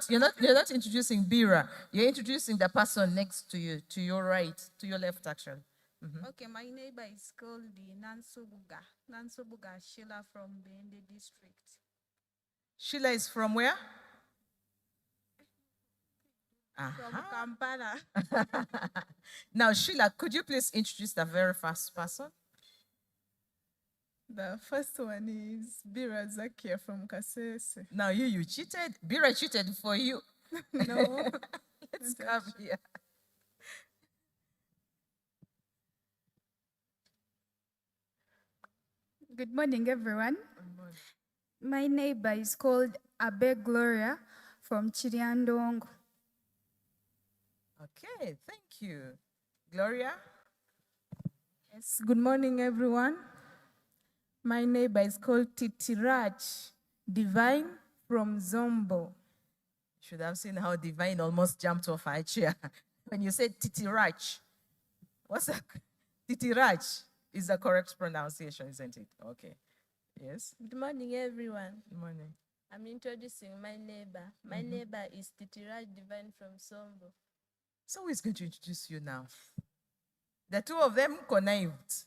You're not introducing Bira. You're introducing the person next to you, to your right, to your left, actually. Okay, my neighbor is called the Nansobuga. Nansobuga Sheila from Bende district. Sheila is from where? From Kampala. Now, Sheila, could you please introduce the very first person? The first one is Bira Zakia from Kasese. Now, you cheated. Bira cheated for you. No. Let's come here. Good morning, everyone. Good morning. My neighbor is called Abe Gloria from Chiriandongo. Okay, thank you. Gloria? Yes, good morning, everyone. My neighbor is called Titirach Divine from Zombo. Should have seen how Divine almost jumped off her chair when you said Titirach. What's that? Titirach is the correct pronunciation, isn't it? Okay. Yes. Good morning, everyone. Good morning. I'm introducing my neighbor. My neighbor is Titiraj Divine from Sombo. So who is going to introduce you now? The two of them connived.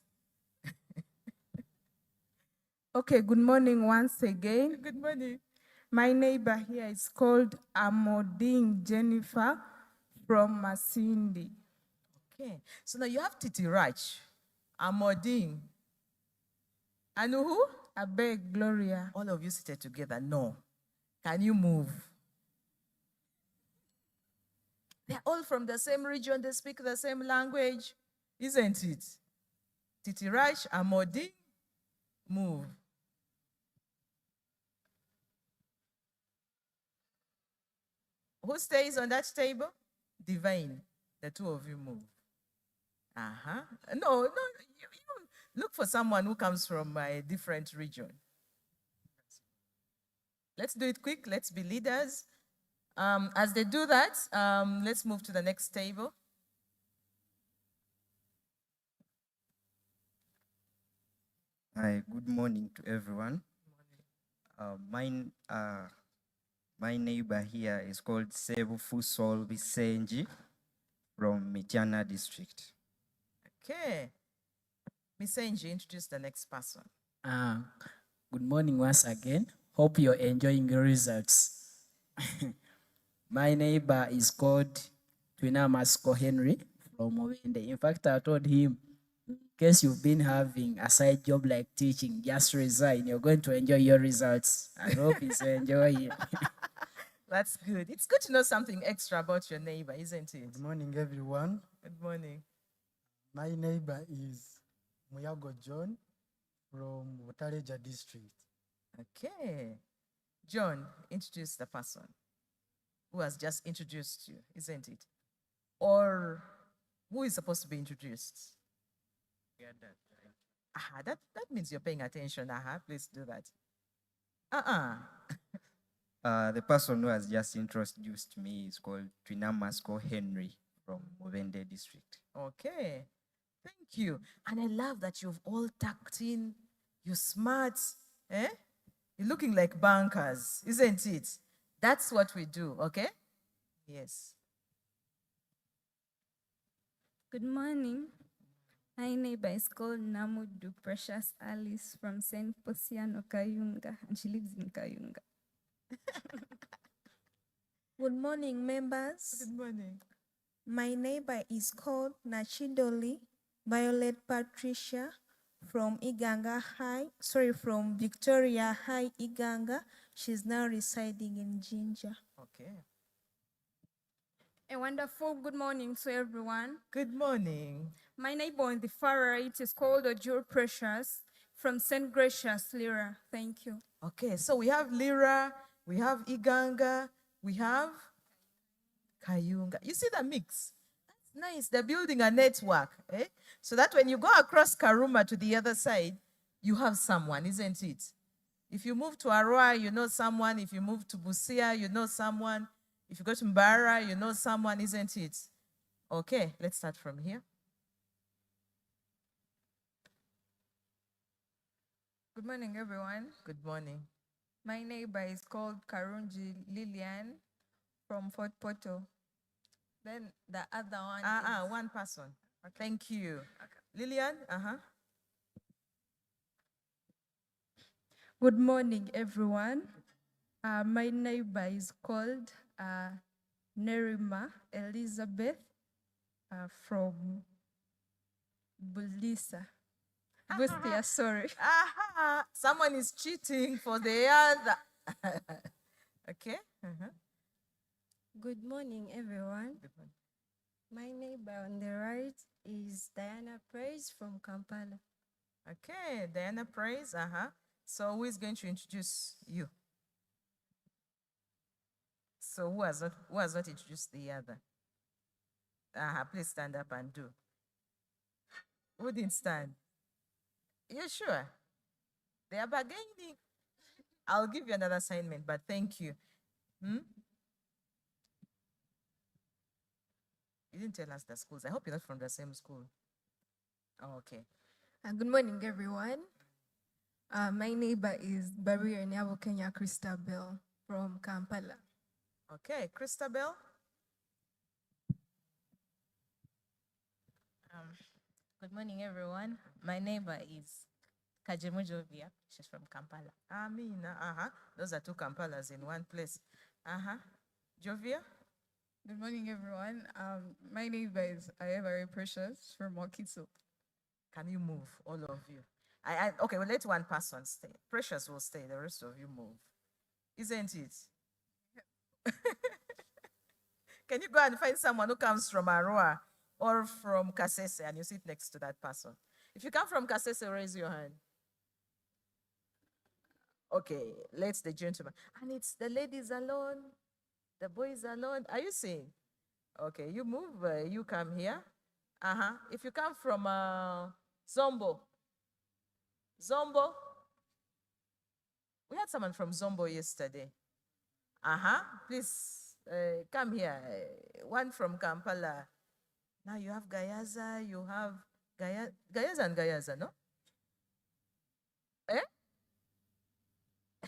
Okay, good morning once again. Good morning. My neighbor here is called Amoding Jennifer from Masindi. Okay, so now you have Titirach, Amodine, and who? Abe Gloria. All of you seated together. No. Can you move? They're all from the same region. They speak the same language, isn't it? Titirach, Amodine, move. Who stays on that table? Divine. The two of you move. No, you look for someone who comes from a different region. Let's do it quick. Let's be leaders. As they do that, let's move to the next table. Hi, good morning to everyone. My neighbor here is called Sebu Fusol Bisenji from Mityana district. Okay. Misenji, introduce the next person. Good morning once again. Hope you're enjoying your results. My neighbor is called Twinamasco Henry from Owende. In fact, I told him, in case you've been having a side job like teaching, just resign. You're going to enjoy your results. I hope he's enjoying. That's good. It's good to know something extra about your neighbor, isn't it? Good morning, everyone. Good morning. My neighbor is Muyago John from Watareja district. Okay. John, introduce the person who has just introduced you, isn't it? Or who is supposed to be introduced? Yeah, that means you're paying attention. Please do that. The person who has just introduced me is called Twinamasco Henry from Movende district. Okay. Thank you. And I love that you've all tucked in. You're smart. Eh? You're looking like bankers, isn't it? That's what we do, okay? Yes. Good morning. My neighbor is called Namudu Precious Alice from St. Posiano, Kayunga, and she lives in Kayunga. Good morning, members. Good morning. My neighbor is called Nachidoli Violet Patricia from from Victoria High, Iganga. She's now residing in Jinja. Okay. A wonderful good morning to everyone. Good morning. My neighbor on the far right is called Ojur Precious from St. Gracious, Lyra. Thank you. Okay, so we have Lyra, we have Iganga, we have Kayunga. You see the mix? That's nice. They're building a network, eh? So that when you go across Karuma to the other side, you have someone, isn't it? If you move to Arua, you know someone. If you move to Busia, you know someone. If you go to Mbara, you know someone, isn't it? Okay, let's start from here. Good morning, everyone. Good morning. My neighbor is called Karunji Lillian from Fort Portal. Then the other one is One person. Thank you. Lillian, Good morning, everyone. My neighbor is called Nerima Elizabeth from Bulisa. Bustia, sorry. Someone is cheating for the other. Okay. Good morning, everyone. My neighbor on the right is Diana Praise from Kampala. Okay, Diana Praise. So who is going to introduce you? So who has not introduced the other? Please stand up and do. Who didn't stand? You sure? They are bargaining. I'll give you another assignment, but thank you. You didn't tell us the schools. I hope you're not from the same school. Oh, okay. Good morning, everyone. My neighbor is Barrio Nyabo Kenya Christabel from Kampala. Okay, Christabel. Good morning, everyone. My neighbor is Kajemu Jovia. She's from Kampala. Amina. Those are two Kampalas in one place. Jovia. Good morning, everyone. My neighbor is Ayebare Precious from Wakiso. Can you move, all of you? Okay, well, let one person stay. Precious will stay. The rest of you move. Isn't it? Can you go and find someone who comes from Arua or from Kasese and you sit next to that person? If you come from Kasese, raise your hand. Okay, let's the gentleman. And it's the ladies alone, the boys alone. Are you seeing? Okay, you move, you come here. If you come from Zombo, we had someone from Zombo yesterday. Please come here. One from Kampala. Now you have Gayaza, you have Gayaza and Gayaza, no?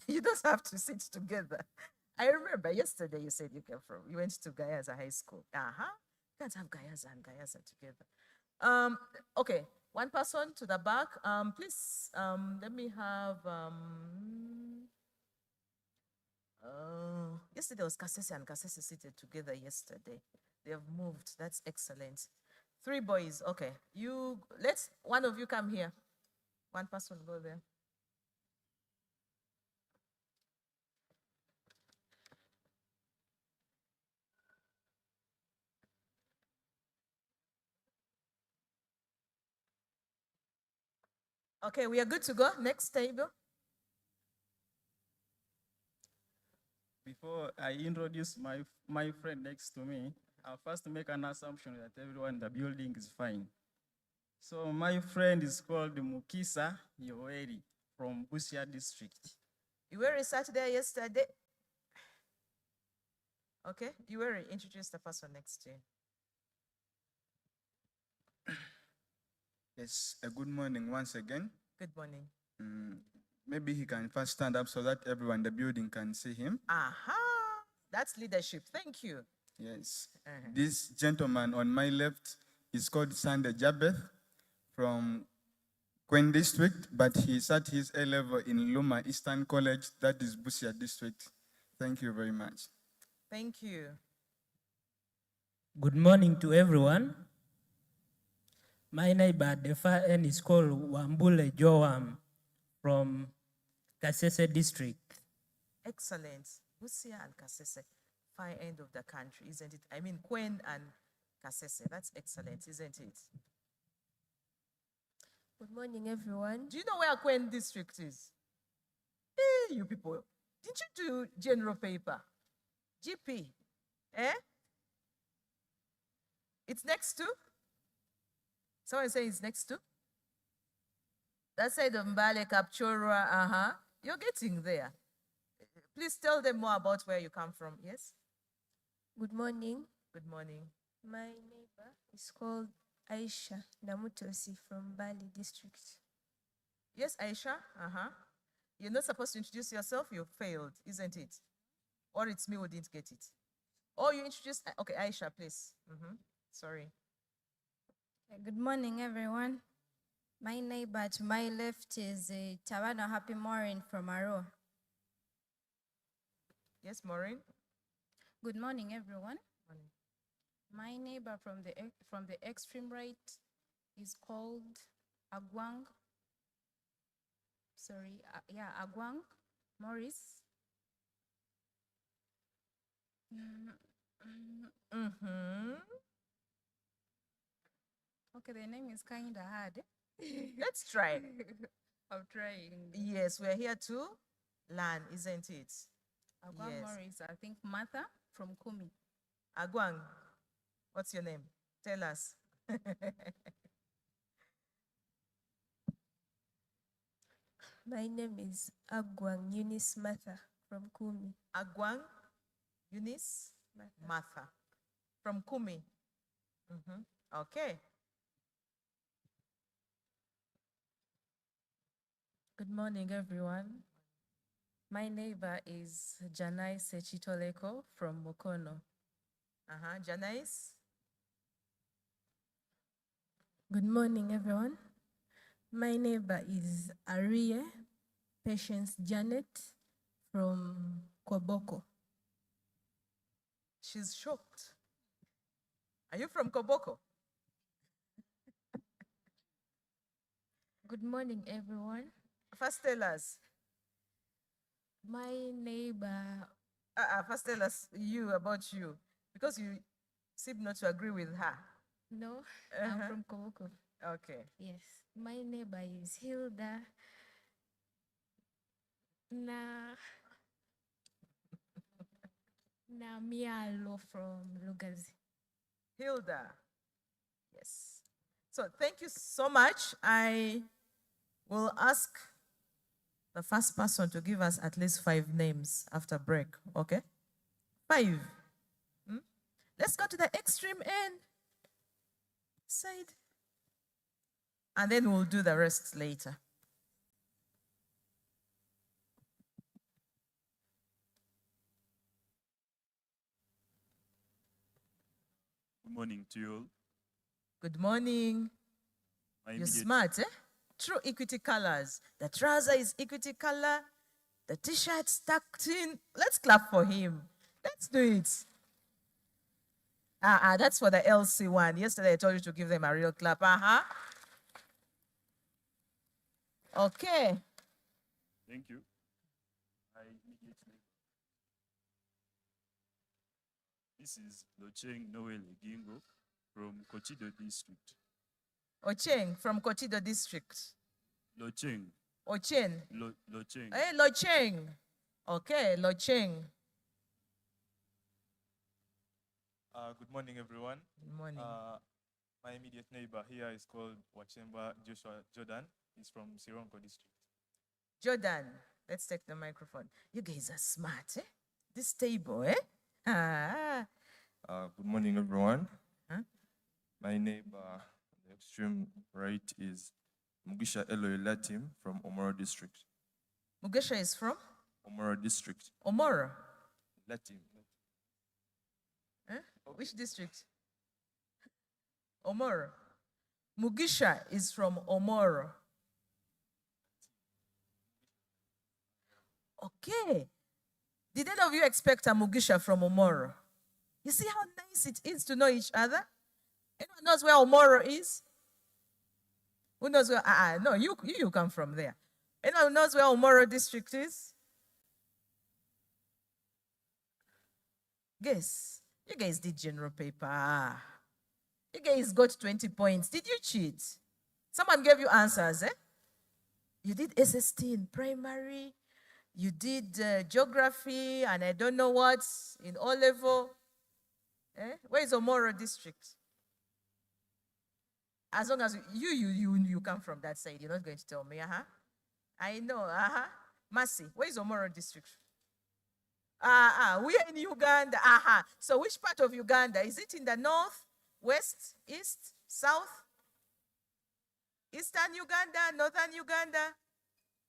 You don't have to sit together. I remember yesterday you said you went to Gayaza High School. You can't have Gayaza and Gayaza together. Okay, one person to the back. Please, let me have. Yesterday was Kasese and Kasese seated together yesterday. They have moved. That's excellent. 3 boys. Okay, one of you come here. One person go there. Okay, we are good to go. Next table. Before I introduce my friend next to me, I'll first make an assumption that everyone in the building is fine. So my friend is called Mukisa Yoweri from Busia district. Yoweri sat there yesterday. Okay, Yoweri, introduce the person next to you. Yes, a good morning once again. Good morning. Maybe he can first stand up so that everyone in the building can see him. That's leadership. Thank you. Yes. This gentleman on my left is called Sande Jabeth from Kwen district, but he sat his A-level in Luma Eastern College, that is Busia district. Thank you very much. Thank you. Good morning to everyone. My neighbor at the far end is called Wambule Joam from Kasese district. Excellent. Busia and Kasese, far end of the country, isn't it? I mean, Kwen and Kasese. That's excellent, isn't it? Good morning, everyone. Do you know where Kwen district is? Hey, you people. Didn't you do general paper? GP. It's next to? Someone say it's next to? That side of Mbale, Kapchorwa, You're getting there. Please tell them more about where you come from, yes? Good morning. Good morning. My neighbor is called Aisha Namutosi from Bali district. Yes, Aisha? You're not supposed to introduce yourself. You failed, isn't it? Or it's me who didn't get it. Or you introduced, okay, Aisha, please. Sorry. Good morning, everyone. My neighbor to my left is Tawano Happy Maureen from Aroa. Yes, Maureen. Good morning, everyone. My neighbor from the extreme right is called Agwang. Sorry, Agwang Morris. Okay, the name is kind of hard. Let's try. I'm trying. Yes, we're here to learn, isn't it? Agwang Yes. Morris, I think Martha from Kumi. Agwang, what's your name? Tell us. My name is Agwang Eunice Martha from Kumi. Agwang Eunice Martha from Kumi. Okay. Good morning, everyone. My neighbor is Janai Sechitoleko from Mukono. Janice. Good morning, everyone. My neighbor is Arie Patience Janet from Koboko. She's shocked. Are you from Koboko? Good morning, everyone. First tell us. My neighbor. First tell us about you, because you seem not to agree with her. No, I'm from Koboko. Okay. Yes, my neighbor is Hilda. Na Mialo from Lugazi. Hilda. Yes. So thank you so much. I will ask the first person to give us at least 5 names after break, okay? 5. Let's go to the extreme end side. And then we'll do the rest later. Good morning to you all. Good morning. My You're immediate- smart, eh? True equity colors. The trouser is equity color. The t-shirt tucked in. Let's clap for him. Let's do it. That's for the LC one. Yesterday I told you to give them a real clap. Okay. Thank you. My immediate neighbor. This is Locheng Noel Egingo from Kochido district. Ocheng from Kochido district. Locheng. Ochen. Locheng. Hey, Locheng. Okay, Locheng. Good morning, everyone. Good morning. My immediate neighbor here is called Wachemba Joshua Jordan. He's from Sironko district. Jordan, let's take the microphone. You guys are smart, eh? This table, eh? Good morning, everyone. Huh? My neighbor on the extreme right is Mugisha Eloy Latim from Omoro district. Mugisha is from? Omoro district. Omoro? Latim. Eh? Which district? Omoro. Mugisha is from Omoro. Okay. Did any of you expect a Mugisha from Omoro? You see how nice it is to know each other? Anyone knows where Omoro is? Who knows where? No, you come from there. Anyone knows where Omoro district is? Guess. You guys did general paper. You guys got 20 points. Did you cheat? Someone gave you answers, eh? You did SST in primary. You did geography and I don't know what in O-level. Eh? Where is Omoro district? As long as you come from that side, you're not going to tell me, I know, Mercy, where is Omoro district? We're in Uganda, So which part of Uganda? Is it in the north, west, east, south? Eastern Uganda, northern Uganda?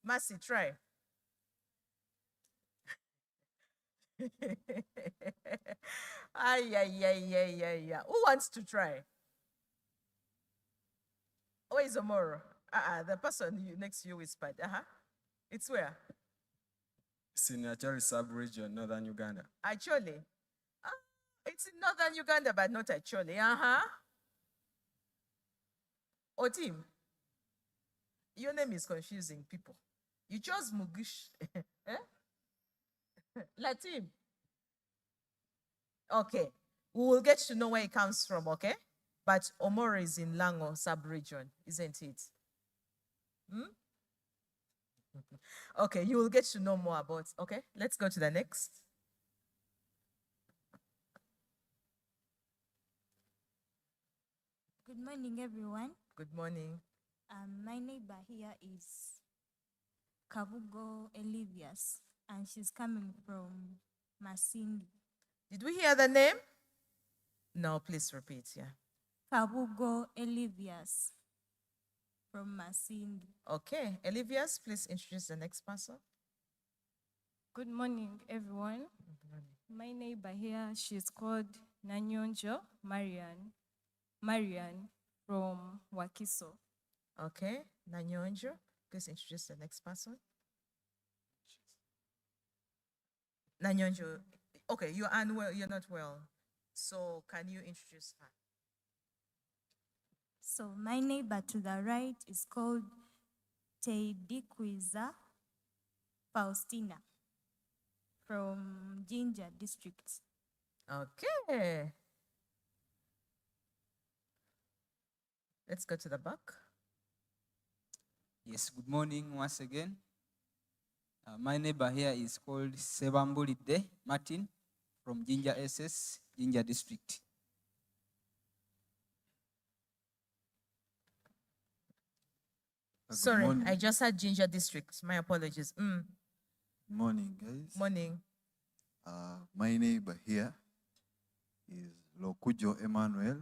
Mercy, try. Ay, ay, ay, ay, ay, ay. Who wants to try? Where is Omoro? The person next to you whispered. It's where? It's in Acholi sub-region, northern Uganda. Acholi. It's in northern Uganda, but not Acholi. Otim, your name is confusing people. You chose Mugish. Latim. Okay. We will get to know where it comes from, okay? But Omoro is in Lango sub-region, isn't it? Okay, you will get to know more about, okay? Let's go to the next. Good morning, everyone. Good morning. My neighbor here is Kabugo Elivius, and she's coming from Masindi. Did we hear the name? No, please repeat, yeah. Kabugo Elivius from Masindi. Okay, Elivius, please introduce the next person. Good morning, everyone. My neighbor here, she's called Nanyonjo Marian from Wakiso. Okay, Nanyonjo, please introduce the next person. Nanyonjo, okay, you're unwell, you're not well. So can you introduce her? So my neighbor to the right is called Teidikwiza Faustina from Jinja district. Okay. Let's go to the back. Yes, good morning once again. My neighbor here is called Sebambulide Martin from Jinja SS, Jinja district. Sorry, I just had Ginger District. My apologies. Morning, guys. Morning. My neighbor here is Lokujo Emmanuel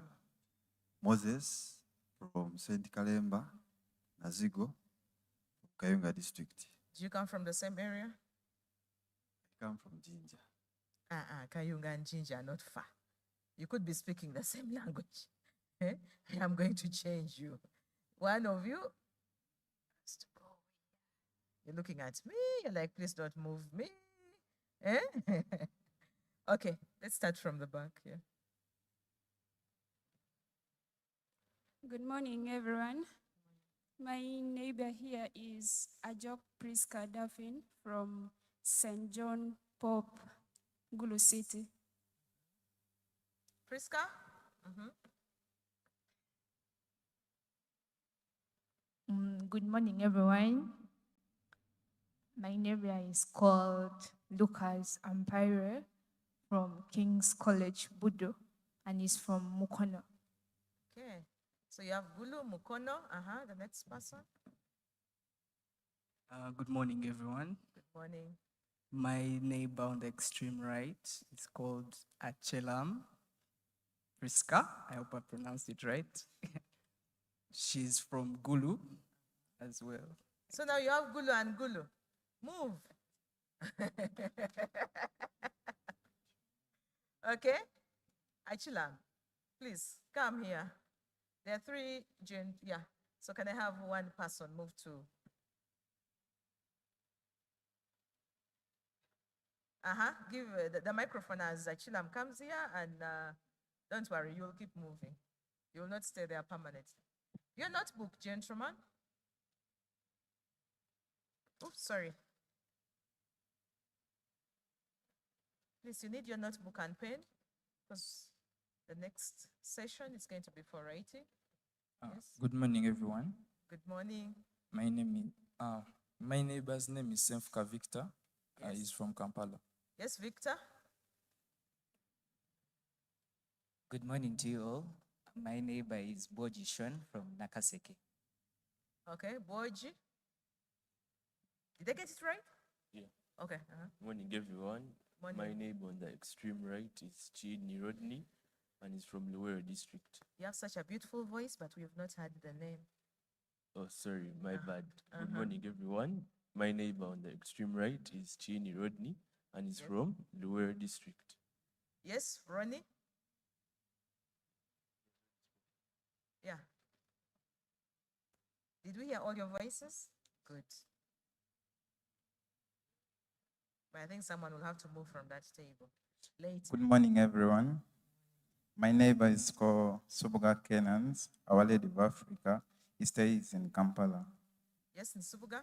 Moses from St. Kalemba, Nazigo, Kayunga district. Do you come from the same area? I come from Jinja. Kayunga and Ginger are not far. You could be speaking the same language. I am going to change you. One of you has to go. You're looking at me. You're like, please don't move me. Okay, let's start from the back here. Good morning, everyone. My neighbor here is Ajok Priska Duffin from St. John Pope, Gulu City. Priska? Good morning, everyone. My neighbor is called Lucas Ampire from King's College, Budo, and he's from Mukono. Okay, so you have Gulu, Mukono. The next person. Good morning, everyone. Good morning. My neighbor on the extreme right is called Achelam Priska. I hope I pronounced it right. She's from Gulu as well. So now you have Gulu and Gulu. Move. Okay? Achilam, please come here. There are three, yeah. So can I have one person move to? Give the microphone as Achilam comes here, and don't worry, you'll keep moving. You will not stay there permanently. Your notebook, gentlemen. Oops, sorry. Please, you need your notebook and pen because the next session is going to be for writing. Yes. Good morning, everyone. Good morning. My neighbor's name is Semfka Victor. He's from Kampala. Yes, Victor. Good morning to you all. My neighbor is Boji Shon from Nakaseke. Okay, Boji. Did I get it right? Yeah. Okay. Morning, everyone. Morning. My neighbor on the extreme right is Chini Rodney, and he's from Luwero district. You have such a beautiful voice, but we have not heard the name. Oh, sorry, my bad. Good morning, everyone. My neighbor on the extreme right is Chini Rodney, and is from Lower District. Yes, Ronnie? Yeah. Did we hear all your voices? Good. But I think someone will have to move from that table later. Good morning, everyone. My neighbor is called Subuga Kenans, Our Lady of Africa. He stays in Kampala. Yes, in Subuga?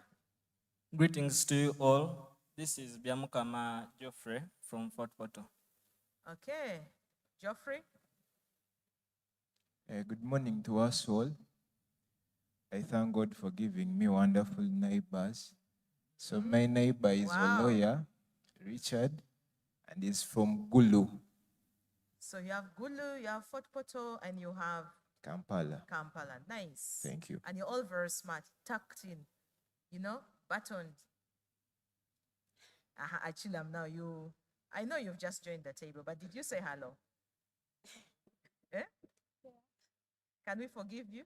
Greetings to you all. This is Biamukama Geoffrey from Fort Portal. Okay. Geoffrey? Good morning to us all. I thank God for giving me wonderful neighbors. So my neighbor is a lawyer, Richard, and he's from Gulu, So you have Gulu, you have Fort Poto, and you have Kampala. Kampala. Nice. Thank you. And you're all very smart, tucked in, buttoned. Achilam, now I know you've just joined the table, but did you say hello? Eh? Yeah. Can we forgive you?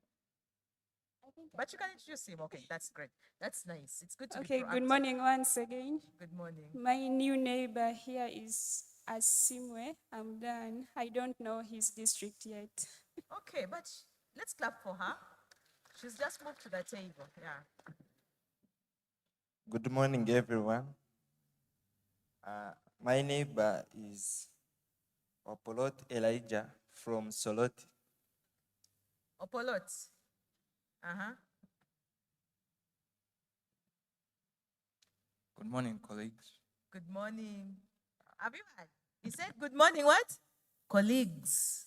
But you can introduce him. Okay, that's great. That's nice. It's good to be Okay, proactive. good morning once again. Good morning. My new neighbor here is Asimwe. I'm done. I don't know his district yet. Okay, but let's clap for her. She's just moved to the table. Yeah. Good morning, everyone. My neighbor is Opolot Elijah from Solot. Opolot. Uh-huh. Good morning, colleagues. Good morning. Have you heard? He said good morning what? Colleagues.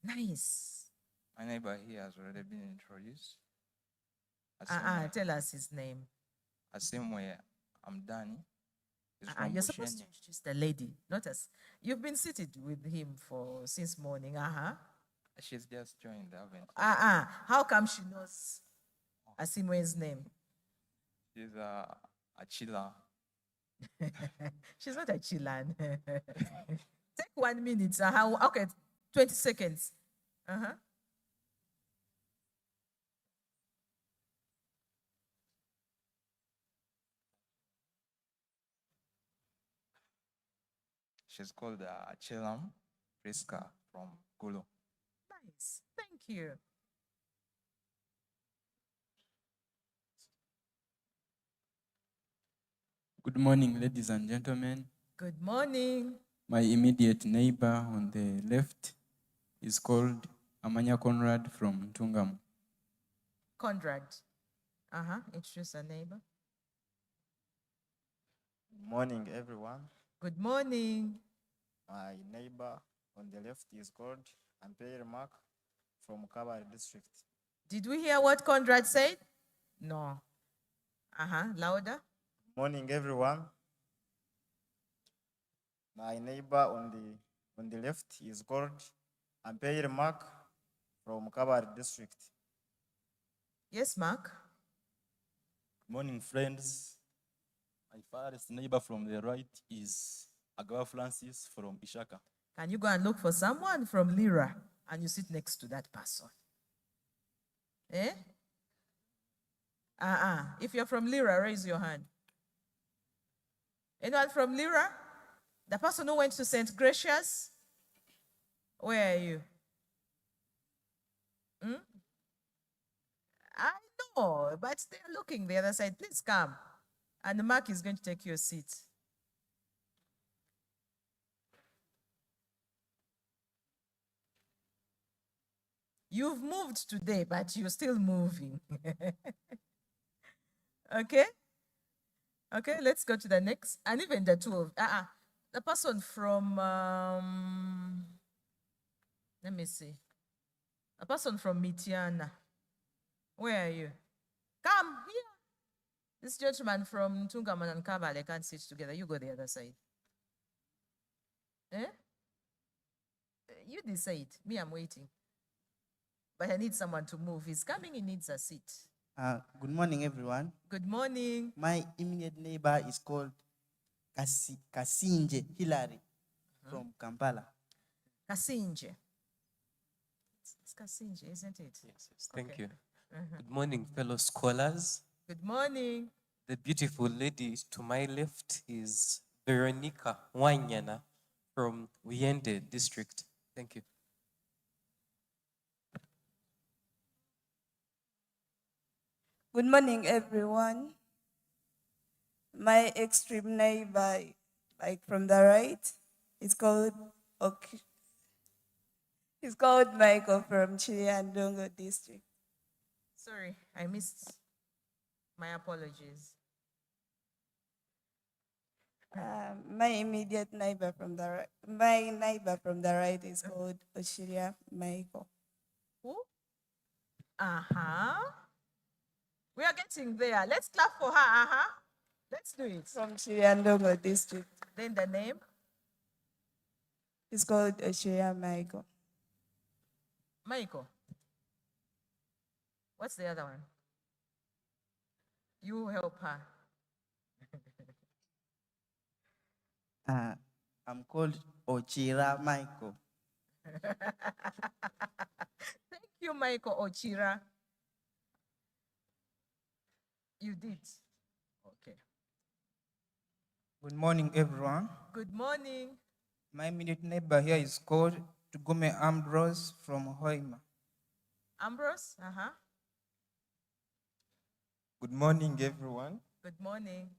Nice. My neighbor here has already been introduced. Tell us his name. Asimwe Amdani. You're supposed to introduce the lady, not us. You've been seated with him since morning. She's just joined, haven't you? How come she knows Asimwe's name? She's Achila. She's not a Chilan. Take 1 minute. Okay, 20 seconds. She's called Achelam Priska from Gulu. Nice. Thank you. Good morning, ladies and gentlemen. Good morning. My immediate neighbor on the left is called Amanya Conrad from Tungam. Conrad. Introduce a neighbor. Good morning, everyone. Good morning. My neighbor on the left is called Ampere Mark from Kabari District. Did we hear what Conrad said? No. Louder. Morning, everyone. My neighbor on the left is called Ampere Mark from Kabari District. Yes, Mark. Good morning, friends. My first neighbor from the right is Agawa Francis from Ishaka. Can you go and look for someone from Lira and you sit next to that person? Eh? If you're from Lira, raise your hand. Anyone from Lira? The person who went to St. Gracious? Where are you? I know, but they're looking the other side. Please come. And Mark is going to take your seat. You've moved today, but you're still moving. Okay? Okay, let's go to the next. And even the two of the person from let me see. A person from Mitiana. Where are you? Come here. This gentleman from Tungaman and Kabale, they can't sit together. You go the other side. Eh? You decide. Me, I'm waiting. But I need someone to move. He's coming, he needs a seat. Good morning, everyone. Good morning. My immediate neighbor is called Kasinje Hilary from Kampala. Kasinje. It's Kasinje, isn't it? Yes. Thank Okay. you. Good morning, fellow scholars. Good morning. The beautiful lady to my left is Veronica Wanyana from Wiende district. Thank you. Good morning, everyone. My extreme neighbor, like from the right, is called He's called Michael from Chiliandongo district. Sorry, I missed. My apologies. My immediate neighbor from the right, my neighbor from the right is called Oshiria Michael. Who? We are getting there. Let's clap for her. Let's do it. From Chiliandongo district. Then the name? It's called Oshiria Michael. Michael. What's the other one? You help her. I'm called Ochira Michael. Thank you, Michael Ochira. You did. Okay. Good morning, everyone. Good morning. My immediate neighbor here is called Tugume Ambrose from Hoima. Ambrose? Good morning, everyone. Good morning.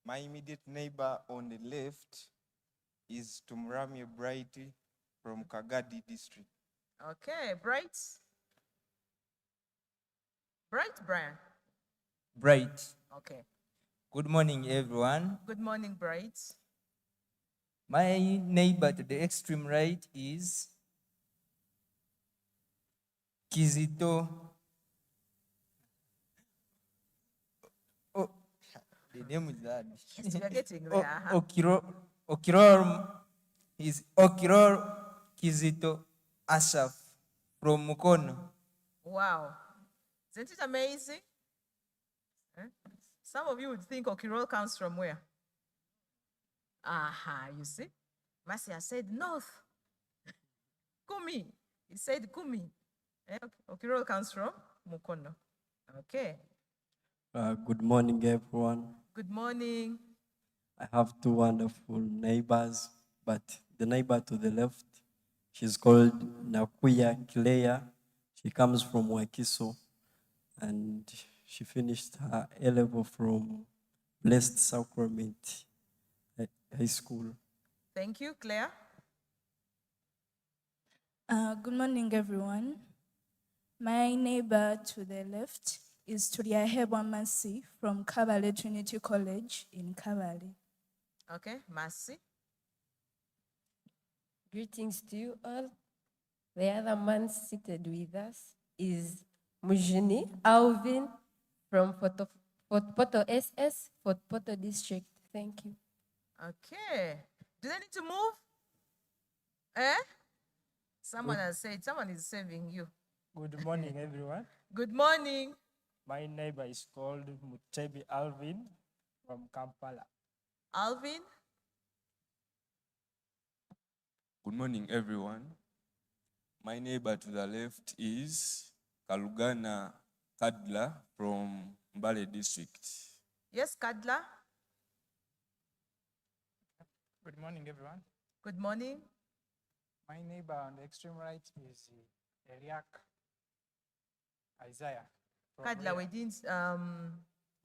My immediate neighbor on the left is Tumrami Brighty from Kagadi district. Okay, Bright. Brian. Bright. Okay. Good morning, everyone. Good morning, Bright. My neighbor to the extreme right is Kizito. Oh, the name is that. Yes, we are getting there. Okiror is Okiror Kizito Asaf from Mukono. Wow. Isn't it amazing? Some of you would think Okirol comes from where? You see? Marcia said north. Kumi. He said Kumi. Okirol comes from Mukono. Okay. Good morning, everyone. Good morning. I have two wonderful neighbors, but the neighbor to the left, she's called Nakuya Kilea. She comes from Wakiso, and she finished her A-level from Blessed Sacrament High School. Thank you, Claire. Good morning, everyone. My neighbor to the left is Turiahebwa Masi from Kabale Trinity College in Kabale. Okay, Masi. Greetings to you all. The other man seated with us is Mujini Alvin from Fort Poto SS, Fort Poto District. Thank you. Okay. Do they need to move? Someone has said, someone is saving you. Good morning, everyone. Good morning. My neighbor is called Mutebi Alvin from Kampala. Alvin? Good morning, everyone. My neighbor to the left is Kalugana Kadla from Mbale district. Yes, Kadla. Good morning, everyone. Good morning. My neighbor on the extreme right is Eliak Isaiah. Kadla, we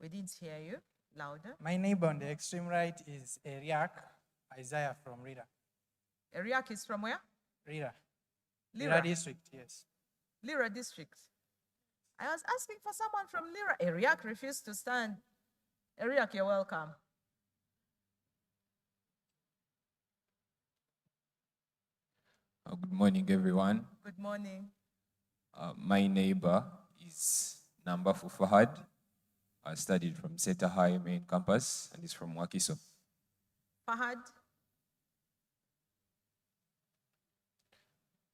didn't hear you. Louder. My neighbor on the extreme right is Eliak Isaiah from Rira. Eriak is from where? Rira. Lira district, yes. Lira district. I was asking for someone from Lira. Eriak refused to stand. Eriak, you're welcome. Good morning, everyone. Good morning. My neighbor is Nambafu Fahad. I studied from Seta High main campus and is from Wakiso. Fahad.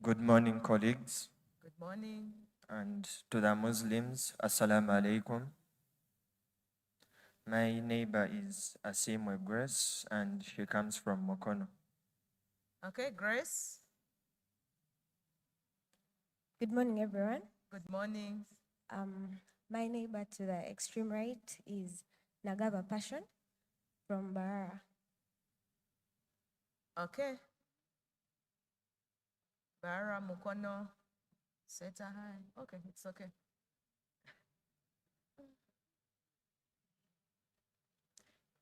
Good morning, colleagues. Good morning. And to the Muslims, Assalamu alaikum. My neighbor is Asimwe Grace, and she comes from Mokono. Okay, Grace. Good morning, everyone. Good morning. My neighbor to the extreme right is Nagaba Passion from Barara. Okay. Bara Mukono. Seta hi. Okay, it's okay.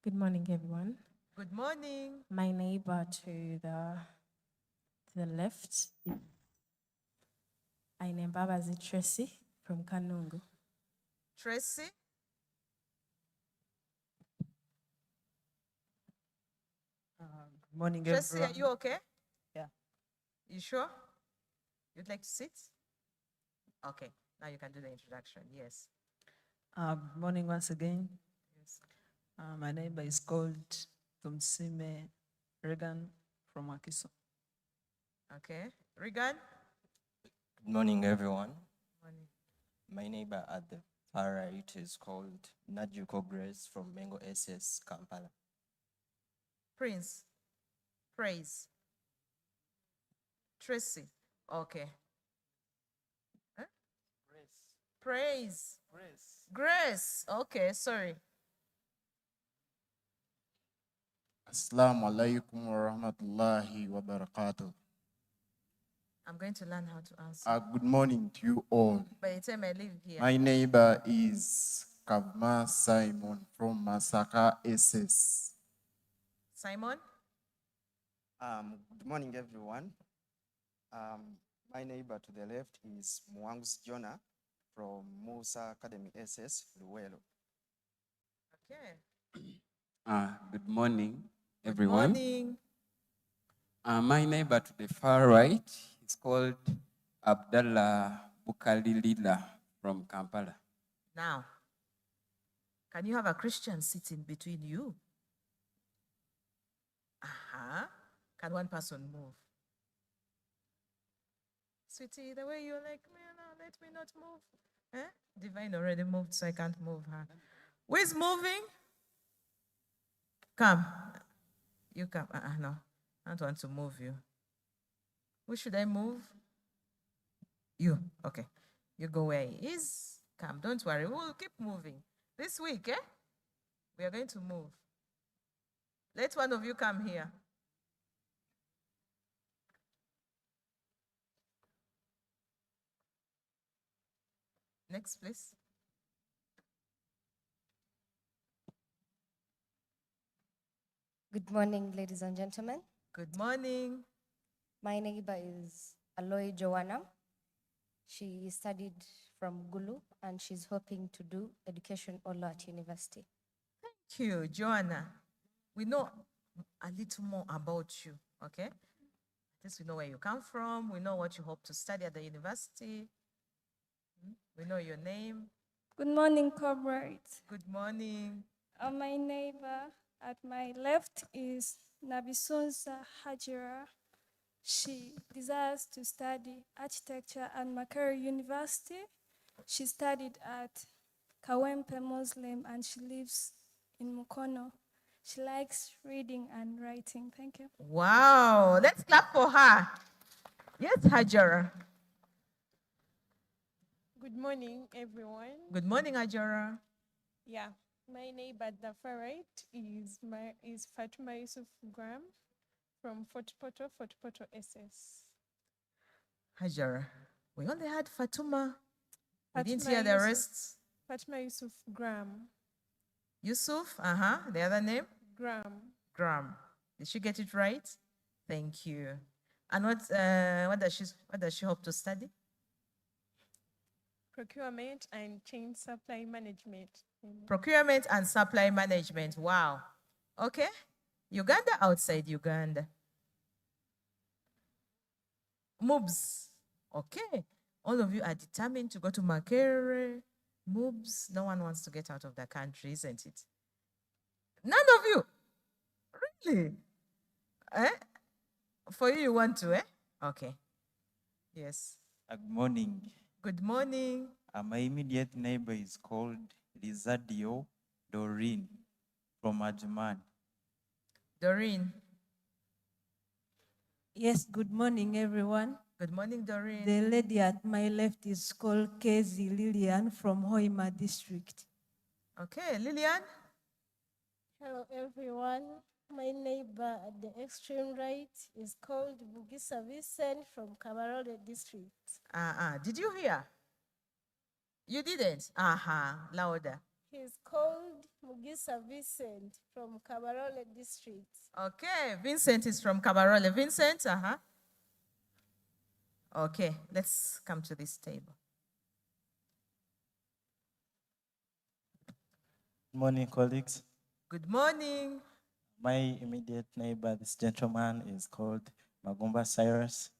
Good morning, everyone. Good morning. My neighbor to the left, I name Babazi Tracy from Kanungu. Tracy. Good morning, Tracy, everyone. are you okay? Yeah. You sure? You'd like to sit? Okay, now you can do the introduction. Yes. Good morning once again. Yes. My neighbor is called Tumsime Regan from Wakiso. Okay. Regan? Good morning, everyone. Morning. My neighbor at the far right is called Najuko Grace from Mengo SS, Kampala. Prince. Praise. Tracy. Okay. Huh? Praise. Grace. Okay, sorry. Assalamu alaikum wa rahmatullahi wa barakatuh. I'm going to learn how to answer. Good morning to you all. By the time I leave here. My neighbor is Kavma Simon from Masaka SS. Simon? Good morning, everyone. My neighbor to the left is Mwangus Jonah from Musa Academy SS, Luwelo. Okay. Good morning, everyone. Good morning. My neighbor to the far right is called Abdallah Bukalilila from Kampala. Now, can you have a Christian sitting between you? Can one person move? Sweetie, the way you're like, man, let me not move. Eh? Divine already moved, so I can't move her. Who is moving? Come. You come. No, I don't want to move you. Who should I move? You. Okay. You go where he is. Come, don't worry. We'll keep moving. This week, we are going to move. Let one of you come here. Next, please. Good morning, ladies and gentlemen. Good morning. My neighbor is Aloy Joanna. She studied from Gulu and she's hoping to do education all at university. Thank you, Joanna. We know a little more about you, okay? At least we know where you come from. We know what you hope to study at the university. We know your name. Good morning, comrades. Good morning. My neighbor at my left is Nabisunsa Hajira. She desires to study architecture at Makere University. She studied at Kawempe Muslim and she lives in Mukono. She likes reading and writing. Thank you. Wow, let's clap for her. Yes, Hajara. Good morning, everyone. Good morning, Hajara. Yeah, my neighbor at the far right is Fatuma Yusuf Graham from Fort Portal SS. Hajara, we only had Fatuma. We didn't hear the rest. Fatuma Yusuf Graham. Yusuf, the other name? Graham. Graham. Did she get it right? Thank you. And what does she hope to study? Procurement and chain supply management. Procurement and supply management. Wow. Okay. Uganda, outside Uganda. Moves. Okay. All of you are determined to go to Makere. Moves. No one wants to get out of the country, isn't it? None of you. Really? For you want to, Okay. Yes. Good morning. Good morning. My immediate neighbor is called Lizadio Doreen from Ajman. Doreen. Yes, good morning, everyone. Good morning, Doreen. The lady at my left is called Kezi Lillian from Hoima district. Okay, Lillian. Hello, everyone. My neighbor at the extreme right is called Bugisa Vincent from Kabarole district. Did you hear? You didn't? Louder. He's called Mugisa Vincent from Kabarole district. Okay, Vincent is from Kabarole. Vincent, Okay, let's come to this table. Good morning, colleagues. Good morning. My immediate neighbor, this gentleman, is called Magumba Cyrus.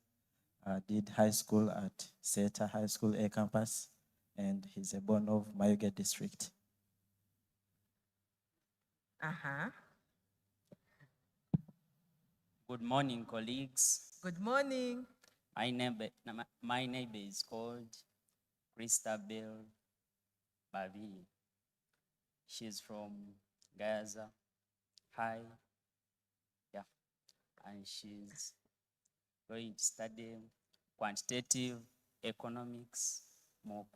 Did high school at Seta High School A campus, and he's a born of Mayuge district. Good morning, colleagues. Good morning. My neighbor is called Christabel Bavi. She's from Gaza High. Yeah. And she's going to study quantitative economics, MOOC.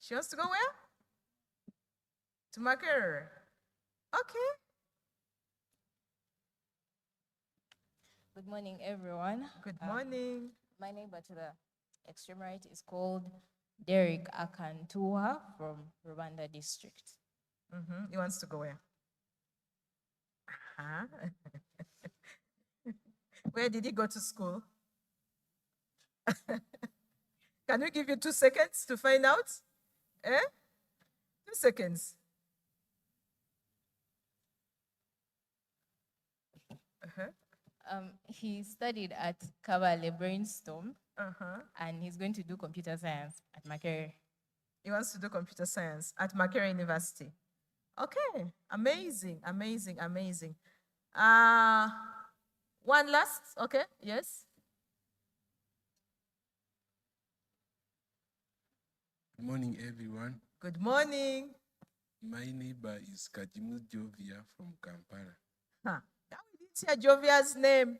She wants to go where? To Makerere. Okay. Good morning, everyone. Good morning. My neighbor to the extreme right is called Derek Akantua from Rwanda district. He wants to go where? Where did he go to school? Can we give you 2 seconds to find out? 2 seconds. He studied at Kabale Brainstorm, and he's going to do computer science at Makerere. He wants to do computer science at Makerere University. Okay, amazing, amazing, amazing. One last, okay, yes. Good morning, everyone. Good morning. My neighbor is Kajimu Jovia from Kampala. We didn't hear Jovia's name.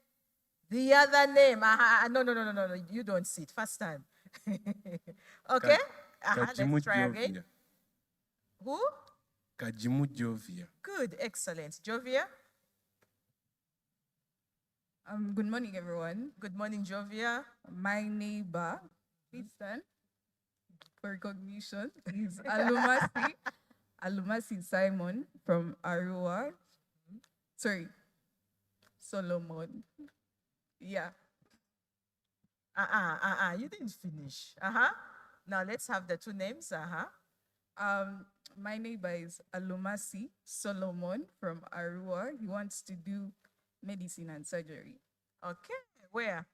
The other name. No. You don't see it. First time. Okay. Let's try again. Who? Kajimu Jovia. Good, excellent. Jovia? Good morning, everyone. Good morning, Jovia. My neighbor, please stand for recognition, is Alumasi Simon from Arua. Sorry, Solomon. Yeah. You didn't finish. Now let's have the 2 names. My neighbor is Alumasi Solomon from Arua. He wants to do medicine and surgery. Okay, where?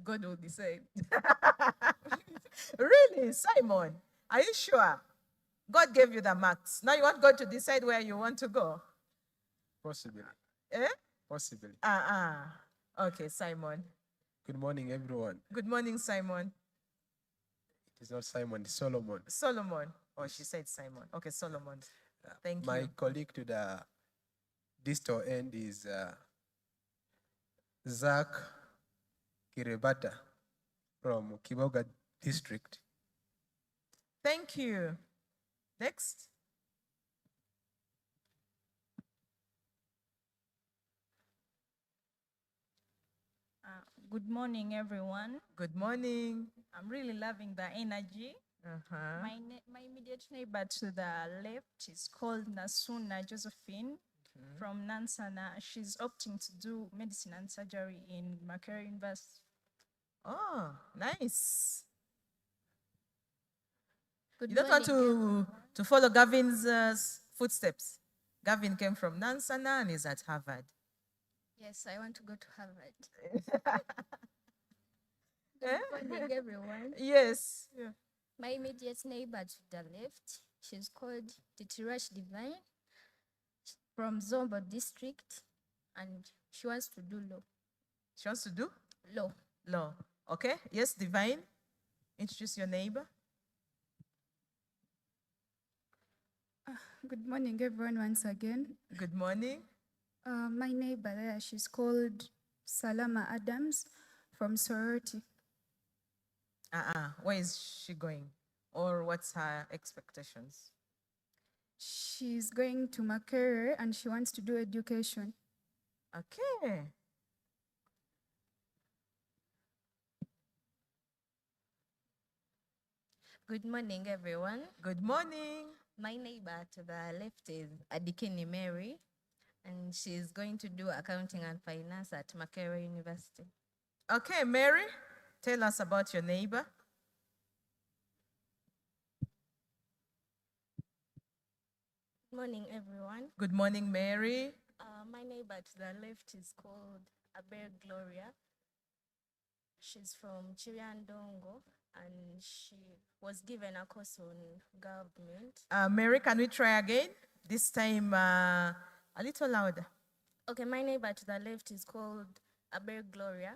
God will decide. Really, Simon? Are you sure? God gave you the marks. Now you want God to decide where you want to go? Possibly. Possibly. Okay, Simon. Good morning, everyone. Good morning, Simon. It is not Simon, it's Solomon. Solomon. Oh, she said Simon. Okay, Solomon. Thank you. My colleague to the distal end is Zach Kirebata from Kiboga district. Thank you. Next. Good morning, everyone. Good morning. I'm really loving the energy. My immediate neighbor to the left is called Nasuna Josephine from Nansana. She's opting to do medicine and surgery in Makerere University. Oh, nice. Good You don't want to follow Gavin's footsteps. Gavin came from Nansana and is at Harvard. Yes, I want to go to Harvard. Good morning, everyone. Yes. Yeah. My immediate neighbor to the left, she's called Titirash Divine from Zombo district, and she wants to do law. She wants to do? Law. Law. Okay. Yes, Divine. Introduce your neighbor. Good morning, everyone, once again. Good morning. My neighbor there, she's called Salama Adams from Sorority. Where is she going? Or what's her expectations? She's going to Makerere and she wants to do education. Okay. Good morning, everyone. Good morning. My neighbor to the left is Adikini Mary, and she's going to do accounting and finance at Makerere University. Okay, Mary, tell us about your neighbor. Good morning, everyone. Good morning, Mary. My neighbor to the left is called Aber Gloria. She's from Chiriandongo, and she was given a course on government. Mary, can we try again? This time a little louder. Okay, my neighbor to the left is called Aber Gloria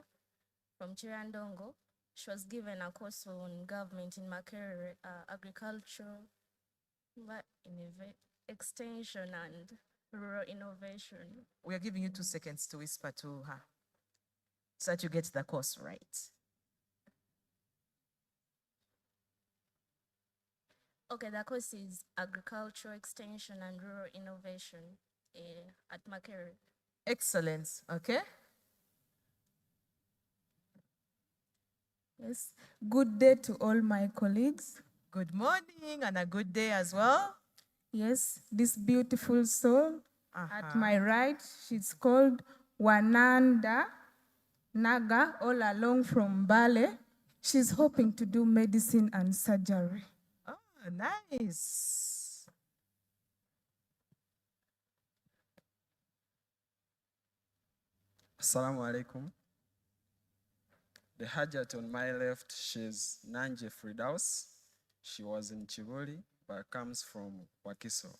from Chiriandongo. She was given a course on government in Makerere, agriculture, extension, and rural innovation. We are giving you 2 seconds to whisper to her so that you get the course right. Okay, the course is agriculture, extension, and rural innovation at Makerere. Excellent. Okay. Yes. Good day to all my colleagues. Good morning and a good day as well. Yes, this beautiful soul at my right, she's called Wananda Naga, all along from Bale. She's hoping to do medicine and surgery. Oh, nice. Assalamu alaikum. The Hajat on my left, she's Nanje Fridaus. She was in Chivoli, but comes from Wakiso.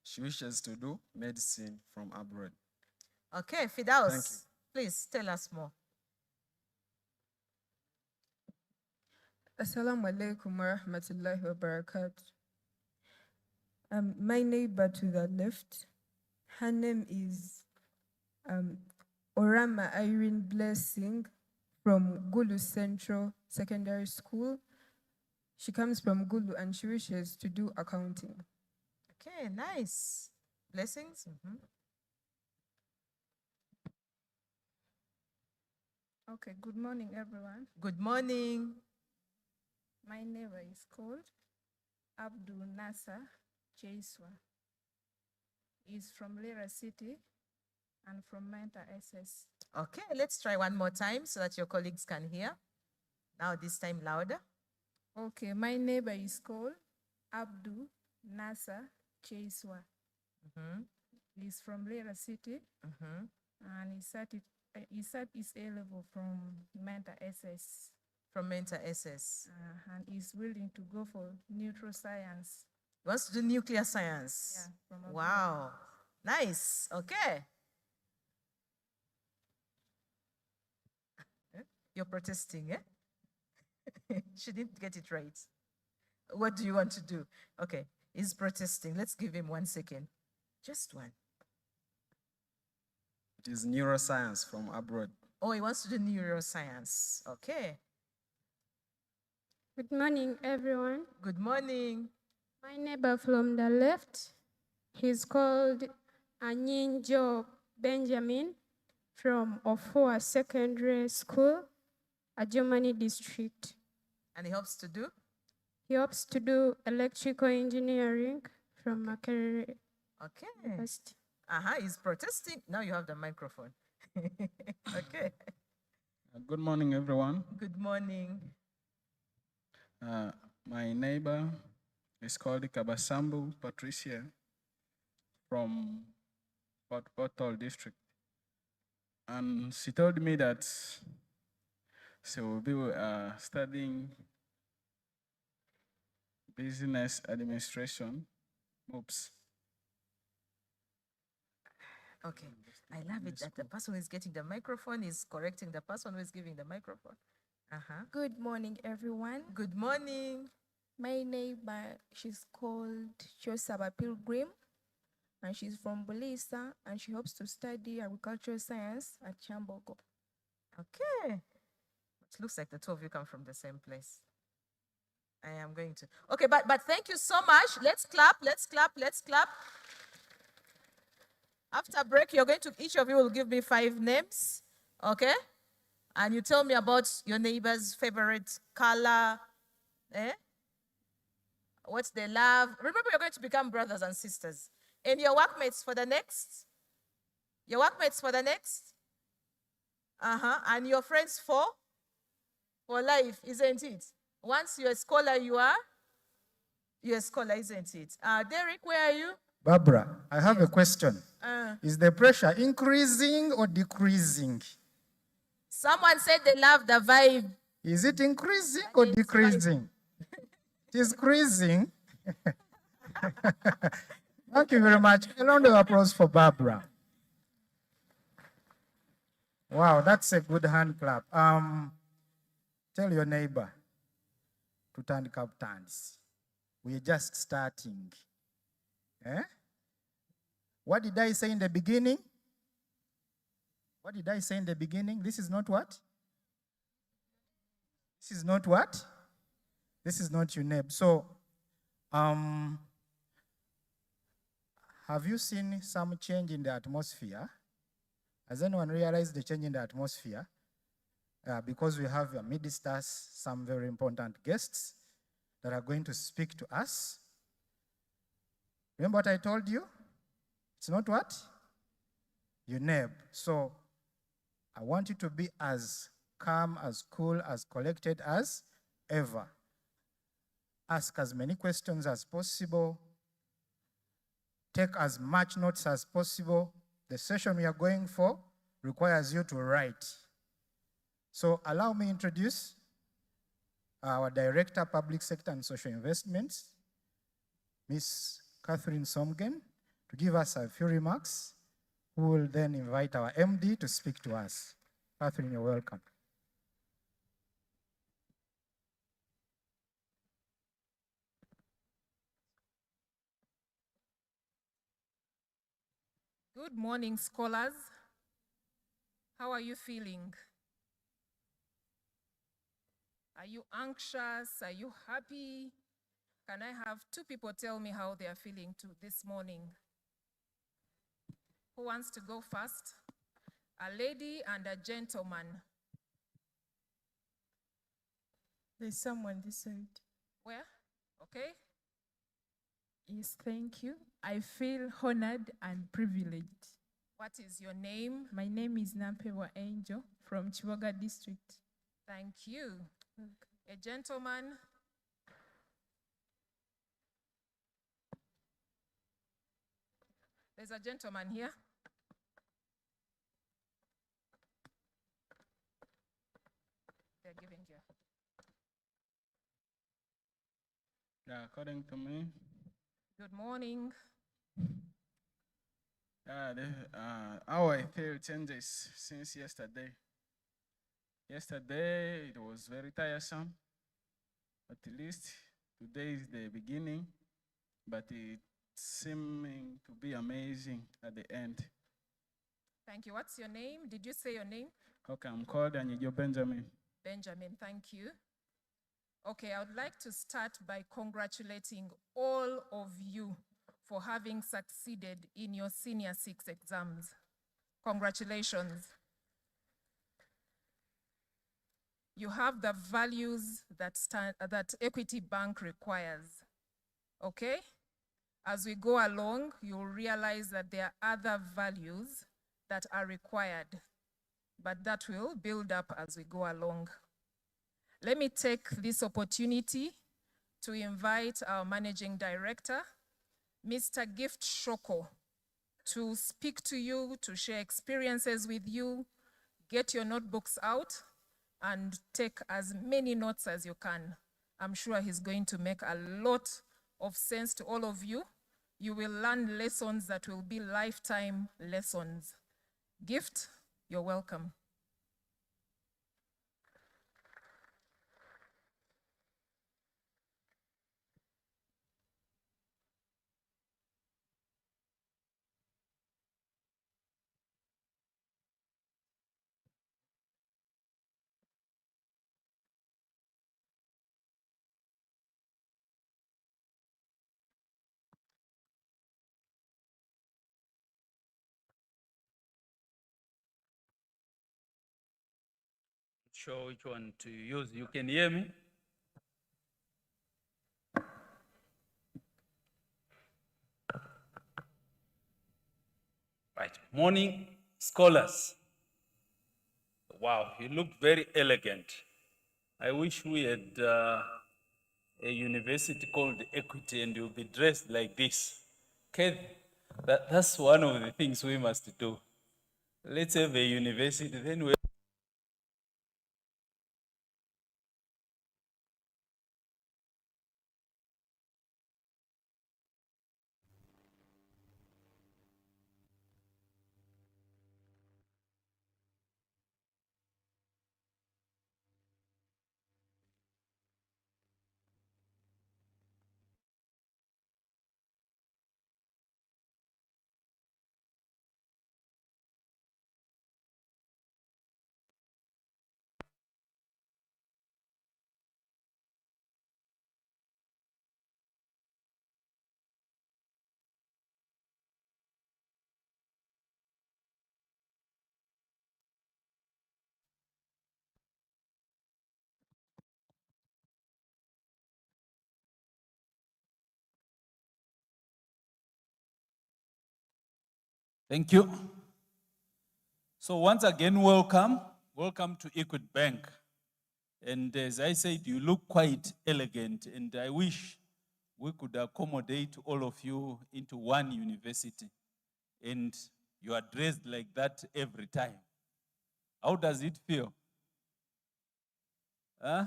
She wishes to do medicine from abroad. Okay, Fidaus, Thank you. please tell us more. Assalamu alaikum wa rahmatullahi wa barakatuh. My neighbor to the left, her name is Orama Irene Blessing from Gulu Central Secondary School. She comes from Gulu and she wishes to do accounting. Okay, nice. Blessings. Okay, good morning, everyone. Good morning. My neighbor is called Abdul Nasser Jeswa. He's from Lira City and from Manta SS. Okay, let's try one more time so that your colleagues can hear. Now this time louder. Okay, my neighbor is called Abdul Nasser Jeswa. He's from Lira City and he sat his A level from Manta SS. From Manta SS. And he's willing to go for neuroscience. He wants to do nuclear science. Yeah, from abroad. Wow. Nice. Okay. You're protesting, eh? She didn't get it right. What do you want to do? Okay, he's protesting. Let's give him 1 second. Just one. It is neuroscience from abroad. Oh, he wants to do neuroscience. Okay. Good morning, everyone. Good morning. My neighbor from the left, he's called Anyinjo Benjamin from Ofua Secondary School, a Germany district. And he hopes to do? He hopes to do electrical engineering from Makerere Okay. University. He's protesting. Now you have the microphone. Okay. Good morning, everyone. Good morning. My neighbor is called Kabasambu Patricia from Port Portal district. And she told me that she will be studying business administration. Oops. Okay. I love it that the person who is getting the microphone is correcting the person who is giving the microphone. Good morning, everyone. Good morning. My neighbor, she's called Josaba Pilgrim, and she's from Bolisa, and she hopes to study agricultural science at Chambogo. Okay. It looks like the two of you come from the same place. I am going to. Okay, but thank you so much. Let's clap, let's clap, let's clap. After break, each of you will give me 5 names, okay? And you tell me about your neighbor's favorite color, what they love. Remember, you're going to become brothers and sisters. And your workmates for the next? Your workmates for the next? And your friends for life, isn't it? Once you're a scholar, you're a scholar, isn't it? Derek, where are you? Barbara, I have a question. Uh, Is the pressure increasing or decreasing? Someone said they love the vibe. Is it increasing or decreasing? It is increasing. Thank you very much. A round of applause for Barbara. Wow, that's a good hand clap. Tell your neighbor to turn captains. We're just starting. What did I say in the beginning? What did I say in the beginning? This is not what? This is not what? This is not UNEB. So, have you seen some change in the atmosphere? Has anyone realized the change in the atmosphere? Because we have amidst us some very important guests that are going to speak to us. Remember what I told you? It's not what? UNEB. So I want you to be as calm, as cool, as collected as ever. Ask as many questions as possible. Take as much notes as possible. The session we are going for requires you to write. So allow me to introduce our Director, Public Sector and Social Investments, Ms. Catherine Somgen, to give us a few remarks, who will then invite our MD to speak to us. Catherine, you're welcome. Good morning, scholars. How are you feeling? Are you anxious? Are you happy? Can I have 2 people tell me how they are feeling this morning? Who wants to go first? A lady and a gentleman. There's someone this side. Where? Okay. Yes, thank you. I feel honored and privileged. What is your name? My name is Nampewa Angel from Chiwaga District. Thank you. A gentleman. There's a gentleman here. They're giving you. Yeah, according to me. Good morning. How I feel changes since yesterday. Yesterday it was very tiresome, but at least today is the beginning, but it's seeming to be amazing at the end. Thank you. What's your name? Did you say your name? Okay, I'm called Anyijo Benjamin. Benjamin, thank you. Okay, I would like to start by congratulating all of you for having succeeded in your Senior 6 exams. Congratulations. You have the values that Equity Bank requires, okay? As we go along, you'll realize that there are other values that are required, but that will build up as we go along. Let me take this opportunity to invite our Managing Director, Mr. Gift Shoko, to speak to you, to share experiences with you. Get your notebooks out and take as many notes as you can. I'm sure he's going to make a lot of sense to all of you. You will learn lessons that will be lifetime lessons. Gift, you're welcome. sure which one to use. You can hear me? Right. Morning, scholars. Wow, you look very elegant. I wish we had a university called Equity and you'll be dressed like this. Okay, that's one of the things we must do. Let's have a university, then we Thank you. So once again, welcome. Welcome to Equity Bank. And as I said, you look quite elegant, and I wish we could accommodate all of you into one university. And you are dressed like that every time. How does it feel? Huh?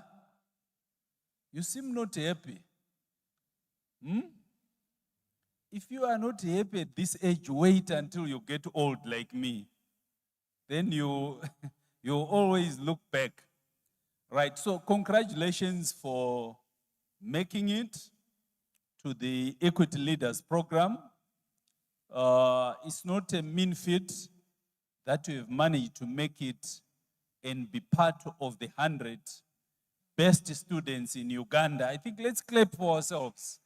You seem not happy. If you are not happy at this age, wait until you get old like me. Then you always look back. Right, so congratulations for making it to the Equity Leaders Program. It's not a mean feat that you have managed to make it and be part of the 100 best students in Uganda. I think let's clap for ourselves.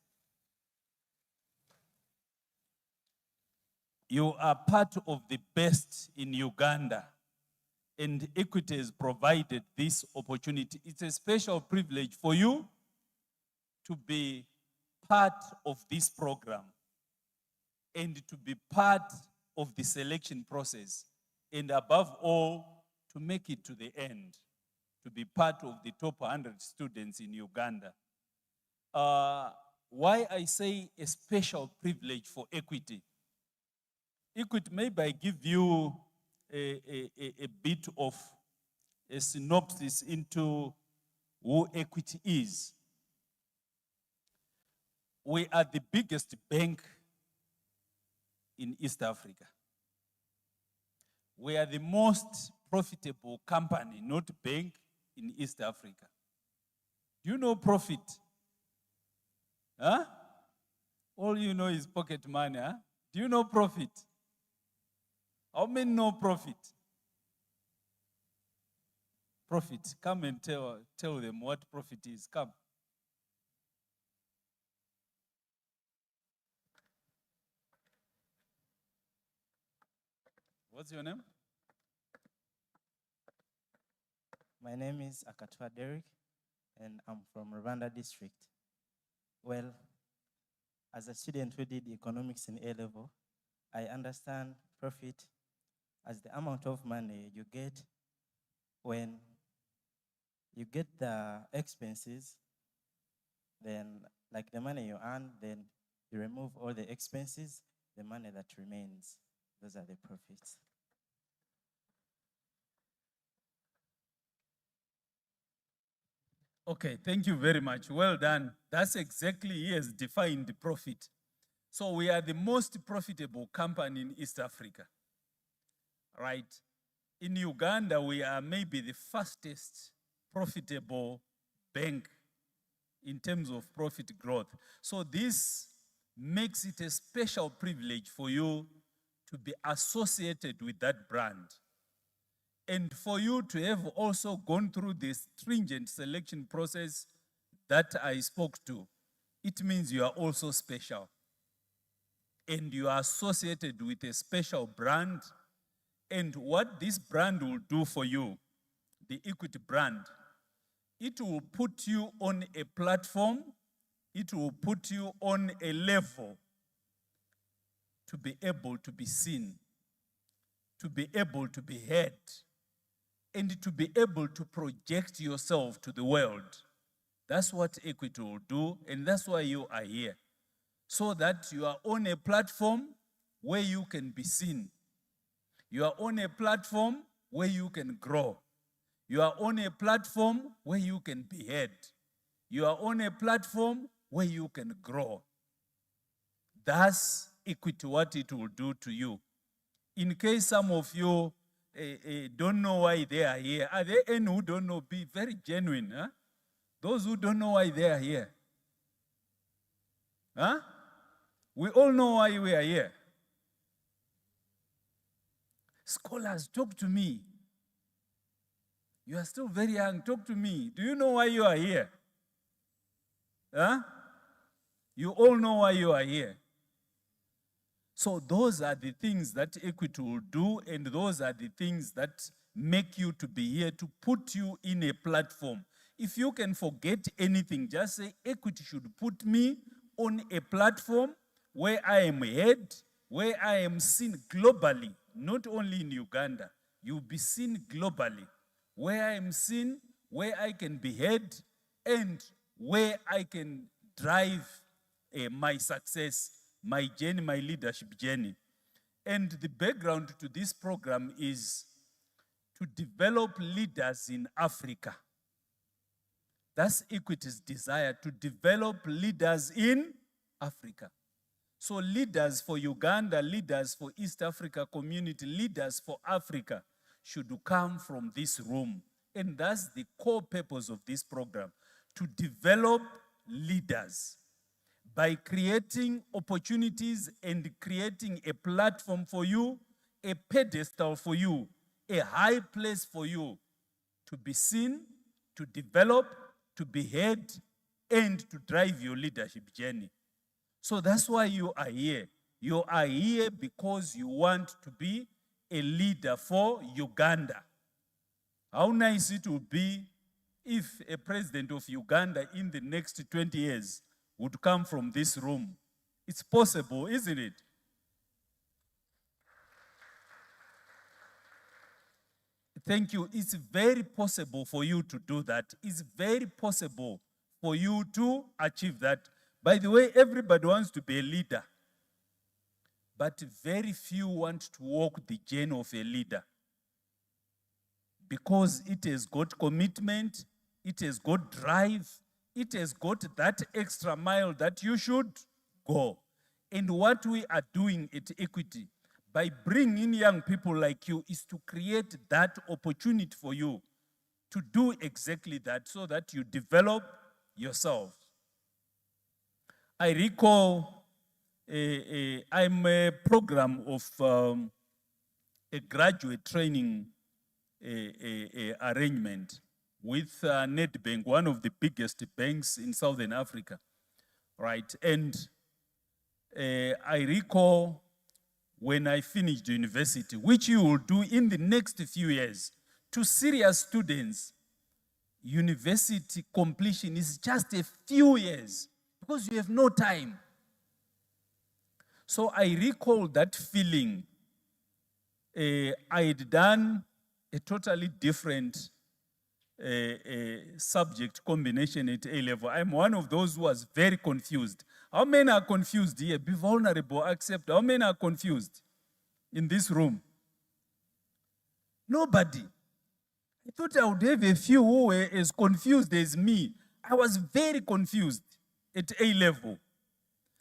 You are part of the best in Uganda, and Equity has provided this opportunity. It's a special privilege for you to be part of this program and to be part of the selection process, and above all, to make it to the end, to be part of the top 100 students in Uganda. Why I say a special privilege for Equity? Equity, maybe I give you a bit of a synopsis into who Equity is. We are the biggest bank in East Africa. We are the most profitable company, not bank, in East Africa. Do you know profit? Huh? All you know is pocket money, huh? Do you know profit? How many know profit? Profit. Come and tell them what profit is. Come. What's your name? My name is Akatwa Derek, and I'm from Rwanda district. Well, as a student who did economics in A-level, I understand profit as the amount of money you get when you get the expenses, then like the money you earn, then you remove all the expenses, the money that remains, those are the profits. Okay, thank you very much. Well done. That's exactly, he has defined the profit. So we are the most profitable company in East Africa, right? In Uganda, we are maybe the fastest profitable bank in terms of profit growth. So this makes it a special privilege for you to be associated with that brand. And for you to have also gone through this stringent selection process that I spoke to, it means you are also special. And you are associated with a special brand. And what this brand will do for you, the Equity brand, it will put you on a platform, it will put you on a level to be able to be seen, to be able to be heard, and to be able to project yourself to the world. That's what Equity will do, and that's why you are here. So that you are on a platform where you can be seen. You are on a platform where you can grow. You are on a platform where you can be heard. You are on a platform where you can grow. That's Equity, what it will do to you. In case some of you don't know why they are here, are there any who don't know? Be very genuine. Huh? Those who don't know why they are here. Huh? We all know why we are here. Scholars, talk to me. You are still very young. Talk to me. Do you know why you are here? Huh? You all know why you are here. So those are the things that Equity will do, and those are the things that make you to be here, to put you in a platform. If you can forget anything, just say Equity should put me on a platform where I am heard, where I am seen globally, not only in Uganda. You'll be seen globally. Where I am seen, where I can be heard, and where I can drive my success, my journey, my leadership journey. And the background to this program is to develop leaders in Africa. That's Equity's desire, to develop leaders in Africa. So leaders for Uganda, leaders for East Africa community, leaders for Africa should come from this room. And that's the core purpose of this program, to develop leaders by creating opportunities and creating a platform for you, a pedestal for you, a high place for you to be seen, to develop, to be heard, and to drive your leadership journey. So that's why you are here. You are here because you want to be a leader for Uganda. How nice it would be if a president of Uganda in the next 20 years would come from this room. It's possible, isn't it? Thank you. It's very possible for you to do that. It's very possible for you to achieve that. By the way, everybody wants to be a leader, but very few want to walk the journey of a leader, because it has got commitment, it has got drive, it has got that extra mile that you should go. And what we are doing at Equity, by bringing young people like you, is to create that opportunity for you to do exactly that, so that you develop yourself. I recall I'm a program of a graduate training arrangement with Nedbank, one of the biggest banks in Southern Africa, right? And I recall when I finished university, which you will do in the next few years, to serious students, university completion is just a few years because you have no time. So I recall that feeling. I had done a totally different subject combination at A-level. I'm one of those who was very confused. How many are confused here? Be vulnerable, accept. How many are confused in this room? Nobody. I thought I would have a few who were as confused as me. I was very confused at A-level.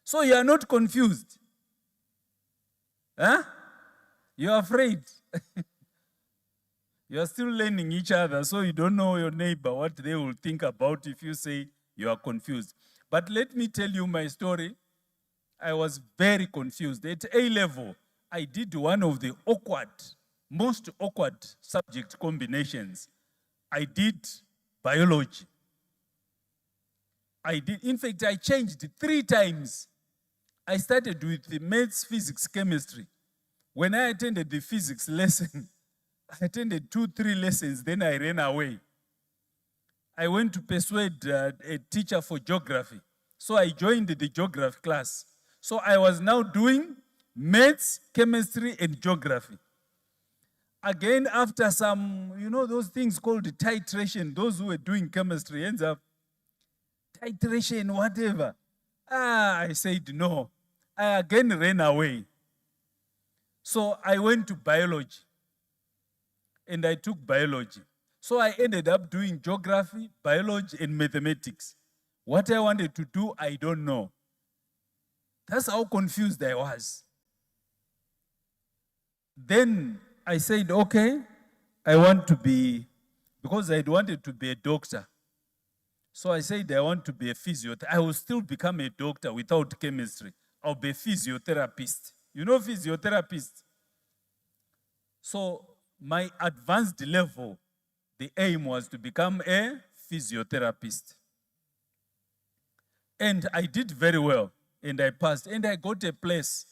So you are not confused? Huh? You're afraid? You are still learning each other, so you don't know your neighbor, what they will think about if you say you are confused. But let me tell you my story. I was very confused. At A-level, I did one of the most awkward subject combinations. I did biology. In fact, I changed 3 times. I started with the maths, physics, chemistry. When I attended the physics lesson, I attended 2-3 lessons, then I ran away. I went to persuade a teacher for geography. So I joined the geography class. So I was now doing maths, chemistry, and geography. Again, after some, those things called titration, those who were doing chemistry ends up titration, whatever. I said no. I again ran away. So I went to biology, and I took biology. So I ended up doing geography, biology, and mathematics. What I wanted to do, I don't know. That's how confused I was. Then I said, okay, I want to be, because I'd wanted to be a doctor. So I said, I want to be a physiotherapist. I will still become a doctor without chemistry. I'll be a physiotherapist. You know physiotherapist? So my advanced level, the aim was to become a physiotherapist. And I did very well, and I passed, and I got a place.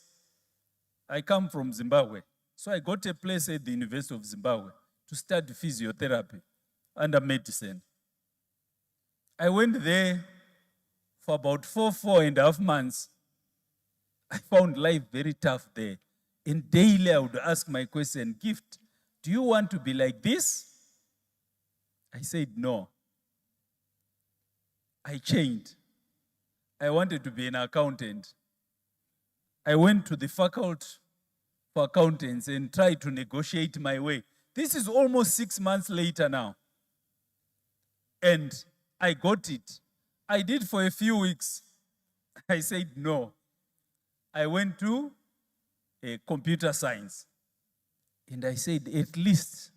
I come from Zimbabwe. So I got a place at the University of Zimbabwe to study physiotherapy under medicine. I went there for about 4.5 months. I found life very tough there. And daily I would ask my question, Gift, do you want to be like this? I said no. I changed. I wanted to be an accountant. I went to the faculty for accountants and tried to negotiate my way. This is almost 6 months later now. And I got it. I did for a few weeks. I said no. I went to computer science. And I said, at least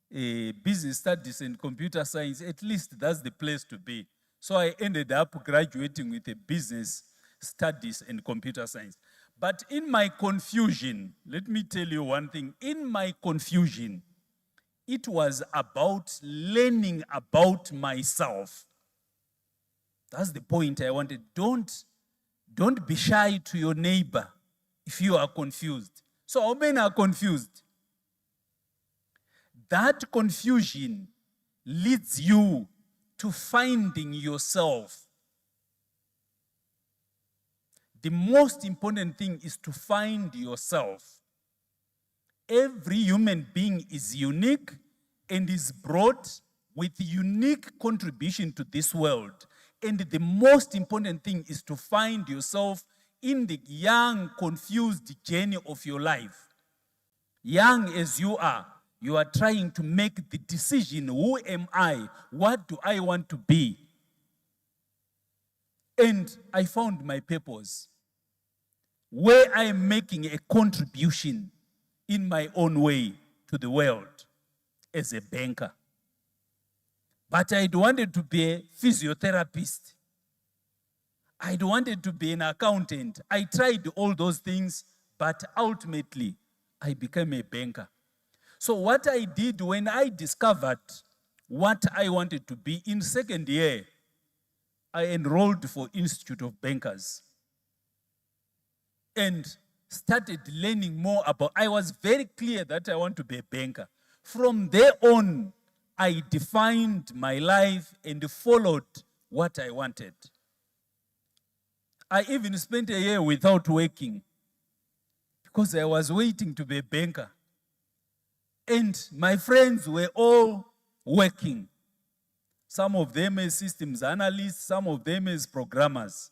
business studies and computer science, at least that's the place to be. So I ended up graduating with a business studies and computer science. But in my confusion, let me tell you one thing. In my confusion, it was about learning about myself. That's the point I wanted. Don't be shy to your neighbor if you are confused. So how many are confused? That confusion leads you to finding yourself. The most important thing is to find yourself. Every human being is unique and is brought with unique contribution to this world. And the most important thing is to find yourself in the young, confused journey of your life. Young as you are trying to make the decision, who am I? What do I want to be? And I found my purpose, where I am making a contribution in my own way to the world as a banker. But I wanted to be a physiotherapist. I wanted to be an accountant. I tried all those things, but ultimately, I became a banker. So what I did when I discovered what I wanted to be in second year, I enrolled for Institute of Bankers and started learning more about, I was very clear that I want to be a banker. From there on, I defined my life and followed what I wanted. I even spent a year without working because I was waiting to be a banker. And my friends were all working. Some of them as systems analysts, some of them as programmers.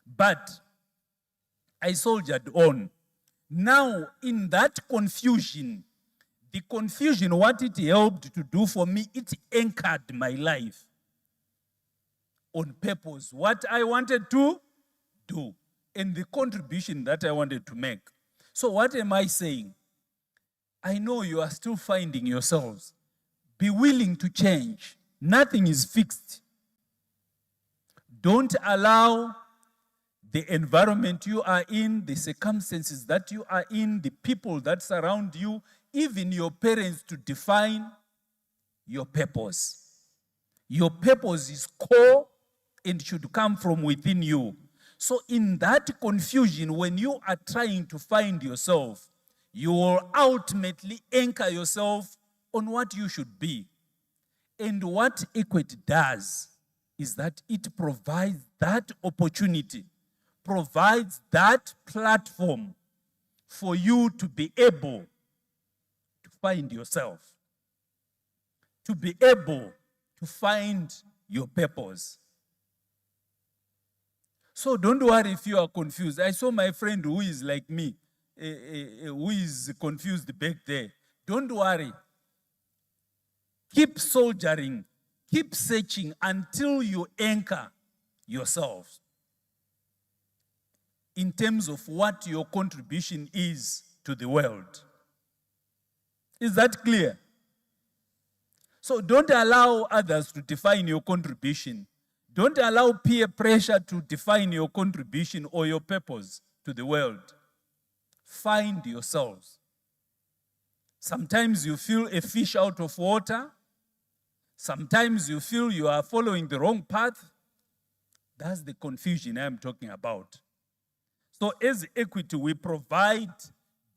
But I soldiered on. Now, in that confusion, the confusion, what it helped to do for me, it anchored my life on purpose, what I wanted to do, and the contribution that I wanted to make. So what am I saying? I know you are still finding yourselves. Be willing to change. Nothing is fixed. Don't allow the environment you are in, the circumstances that you are in, the people that surround you, even your parents to define your purpose. Your purpose is core and should come from within you. So in that confusion, when you are trying to find yourself, you will ultimately anchor yourself on what you should be. And what equity does is that it provides that opportunity, provides that platform for you to be able to find yourself, to be able to find your purpose. So don't worry if you are confused. I saw my friend who is like me, who is confused back there. Don't worry. Keep soldiering, keep searching until you anchor yourself in terms of what your contribution is to the world. Is that clear? So don't allow others to define your contribution. Don't allow peer pressure to define your contribution or your purpose to the world. Find yourselves. Sometimes you feel a fish out of water. Sometimes you feel you are following the wrong path. That's the confusion I'm talking about. So as Equity, we provide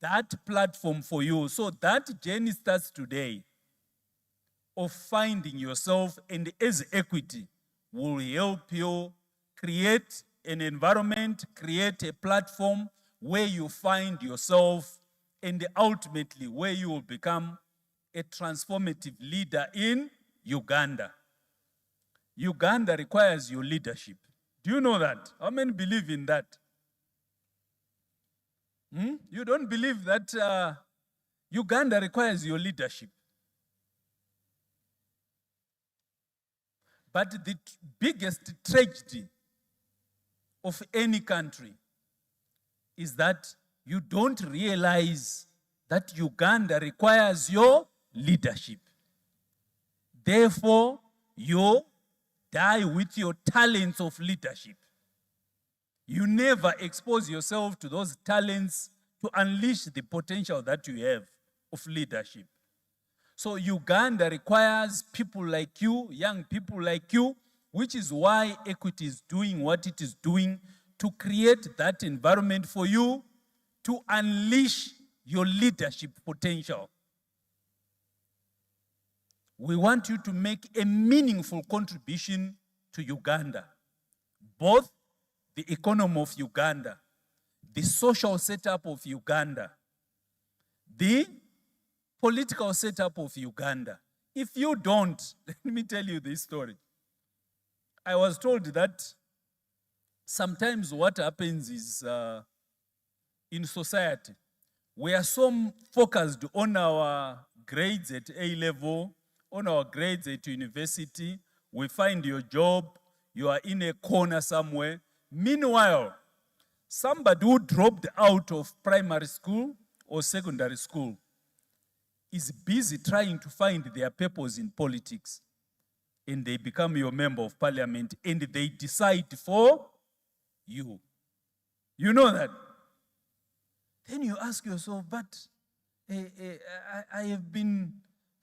that platform for you. So that journey starts today of finding yourself, and as Equity will help you create an environment, create a platform where you find yourself, and ultimately where you will become a transformative leader in Uganda. Uganda requires your leadership. Do you know that? How many believe in that? You don't believe that Uganda requires your leadership. But the biggest tragedy of any country is that you don't realize that Uganda requires your leadership. Therefore, you die with your talents of leadership. You never expose yourself to those talents to unleash the potential that you have of leadership. So Uganda requires people like you, young people like you, which is why Equity is doing what it is doing to create that environment for you to unleash your leadership potential. We want you to make a meaningful contribution to Uganda, both the economy of Uganda, the social setup of Uganda, the political setup of Uganda. If you don't, let me tell you this story. I was told that sometimes what happens is in society, we are so focused on our grades at A level, on our grades at university. We find your job, you are in a corner somewhere. Meanwhile, somebody who dropped out of primary school or secondary school is busy trying to find their purpose in politics. And they become your member of parliament and they decide for you. You know that? Then you ask yourself, but I have been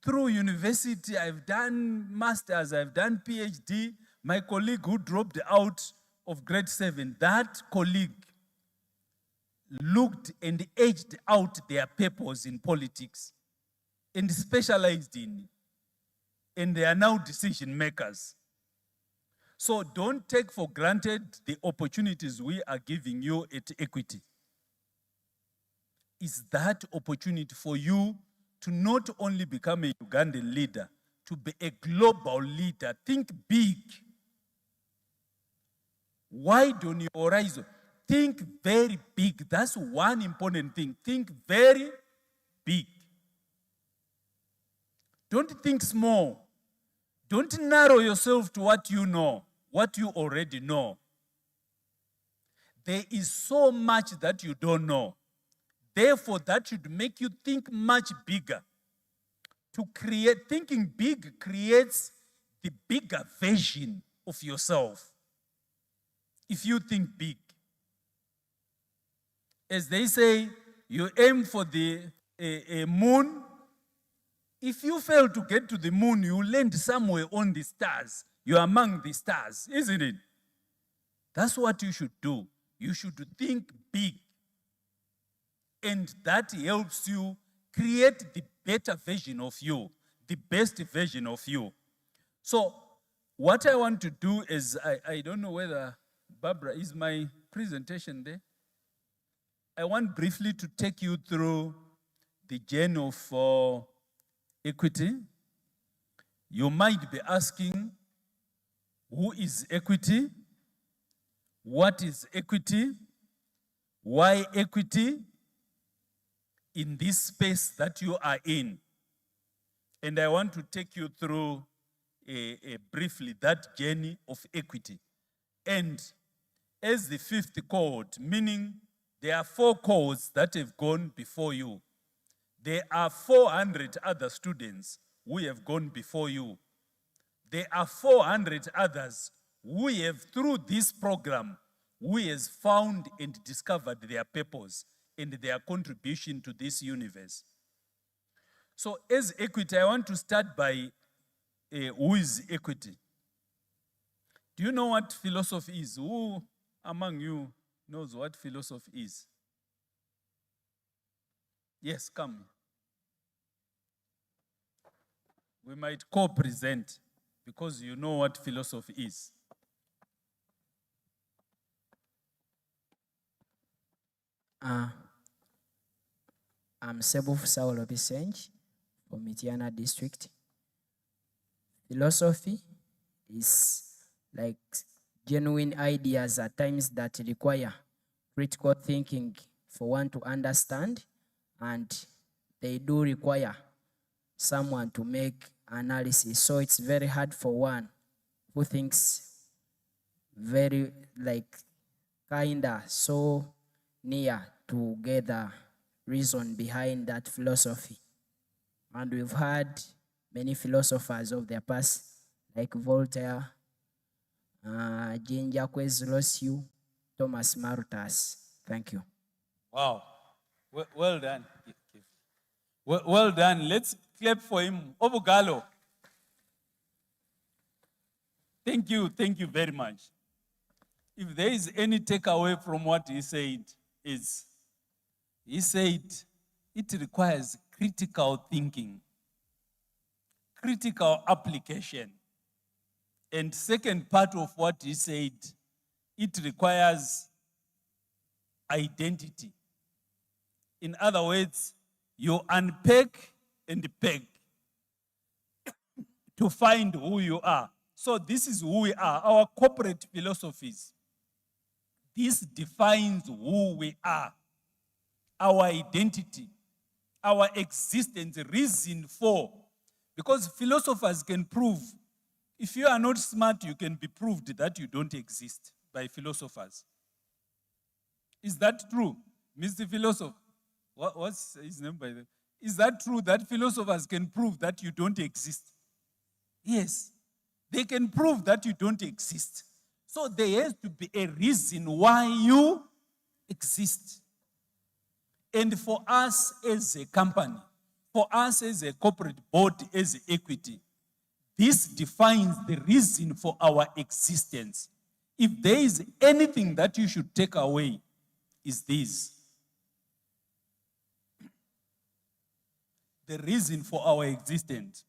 through university, I've done masters, I've done PhD. My colleague who dropped out of grade 7, that colleague looked and edged out their purpose in politics and specialized in it. And they are now decision makers. So don't take for granted the opportunities we are giving you at Equity. Is that opportunity for you to not only become a Ugandan leader, to be a global leader. Think big. Widen your horizon. Think very big. That's one important thing. Think very big. Don't think small. Don't narrow yourself to what you know, what you already know. There is so much that you don't know. Therefore, that should make you think much bigger. Thinking big creates the bigger version of yourself. If you think big. As they say, you aim for the moon. If you fail to get to the moon, you land somewhere on the stars. You're among the stars, isn't it? That's what you should do. You should think big. And that helps you create the better version of you, the best version of you. So what I want to do is, I don't know whether, Barbara, is my presentation there? I want briefly to take you through the journey of equity. You might be asking, who is equity? What is equity? Why equity in this space that you are in? And I want to take you through briefly that journey of equity. And as the fifth cohort, meaning there are 4 cohorts that have gone before you. There are 400 other students who have gone before you. There are 400 others who have, through this program, who has found and discovered their purpose and their contribution to this universe. So as equity, I want to start by who is equity? Do you know what philosophy is? Who among you knows what philosophy is? Yes, come. We might co-present because you know what philosophy is. I'm Sebu Saulo Bisenj from Mitiana district. Philosophy is like genuine ideas at times that require critical thinking for one to understand, and they do require someone to make analysis. So it's very hard for one who thinks very kinda so near to get the reason behind that philosophy. And we've had many philosophers of the past, like Voltaire, Jean-Jacques Rousseau, Thomas Malthus. Thank you. Wow, well done. Well done. Let's clap for him. Obugalo. Thank you very much. If there is any takeaway from what he said, he said it requires critical thinking, critical application. And second part of what he said, it requires identity. In other words, you unpack and peg to find who you are. So this is who we are, our corporate philosophies. This defines who we are, our identity, our existence, reason for. Because philosophers can prove, if you are not smart, you can be proved that you don't exist by philosophers. Is that true, Mr. Philosopher? What's his name by the way? Is that true that philosophers can prove that you don't exist? Yes, they can prove that you don't exist. So there has to be a reason why you exist. And for us as a company, for us as a corporate board, as equity, this defines the reason for our existence. If there is anything that you should take away, is this. The reason for our existence.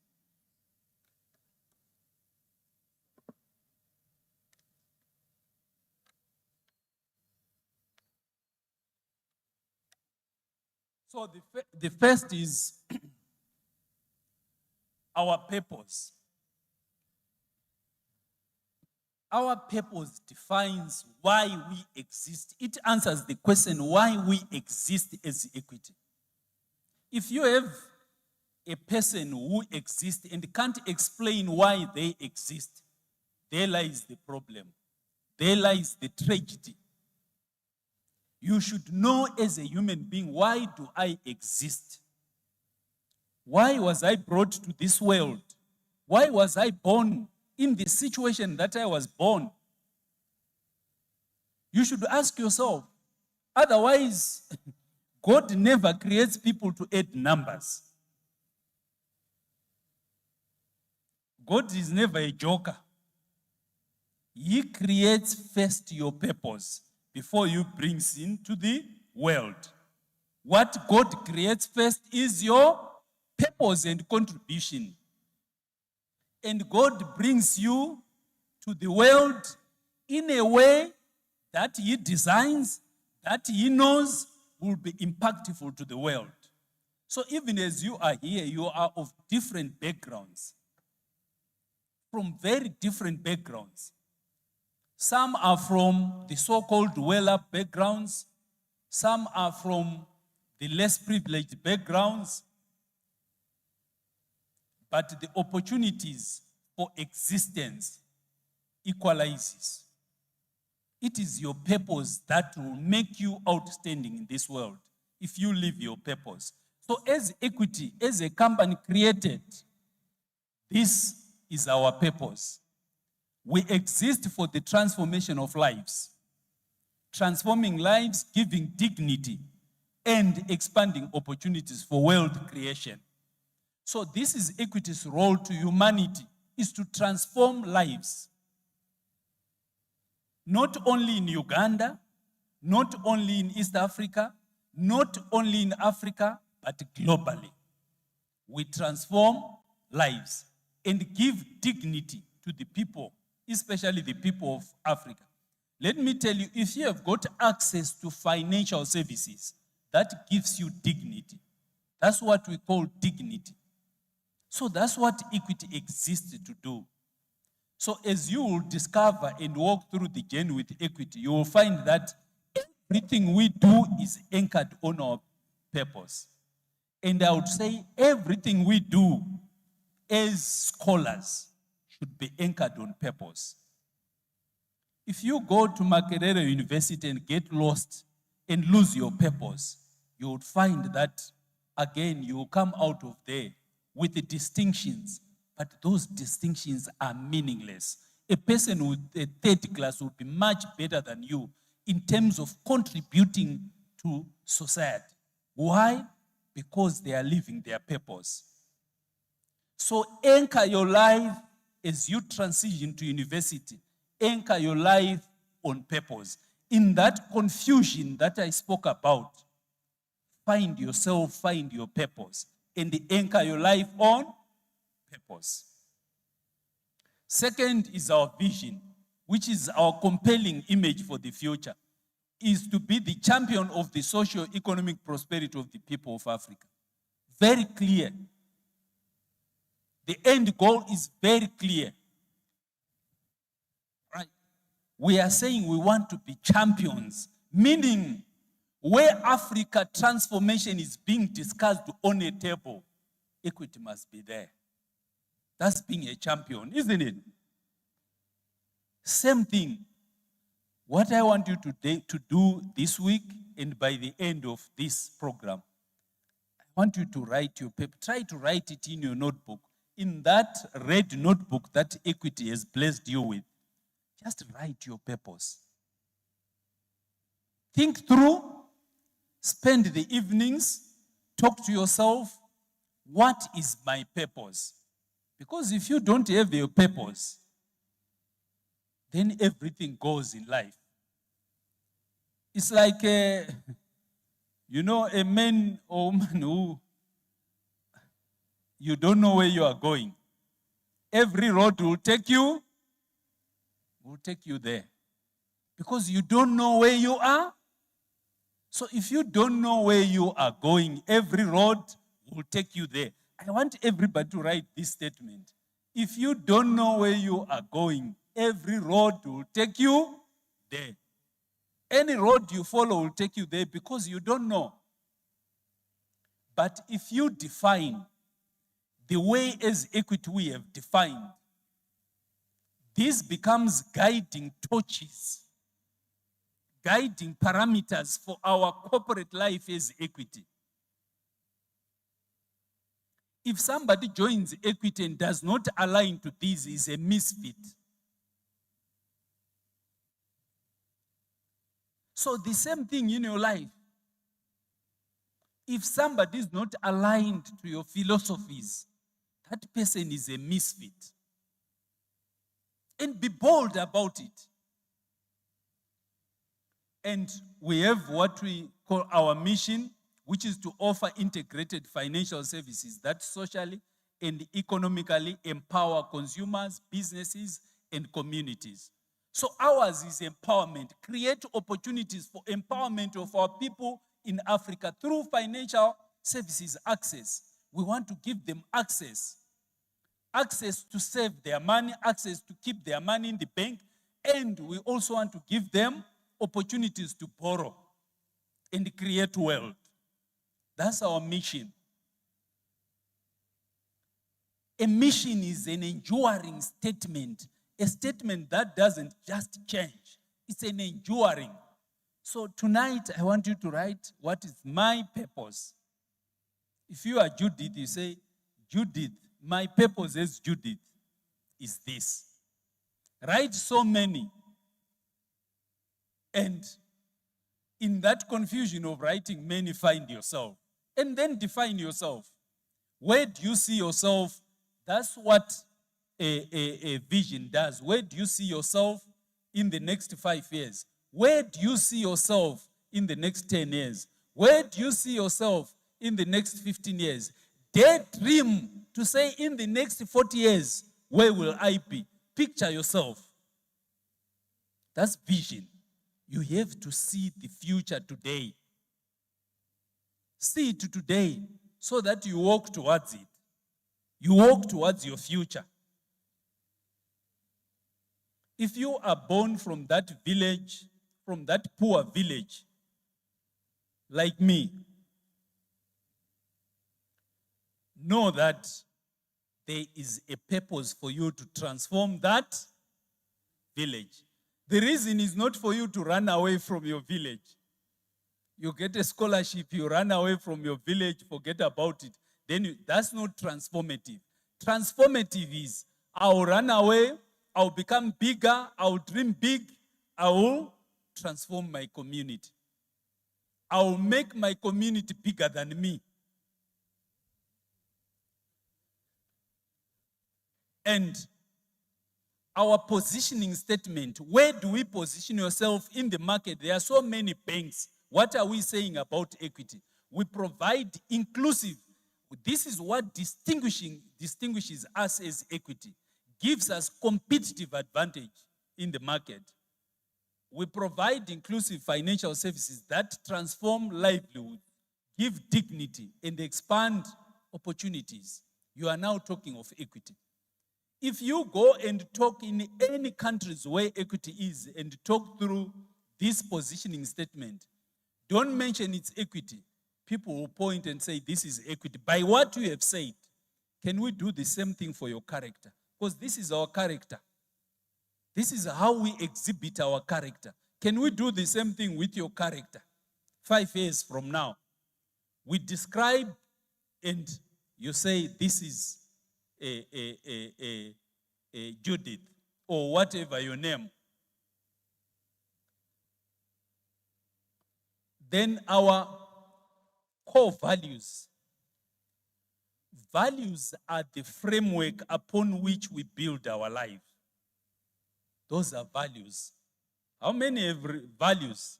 So the first is our purpose. Our purpose defines why we exist. It answers the question why we exist as equity. If you have a person who exists and can't explain why they exist, there lies the problem. There lies the tragedy. You should know as a human being, why do I exist? Why was I brought to this world? Why was I born in the situation that I was born? You should ask yourself. Otherwise, God never creates people to add numbers. God is never a joker. He creates first your purpose before you bring sin to the world. What God creates first is your purpose and contribution. And God brings you to the world in a way that He designs, that He knows will be impactful to the world. So even as you are here, you are of different backgrounds, from very different backgrounds. Some are from the so-called well-up backgrounds. Some are from the less privileged backgrounds. But the opportunities for existence equalizes. It is your purpose that will make you outstanding in this world if you live your purpose. So as Equity, as a company created, this is our purpose. We exist for the transformation of lives, transforming lives, giving dignity, and expanding opportunities for world creation. So this is Equity's role to humanity, is to transform lives. Not only in Uganda, not only in East Africa, not only in Africa, but globally. We transform lives and give dignity to the people, especially the people of Africa. Let me tell you, if you have got access to financial services, that gives you dignity. That's what we call dignity. So that's what Equity exists to do. So as you will discover and walk through the journey with Equity, you will find that everything we do is anchored on our purpose. And I would say everything we do as scholars should be anchored on purpose. If you go to Makerere University and get lost and lose your purpose, you would find that, again, you will come out of there with the distinctions, but those distinctions are meaningless. A person with a third class will be much better than you in terms of contributing to society. Why? Because they are living their purpose. So anchor your life as you transition to university. Anchor your life on purpose. In that confusion that I spoke about, find yourself, find your purpose, and anchor your life on purpose. Second is our vision, which is our compelling image for the future, is to be the champion of the socio-economic prosperity of the people of Africa. Very clear. The end goal is very clear. Right? We are saying we want to be champions, meaning where Africa transformation is being discussed on a table, Equity must be there. That's being a champion, isn't it? Same thing. What I want you to do this week and by the end of this program, I want you to write your paper. Try to write it in your notebook. In that red notebook that Equity has blessed you with, just write your purpose. Think through, spend the evenings, talk to yourself, what is my purpose? Because if you don't have your purpose, then everything goes in life. It's like, a man or woman who you don't know where you are going. Every road will take you there. Because you don't know where you are. So if you don't know where you are going, every road will take you there. I want everybody to write this statement. If you don't know where you are going, every road will take you there. Any road you follow will take you there because you don't know. But if you define the way as Equity we have defined, this becomes guiding torches, guiding parameters for our corporate life as Equity. If somebody joins Equity and does not align to this, is a misfit. So the same thing in your life. If somebody is not aligned to your philosophies, that person is a misfit. And be bold about it. And we have what we call our mission, which is to offer integrated financial services that socially and economically empower consumers, businesses, and communities. So ours is empowerment. Create opportunities for empowerment of our people in Africa through financial services access. We want to give them access to save their money, access to keep their money in the bank, and we also want to give them opportunities to borrow and create wealth. That's our mission. A mission is an enduring statement, a statement that doesn't just change. It's an enduring. So tonight, I want you to write, what is my purpose? If you are Judith, you say, Judith, my purpose as Judith is this. Write so many. And in that confusion of writing many, find yourself. And then define yourself. Where do you see yourself? That's what a vision does. Where do you see yourself in the next 5 years? Where do you see yourself in the next 10 years? Where do you see yourself in the next 15 years? Daydream to say in the next 40 years, where will I be? Picture yourself. That's vision. You have to see the future today. See it today so that you walk towards it. You walk towards your future. If you are born from that village, from that poor village, like me, know that there is a purpose for you to transform that village. The reason is not for you to run away from your village. You get a scholarship, you run away from your village, forget about it. Then that's not transformative. Transformative is, I'll run away, I'll become bigger, I'll dream big, I will transform my community. I will make my community bigger than me. And our positioning statement, where do we position yourself in the market? There are so many banks. What are we saying about equity? We provide inclusive. This is what distinguishes us as equity, gives us competitive advantage in the market. We provide inclusive financial services that transform livelihood, give dignity, and expand opportunities. You are now talking of equity. If you go and talk in any countries where equity is and talk through this positioning statement, don't mention it's equity. People will point and say, this is equity. By what you have said, can we do the same thing for your character? Because this is our character. This is how we exhibit our character. Can we do the same thing with your character? 5 years from now, we describe and you say, this is a Judith, or whatever your name. Then our core values. Values are the framework upon which we build our life. Those are values. How many have values?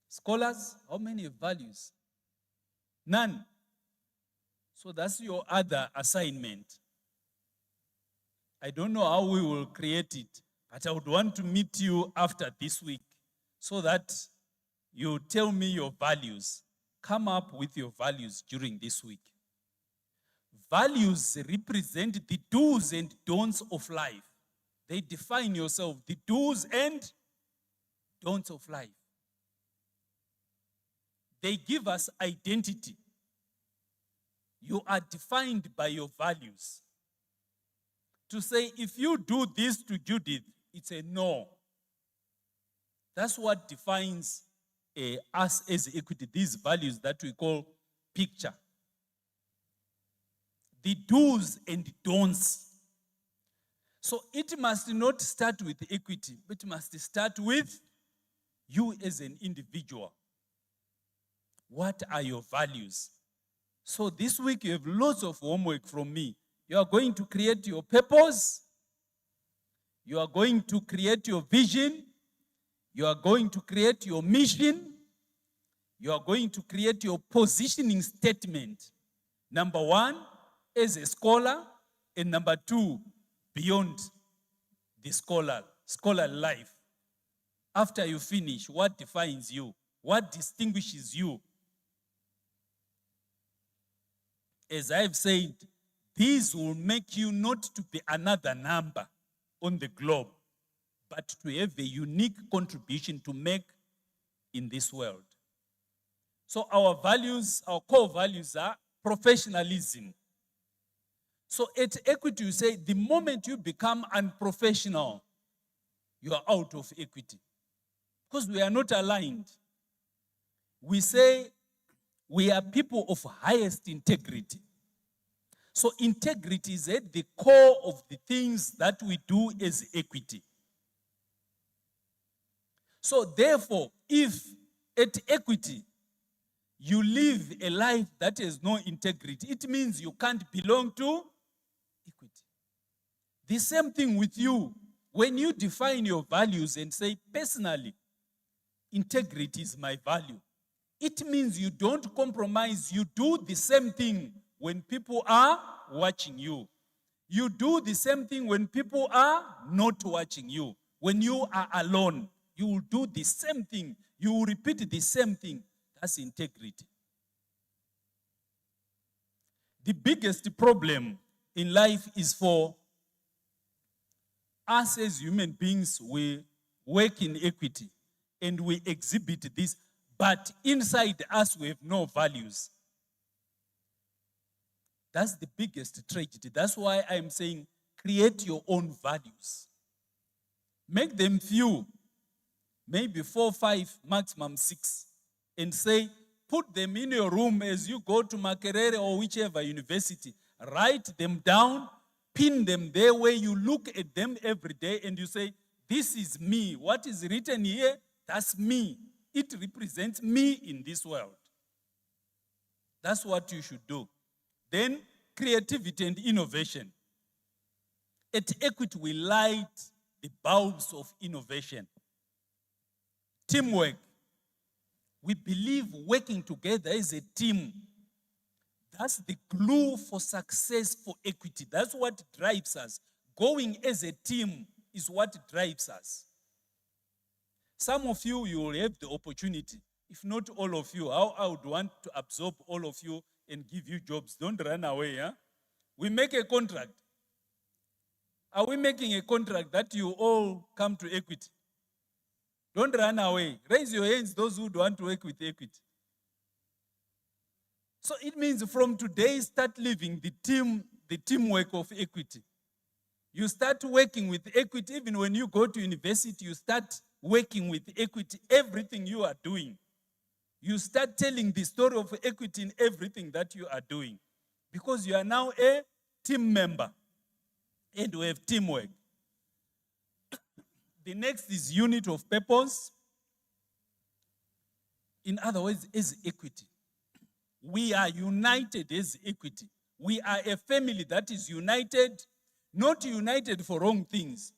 Scholars, how many have values? None. So that's your other assignment. I don't know how we will create it, but I would want to meet you after this week so that you tell me your values. Come up with your values during this week. Values represent the do's and don'ts of life. They define yourself, the do's and don'ts of life. They give us identity. You are defined by your values. To say, if you do this to Judith, it's a no. That's what defines us as equity, these values that we call picture. The do's and don'ts. So it must not start with equity, but it must start with you as an individual. What are your values? So this week you have lots of homework from me. You are going to create your purpose. You are going to create your vision. You are going to create your mission. You are going to create your positioning statement. Number one, as a scholar, and number two, beyond the scholar life. After you finish, what defines you? What distinguishes you? As I've said, these will make you not to be another number on the globe, but to have a unique contribution to make in this world. So our values, our core values are professionalism. So at Equity, you say the moment you become unprofessional, you are out of Equity. Because we are not aligned. We say we are people of highest integrity. So integrity is at the core of the things that we do as Equity. So therefore, if at Equity you live a life that has no integrity, it means you can't belong to Equity. The same thing with you. When you define your values and say, personally, integrity is my value, it means you don't compromise. You do the same thing when people are watching you. You do the same thing when people are not watching you. When you are alone, you will do the same thing. You will repeat the same thing. That's integrity. The biggest problem in life is for us as human beings. We work in Equity and we exhibit this, but inside us we have no values. That's the biggest tragedy. That's why I'm saying create your own values. Make them few, maybe 4, 5, maximum 6, and say, put them in your room as you go to Makerere or whichever university. Write them down, pin them there where you look at them every day and you say, this is me. What is written here, that's me. It represents me in this world. That's what you should do. Then creativity and innovation. At Equity, we light the bulbs of innovation. Teamwork. We believe working together as a team. That's the glue for success for Equity. That's what drives us. Going as a team is what drives us. Some of you, you will have the opportunity. If not all of you, I would want to absorb all of you and give you jobs. Don't run away. Huh? We make a contract. Are we making a contract that you all come to Equity? Don't run away. Raise your hands, those who want to work with Equity. So it means from today, start living the teamwork of Equity. You start working with Equity. Even when you go to university, you start working with Equity. Everything you are doing, you start telling the story of Equity in everything that you are doing. Because you are now a team member. And we have teamwork. The next is unit of purpose. In other words, is Equity. We are united as Equity. We are a family that is united, not united for wrong things,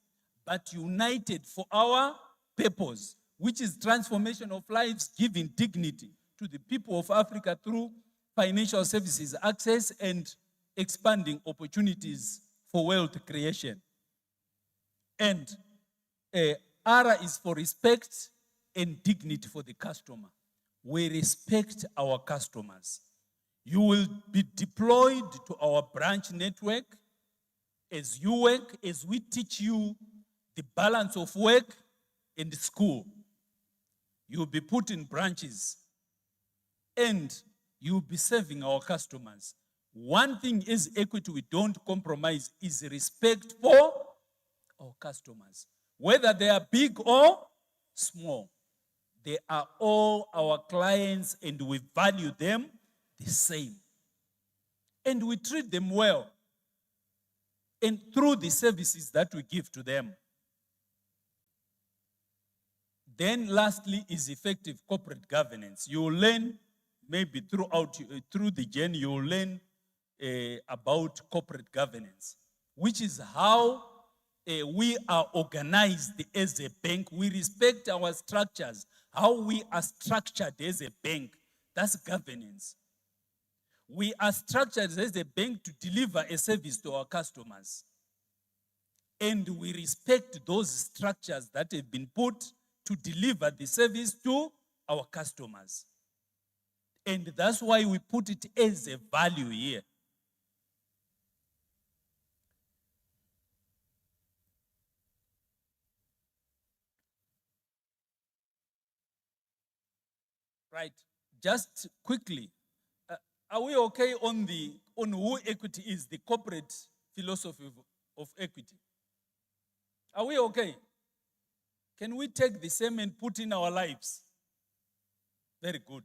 but united for our purpose, which is transformation of lives, giving dignity to the people of Africa through financial services access and expanding opportunities for wealth creation. And R is for respect and dignity for the customer. We respect our customers. You will be deployed to our branch network as you work, as we teach you the balance of work and school. You will be put in branches and you will be serving our customers. One thing is Equity we don't compromise is respect for our customers. Whether they are big or small, they are all our clients and we value them the same. And we treat them well. And through the services that we give to them. Then lastly is effective corporate governance. You will learn, maybe through the journey, you will learn about corporate governance, which is how we are organized as a bank. We respect our structures, how we are structured as a bank. That's governance. We are structured as a bank to deliver a service to our customers. And we respect those structures that have been put to deliver the service to our customers. And that's why we put it as a value here. Right, just quickly, are we okay on who equity is, the corporate philosophy of equity? Are we okay? Can we take the same and put in our lives? Very good.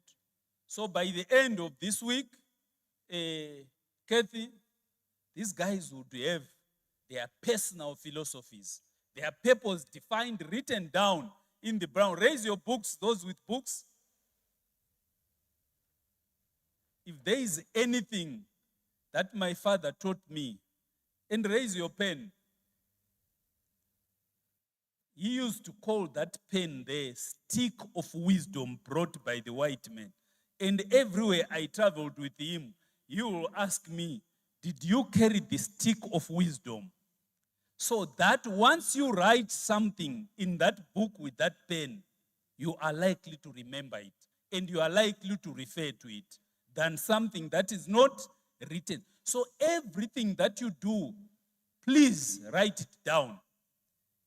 So by the end of this week, Kathy, these guys would have their personal philosophies, their purpose defined, written down in the brown. Raise your books, those with books. If there is anything that my father taught me, and raise your pen. He used to call that pen the stick of wisdom brought by the white man. And everywhere I traveled with him, he will ask me, did you carry the stick of wisdom? So that once you write something in that book with that pen, you are likely to remember it. And you are likely to refer to it than something that is not written. So everything that you do, please write it down.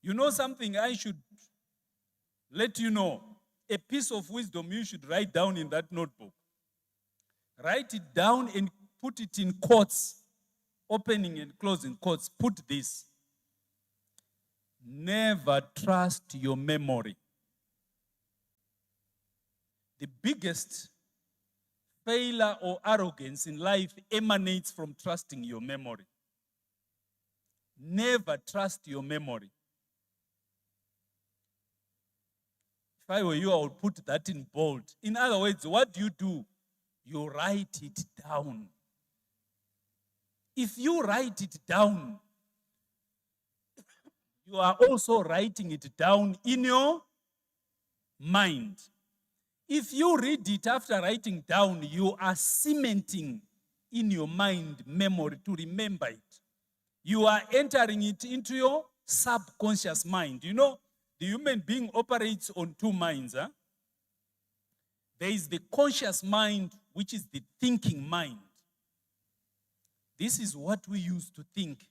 You know something I should let you know? A piece of wisdom you should write down in that notebook. Write it down and put it in quotes, opening and closing quotes. Put this. Never trust your memory. The biggest failure or arrogance in life emanates from trusting your memory. Never trust your memory. If I were you, I would put that in bold. In other words, what do? You write it down. If you write it down, you are also writing it down in your mind. If you read it after writing down, you are cementing in your mind memory to remember it. You are entering it into your subconscious mind. You know, the human being operates on two minds. Huh? There is the conscious mind, which is the thinking mind. This is what we use to think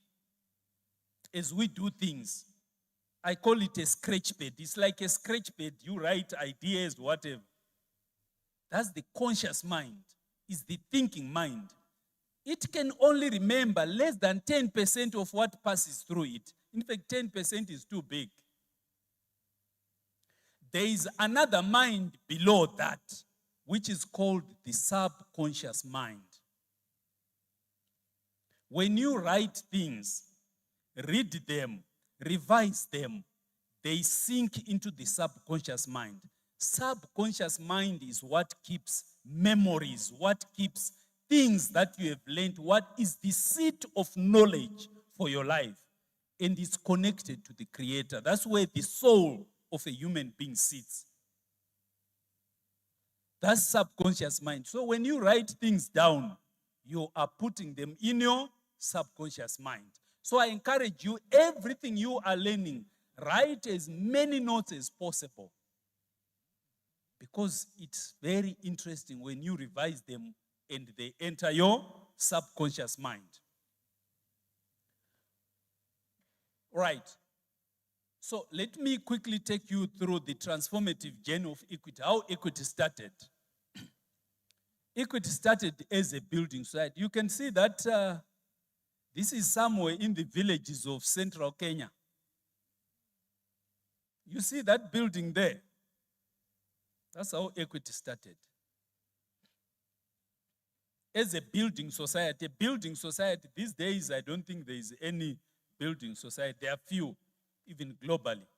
as we do things. I call it a scratch pad. It's like a scratch pad. You write ideas, whatever. That's the conscious mind, is the thinking mind. It can only remember less than 10% of what passes through it. In fact, 10% is too big. There is another mind below that, which is called the subconscious mind. When you write things, read them, revise them, they sink into the subconscious mind. Subconscious mind is what keeps memories, what keeps things that you have learned, what is the seat of knowledge for your life. And it's connected to the Creator. That's where the soul of a human being sits. That's subconscious mind. So when you write things down, you are putting them in your subconscious mind. So I encourage you, everything you are learning, write as many notes as possible. Because it's very interesting when you revise them and they enter your subconscious mind. Right. So let me quickly take you through the transformative journey of equity, how equity started. Equity started as a building society. You can see that this is somewhere in the villages of central Kenya. You see that building there? That's how equity started. As a building society, these days I don't think there is any building society. There are few, even globally.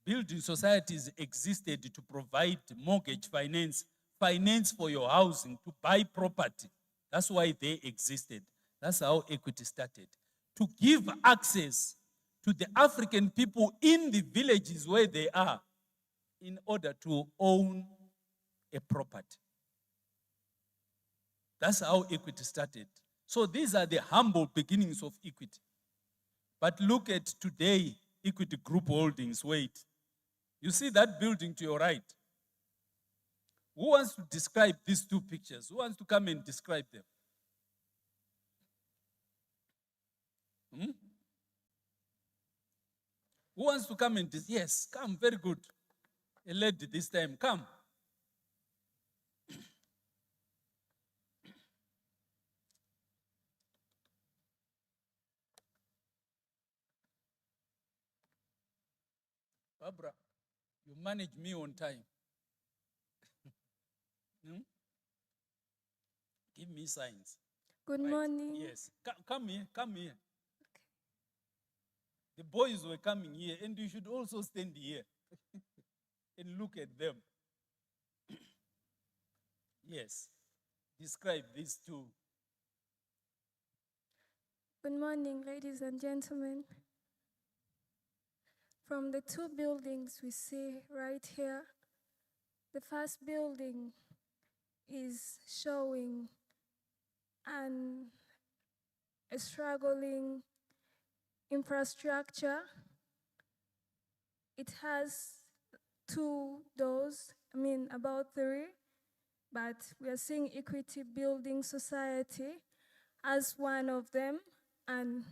Building societies existed to provide mortgage finance for your housing, to buy property. That's why they existed. That's how equity started. To give access to the African people in the villages where they are, in order to own a property. That's how equity started. So these are the humble beginnings of equity. But look at today, Equity Group Holdings. Wait. You see that building to your right? Who wants to describe these two pictures? Who wants to come and describe them? Who wants to come and yes, come, very good. A lady this time, come. Barbara, you manage me on time. Give me signs. Good morning. Yes, come here, come here. The boys were coming here, and you should also stand here and look at them. Yes, describe these two. Good morning, ladies and gentlemen. From the two buildings we see right here, the first building is showing a struggling infrastructure. It has 2 doors, about 3, but we are seeing Equity Building Society as one of them, and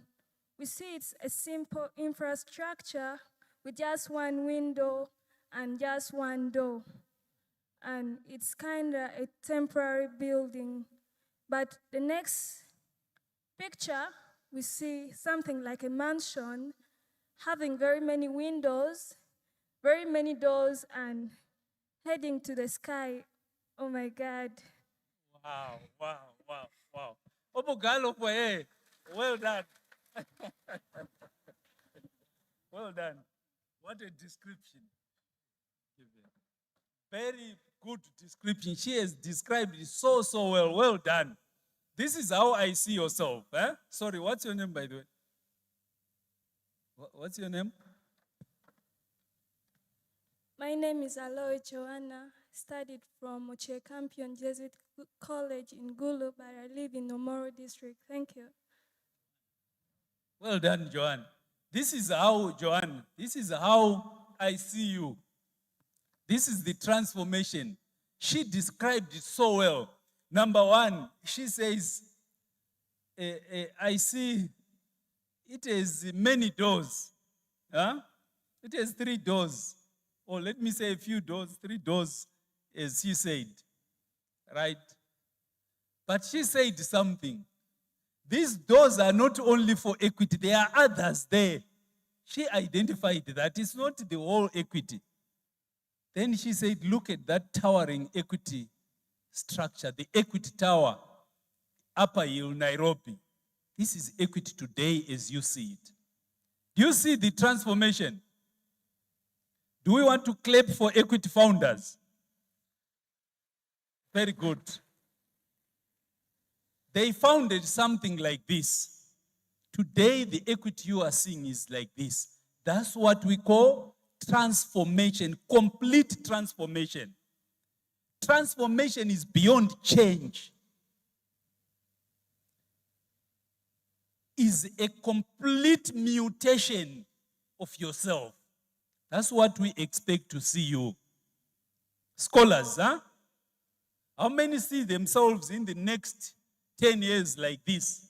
we see it's a simple infrastructure with just 1 window and just 1 door. And it's kind of a temporary building. But the next picture, we see something like a mansion having very many windows, very many doors, and heading to the sky. Oh my God. Wow, wow, wow, wow. Obogalo, well done. Well done. What a description. Very good description. She has described it so well. Well done. This is how I see yourself. Eh? Sorry, what's your name, by the way? What's your name? My name is Aloy Joanna. Studied from Moche Campion Jesuit College in Gulu, but I live in Nomoro district. Thank you. Well done, Joanne. This is how I see you. This is the transformation. She described it so well. Number 1, she says, I see it has many doors. Huh? It has 3 doors. Or let me say a few doors, 3 doors, as she said. Right? But she said something. These doors are not only for equity, there are others there. She identified that it's not the whole equity. Then she said, look at that towering equity structure, the Equity Tower, Upper Hill, Nairobi. This is equity today as you see it. Do you see the transformation? Do we want to clap for equity founders? Very good. They founded something like this. Today, the equity you are seeing is like this. That's what we call transformation, complete transformation. Transformation is beyond change. Is a complete mutation of yourself. That's what we expect to see you. Scholars, huh? How many see themselves in the next 10 years like this?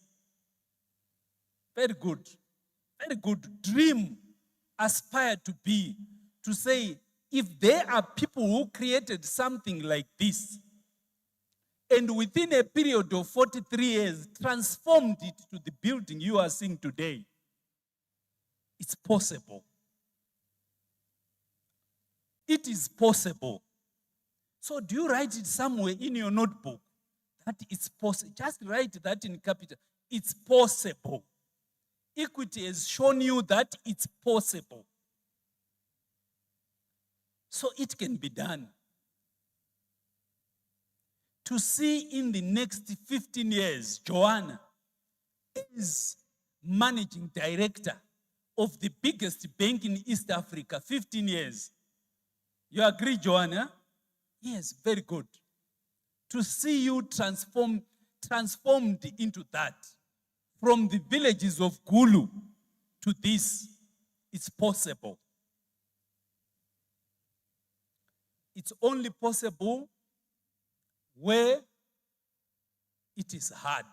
Very good. Very good. Dream, aspire to be, to say, if there are people who created something like this, and within a period of 43 years, transformed it to the building you are seeing today, it's possible. It is possible. So do you write it somewhere in your notebook that it's possible? Just write that in capital. It's possible. Equity has shown you that it's possible. So it can be done. To see in the next 15 years, Joanna is managing director of the biggest bank in East Africa, 15 years. You agree, Joanna? Yes, very good. To see you transformed into that. From the villages of Gulu to this, it's possible. It's only possible where it is hard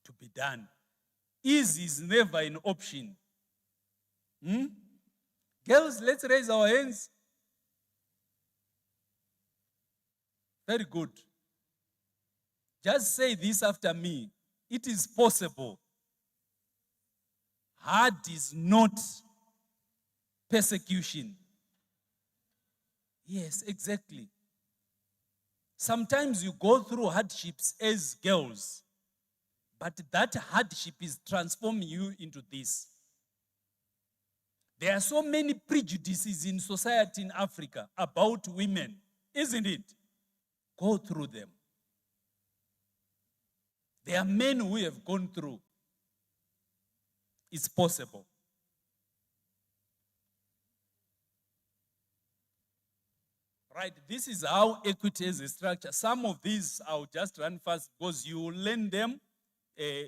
to be done. Easy is never an option. Girls, let's raise our hands. Very good. Just say this after me. It is possible. Hard is not persecution. Yes, exactly. Sometimes you go through hardships as girls, but that hardship is transforming you into this. There are so many prejudices in society in Africa about women, isn't it? Go through them. There are men who have gone through. It's possible. Right, this is how equity is a structure. Some of these I'll just run fast because you will learn them.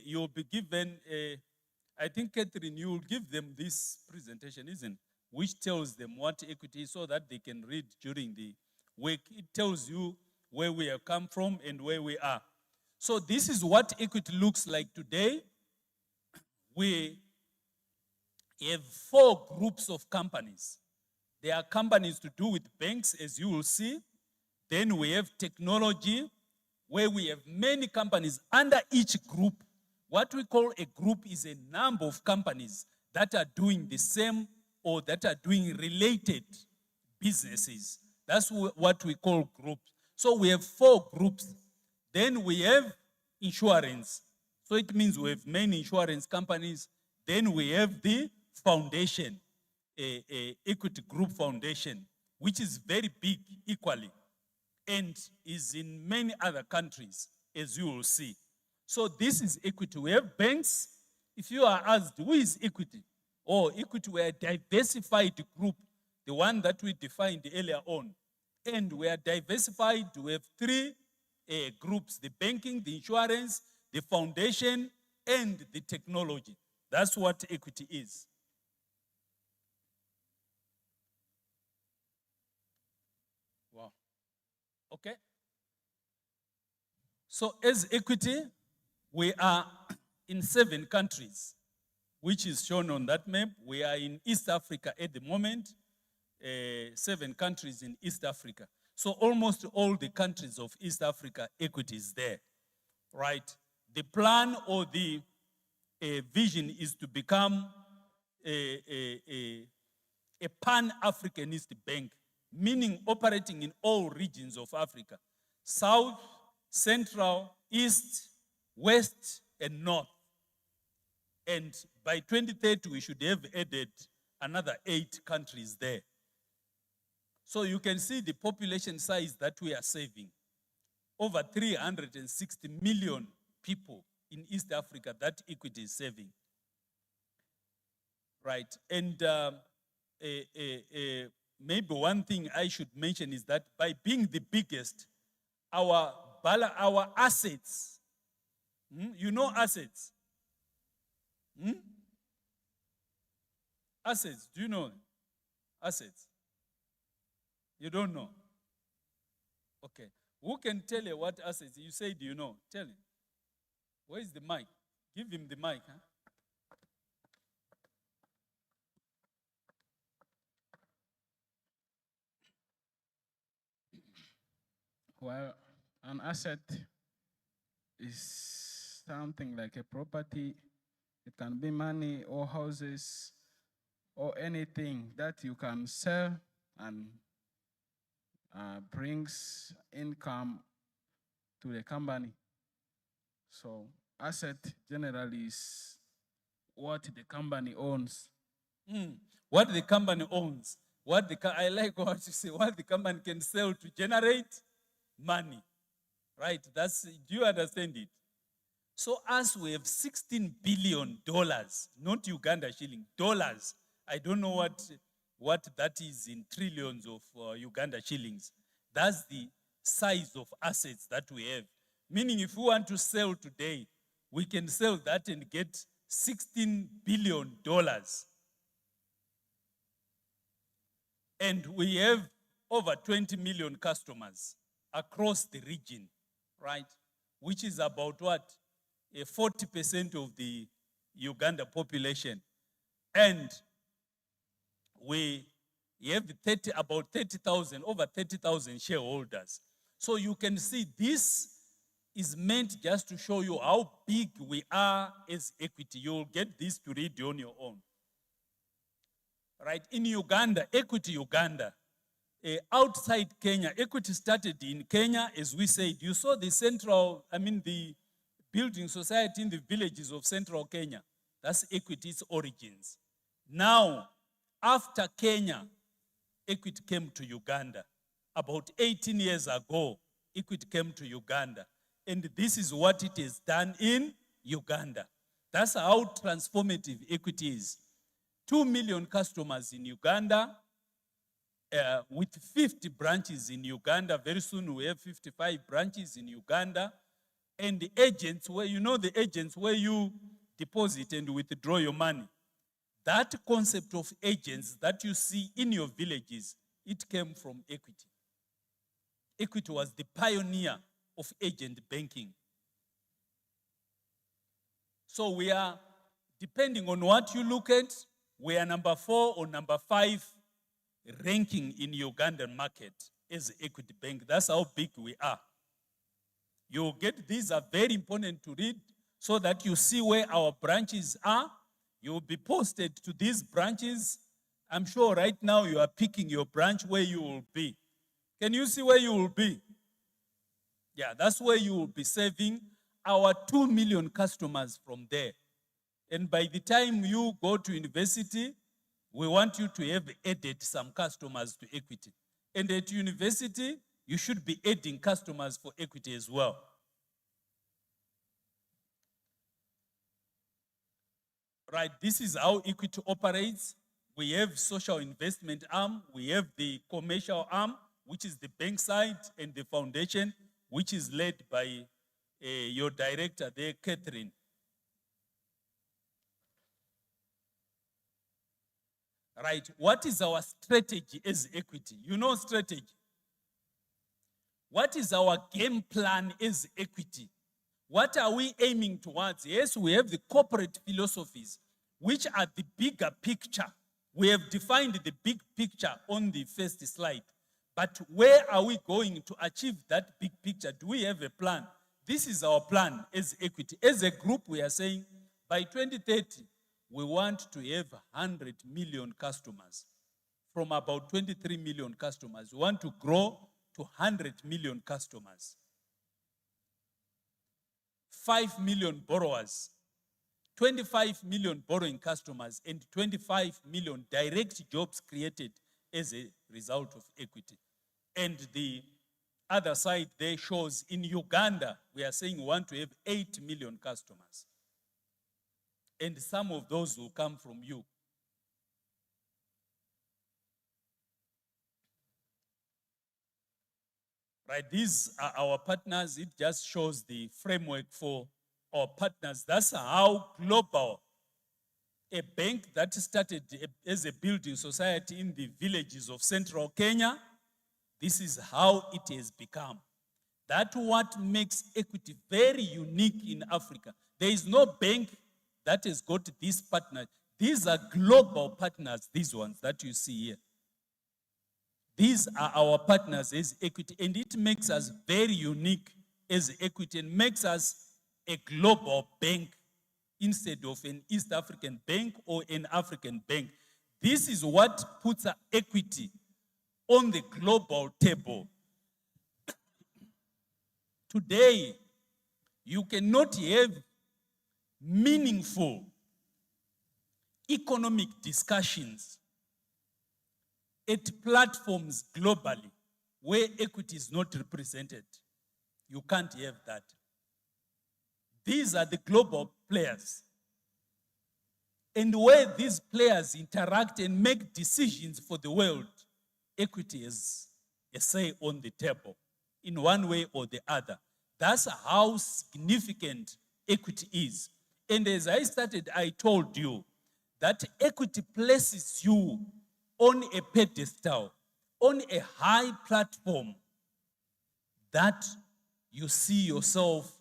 You'll be given, I think, Catherine, you will give them this presentation, isn't it? Which tells them what equity is so that they can read during the week. It tells you where we have come from and where we are. So this is what equity looks like today. We have 4 groups of companies. There are companies to do with banks, as you will see. Then we have technology, where we have many companies under each group. What we call a group is a number of companies that are doing the same or that are doing related businesses. That's what we call groups. So we have 4 groups. Then we have insurance. So it means we have many insurance companies. Then we have the foundation, a equity group foundation, which is very big equally and is in many other countries, as you will see. So this is equity. We have banks. If you are asked, who is equity? Or equity, we are a diversified group, the one that we defined earlier on. And we are diversified. We have 3 groups: the banking, the insurance, the foundation, and the technology. That's what equity is. Wow. Okay. So as equity, we are in 7 countries, which is shown on that map. We are in East Africa at the moment, 7 countries in East Africa. So almost all the countries of East Africa, equity is there, right? The plan or the vision is to become a Pan-Africanist bank, meaning operating in all regions of Africa: South, Central, East, West, and North. And by 2030, we should have added another 8 countries there. So you can see the population size that we are saving. Over 360 million people in East Africa that equity is saving. Right, and maybe one thing I should mention is that by being the biggest, our assets, you know assets? Assets, do you know assets? You don't know? Okay. Who can tell you what assets? You said you know. Tell him. Where is the mic? Give him the mic. Huh? Well, an asset is something like a property. It can be money or houses or anything that you can sell and brings income to the company. So asset generally is what the company owns. What the company owns. I like what you say. What the company can sell to generate money. Right? Do you understand it? So as we have $16 billion, not Uganda shilling, dollars. I don't know what what that is in trillions of Uganda shillings. That's the size of assets that we have. Meaning if we want to sell today, we can sell that and get $16 billion. And we have over 20 million customers across the region, right? Which is about what? 40% of the Uganda population. And we have about 30,000, over 30,000 shareholders. So you can see this is meant just to show you how big we are as Equity. You'll get this to read on your own. Right, in Uganda, Equity Uganda, outside Kenya, Equity started in Kenya, as we said. You saw the building society in the villages of central Kenya. That's Equity's origins. Now, after Kenya, Equity came to Uganda. About 18 years ago, Equity came to Uganda. And this is what it has done in Uganda. That's how transformative Equity is. 2 million customers in Uganda, with 50 branches in Uganda. Very soon we have 55 branches in Uganda. And the agents, where you know the agents where you deposit and withdraw your money. That concept of agents that you see in your villages, it came from Equity. Equity was the pioneer of agent banking. So we are, depending on what you look at, we are number 4 or number 5 ranking in Ugandan market as Equity Bank. That's how big we are. You get, these are very important to read so that you see where our branches are. You will be posted to these branches. I'm sure right now you are picking your branch where you will be. Can you see where you will be? Yeah, that's where you will be serving our 2 million customers from there. And by the time you go to university, we want you to have added some customers to Equity. And at university, you should be adding customers for Equity as well. Right, this is how Equity operates. We have social investment arm, we have the commercial arm, which is the bank side, and the foundation, which is led by your director there, Catherine. Right, what is our strategy as Equity? You know strategy. What is our game plan as Equity? What are we aiming towards? Yes, we have the corporate philosophies, which are the bigger picture. We have defined the big picture on the first slide. But where are we going to achieve that big picture? Do we have a plan? This is our plan as Equity. As a group, we are saying by 2030, we want to have 100 million customers. From about 23 million customers, we want to grow to 100 million customers. 5 million borrowers, 25 million borrowing customers, and 25 million direct jobs created as a result of Equity. And the other side there shows in Uganda, we are saying we want to have 8 million customers. And some of those will come from you. Right, these are our partners. It just shows the framework for our partners. That's how global a bank that started as a building society in the villages of central Kenya, this is how it has become. That's what makes Equity very unique in Africa. There is no bank that has got these partners. These are global partners, these ones that you see here. These are our partners as Equity, and it makes us very unique as Equity and makes us a global bank instead of an East African bank or an African bank. This is what puts Equity on the global table. Today, you cannot have meaningful economic discussions at platforms globally where Equity is not represented. You can't have that. These are the global players. And where these players interact and make decisions for the world, equity is a say on the table in one way or the other. That's how significant equity is. And as I started, I told you that equity places you on a pedestal, on a high platform, that you see yourself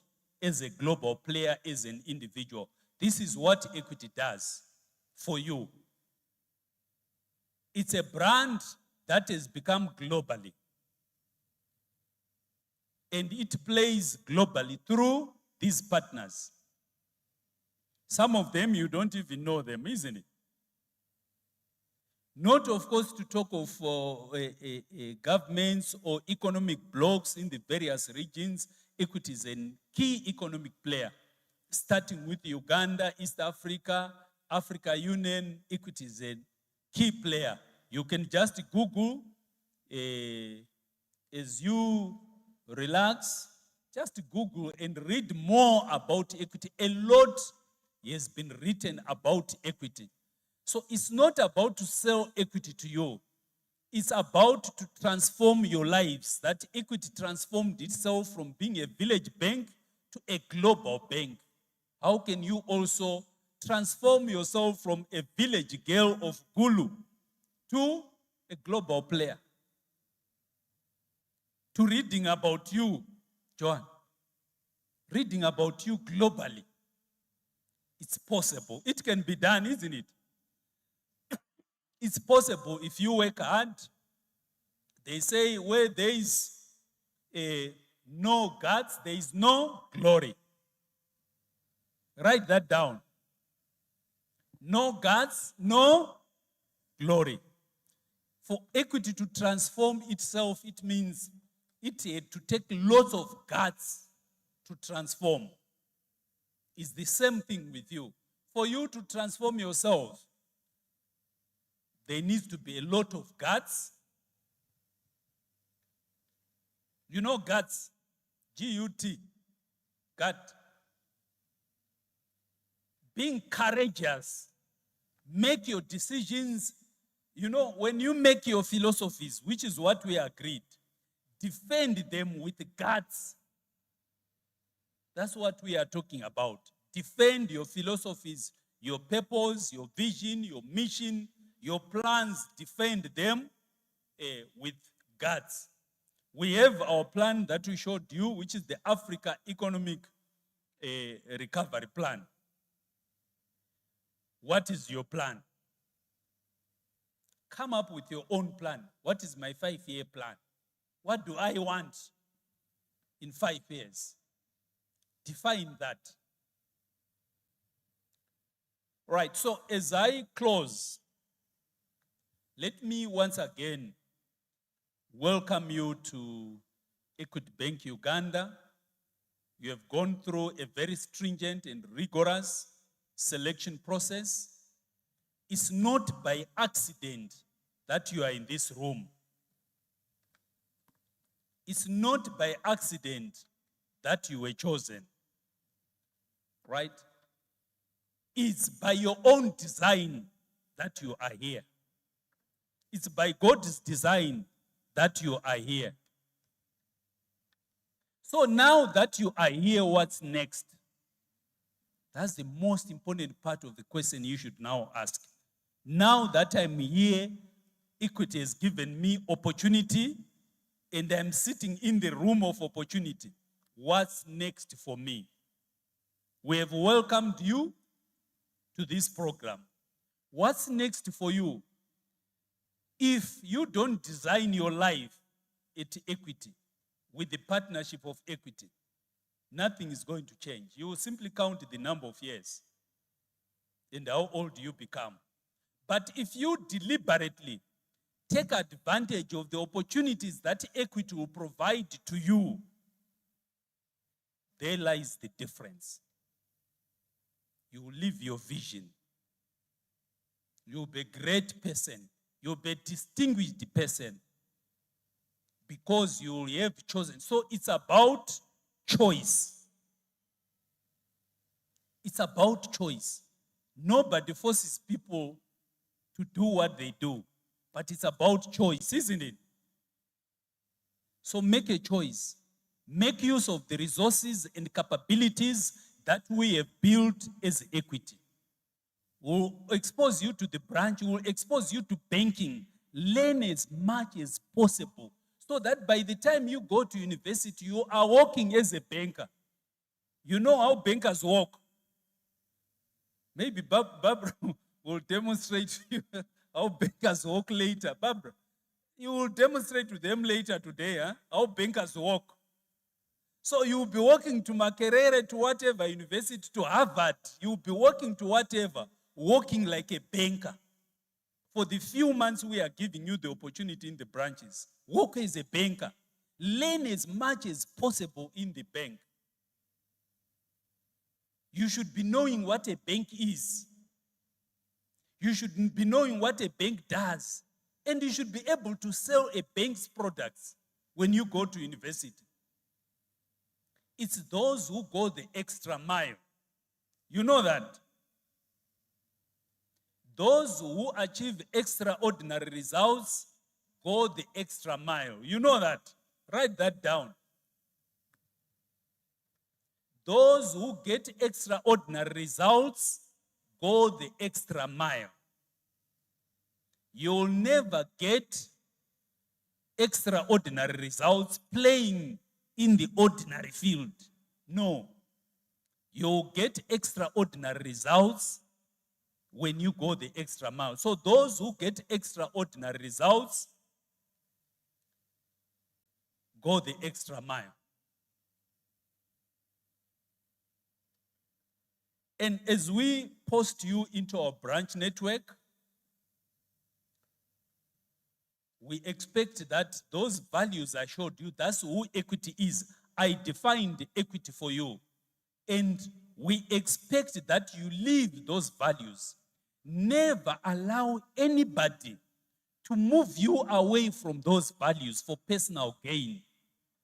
as a global player, as an individual. This is what equity does for you. It's a brand that has become globally. And it plays globally through these partners. Some of them, you don't even know them, isn't it? Not, of course, to talk of governments or economic blocs in the various regions. Equity is a key economic player, starting with Uganda, East Africa, Africa Union. Equity is a key player. You can just Google, as you relax, just Google and read more about equity. A lot has been written about equity. So it's not about to sell equity to you. It's about to transform your lives. That equity transformed itself from being a village bank to a global bank. How can you also transform yourself from a village girl of Gulu to a global player? To reading about you, Joan, reading about you globally. It's possible. It can be done, isn't it? It's possible if you work hard. They say where there is no guts, there is no glory. Write that down. No guts, no glory. For equity to transform itself, it means it had to take lots of guts to transform. It's the same thing with you. For you to transform yourself, there needs to be a lot of guts. You know guts, G-U-T, gut. Being courageous, make your decisions. You know, when you make your philosophies, which is what we agreed, defend them with guts. That's what we are talking about. Defend your philosophies, your purpose, your vision, your mission, your plans, defend them with guts. We have our plan that we showed you, which is the Africa Economic Recovery Plan. What is your plan? Come up with your own plan. What is my 5-year plan? What do I want in 5 years? Define that. Right, so as I close, let me once again welcome you to Equity Bank Uganda. You have gone through a very stringent and rigorous selection process. It's not by accident that you are in this room. It's not by accident that you were chosen, right? It's by your own design that you are here. It's by God's design that you are here. So now that you are here, what's next? That's the most important part of the question you should now ask. Now that I'm here, Equity has given me opportunity, and I'm sitting in the room of opportunity. What's next for me? We have welcomed you to this program. What's next for you? If you don't design your life at Equity with the partnership of Equity, nothing is going to change. You will simply count the number of years and how old you become. But if you deliberately take advantage of the opportunities that Equity will provide to you, there lies the difference. You will live your vision. You will be a great person. You will be a distinguished person because you will have chosen. So it's about choice. It's about choice. Nobody forces people to do what they do, but it's about choice, isn't it? So make a choice. Make use of the resources and capabilities that we have built as equity. We'll expose you to the branch, we'll expose you to banking. Learn as much as possible so that by the time you go to university, you are working as a banker. You know how bankers work. Maybe Barbara will demonstrate to you how bankers work later. Barbara, you will demonstrate to them later today how bankers work. So you'll be working to Makerere, to whatever university, to Harvard. You'll be working to whatever, working like a banker. For the few months we are giving you the opportunity in the branches, work as a banker. Learn as much as possible in the bank. You should be knowing what a bank is. You should be knowing what a bank does. And you should be able to sell a bank's products when you go to university. It's those who go the extra mile. You know that. Those who achieve extraordinary results go the extra mile. You know that. Write that down. Those who get extraordinary results go the extra mile. You'll never get extraordinary results playing in the ordinary field. No. You'll get extraordinary results when you go the extra mile. So those who get extraordinary results go the extra mile. And as we post you into our branch network, we expect that those values I showed you, that's who equity is. I defined equity for you. And we expect that you live those values. Never allow anybody to move you away from those values for personal gain.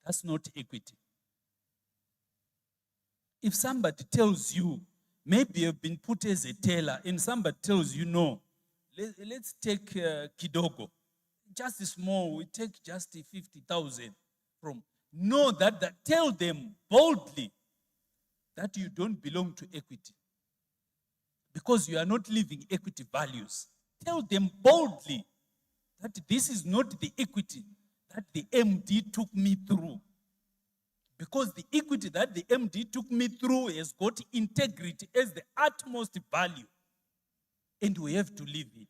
That's not equity. If somebody tells you, maybe you've been put as a teller, and somebody tells you, no, let's take Kidogo. Just small, we take just 50,000 from. Know that, tell them boldly that you don't belong to equity. Because you are not living equity values. Tell them boldly that this is not the equity that the MD took me through. Because the equity that the MD took me through has got integrity as the utmost value. And we have to live it.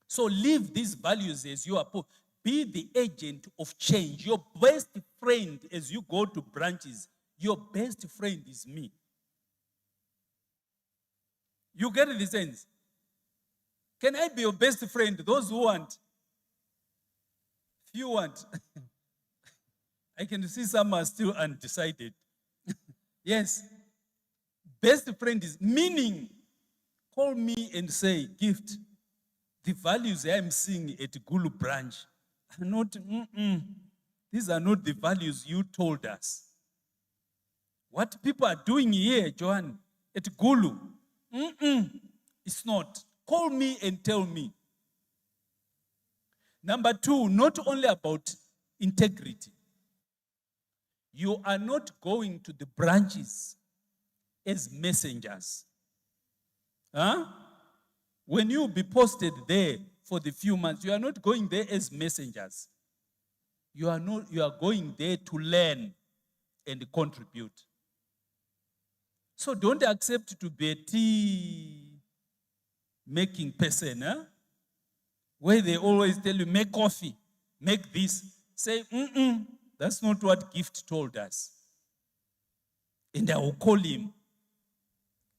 So live these values as you are. Be the agent of change. Your best friend as you go to branches, your best friend is me. You get the sense? Can I be your best friend? Those who want. If you want. I can see some are still undecided. Yes. Best friend is meaning. Call me and say, Gift, the values I'm seeing at Gulu branch are not, these are not the values you told us. What people are doing here, Johan, at Gulu, it's not. Call me and tell me. Number two, not only about integrity. You are not going to the branches as messengers. Huh? When you be posted there for the few months, you are not going there as messengers. You are going there to learn and contribute. So don't accept to be a tea-making person, where they always tell you, make coffee, make this. Say, that's not what Gift told us. And I will call him.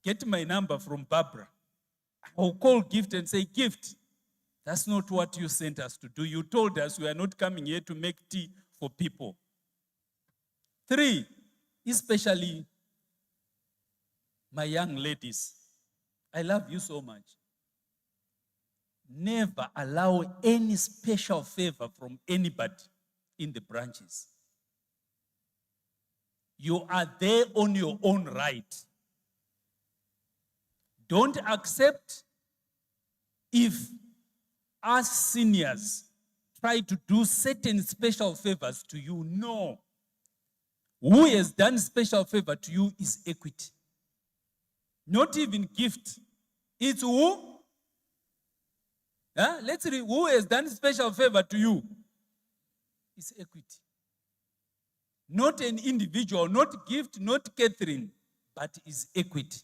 Get my number from Barbara. I will call Gift and say, Gift, that's not what you sent us to do. You told us we are not coming here to make tea for people. 3, especially my young ladies, I love you so much. Never allow any special favor from anybody in the branches. You are there on your own right. Don't accept if us seniors try to do certain special favors to you. No. Who has done special favor to you is Equity. Not even gift. It's who? Let's read. Who has done special favor to you? It's Equity. Not an individual, not gift, not Catherine, but is Equity.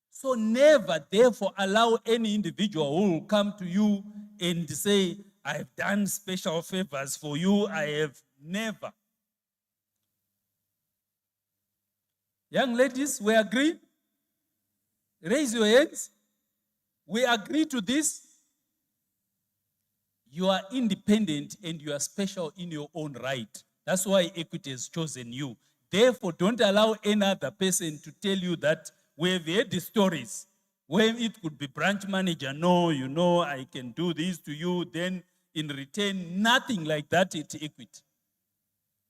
So never, therefore, allow any individual who will come to you and say, I have done special favors for you. I have never. Young ladies, we agree? Raise your hands. We agree to this. You are independent and you are special in your own right. That's why Equity has chosen you. Therefore, don't allow any other person to tell you that we have heard the stories where it could be branch manager. No, you know, I can do this to you. Then in return, nothing like that at Equity.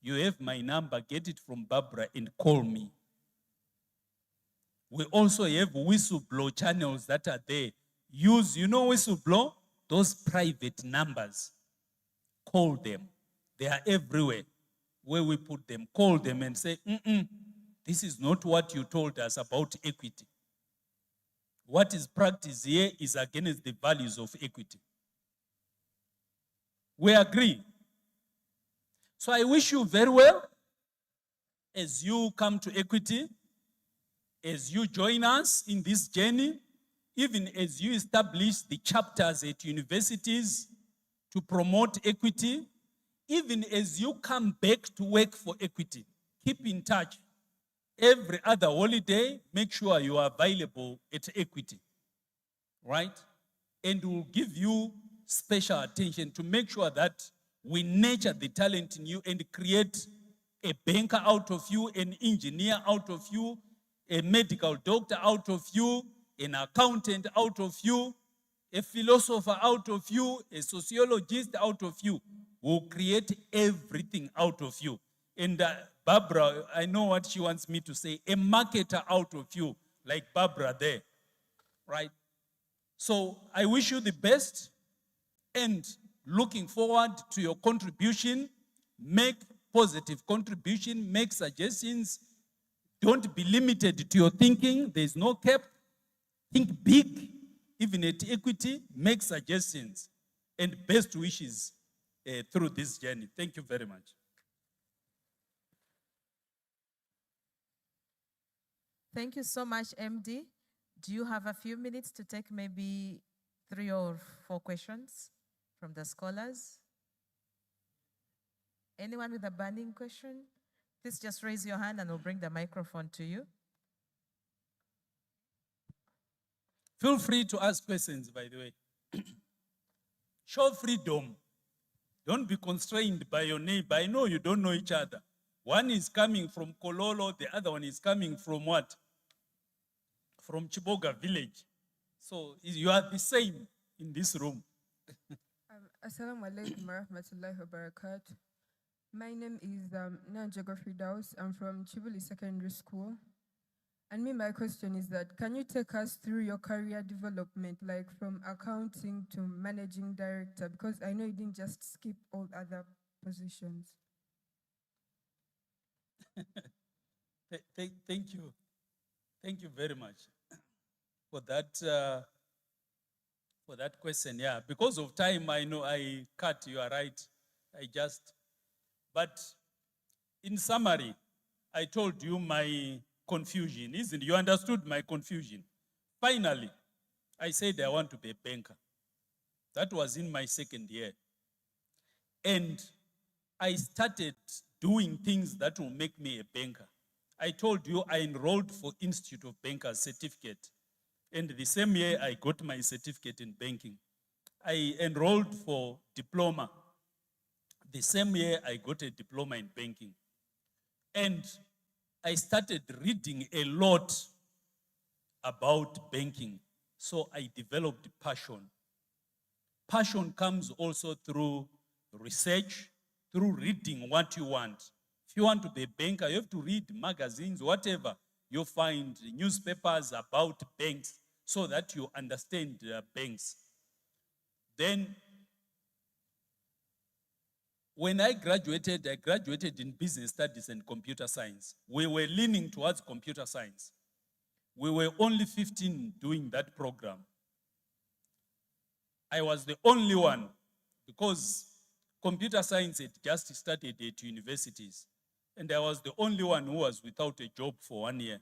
You have my number. Get it from Barbara and call me. We also have whistleblower channels that are there. Use, you know, whistleblower? Those private numbers. Call them. They are everywhere. Where we put them, call them and say, this is not what you told us about Equity. What is practiced here is against the values of Equity. We agree. So I wish you very well as you come to Equity, as you join us in this journey, even as you establish the chapters at universities to promote Equity, even as you come back to work for Equity, keep in touch. Every other holiday, make sure you are available at Equity, right? And we'll give you special attention to make sure that we nurture the talent in you and create a banker out of you, an engineer out of you, a medical doctor out of you, an accountant out of you, a philosopher out of you, a sociologist out of you. We'll create everything out of you. And Barbara, I know what she wants me to say, a marketer out of you, like Barbara there, right? So I wish you the best and looking forward to your contribution. Make positive contribution, make suggestions. Don't be limited to your thinking. There's no cap. Think big, even at Equity, make suggestions and best wishes through this journey. Thank you very much. Thank you so much, MD. Do you have a few minutes to take maybe 3 or 4 questions from the scholars? Anyone with a burning question? Please just raise your hand and we'll bring the microphone to you. Feel free to ask questions, by the way. Show freedom. Don't be constrained by your neighbor. I know you don't know each other. One is coming from Kololo, the other one is coming from what? From Chiboga village. So you are the same in this room. Assalamu alaikum warahmatullahi wabarakatuh. My name is Nanja Fridaus. I'm from Chibuli Secondary School. And my question is that, can you take us through your career development, like from accounting to managing director? Because I know you didn't just skip all other positions. Thank you. Thank you very much for that question. Yeah, because of time, I know I cut, you are right. But in summary, I told you my confusion, isn't it? You understood my confusion. Finally, I said I want to be a banker. That was in my second year. And I started doing things that will make me a banker. I told you I enrolled for Institute of Bankers certificate. And the same year I got my certificate in banking. I enrolled for diploma. The same year I got a diploma in banking. And I started reading a lot about banking. So I developed passion. Passion comes also through research, through reading what you want. If you want to be a banker, you have to read magazines, whatever. You find newspapers about banks. so that you understand banks. Then, when I graduated in business studies and computer science. We were leaning towards computer science. We were only 15 doing that program. I was the only one because computer science had just started at universities. And I was the only one who was without a job for 1 year.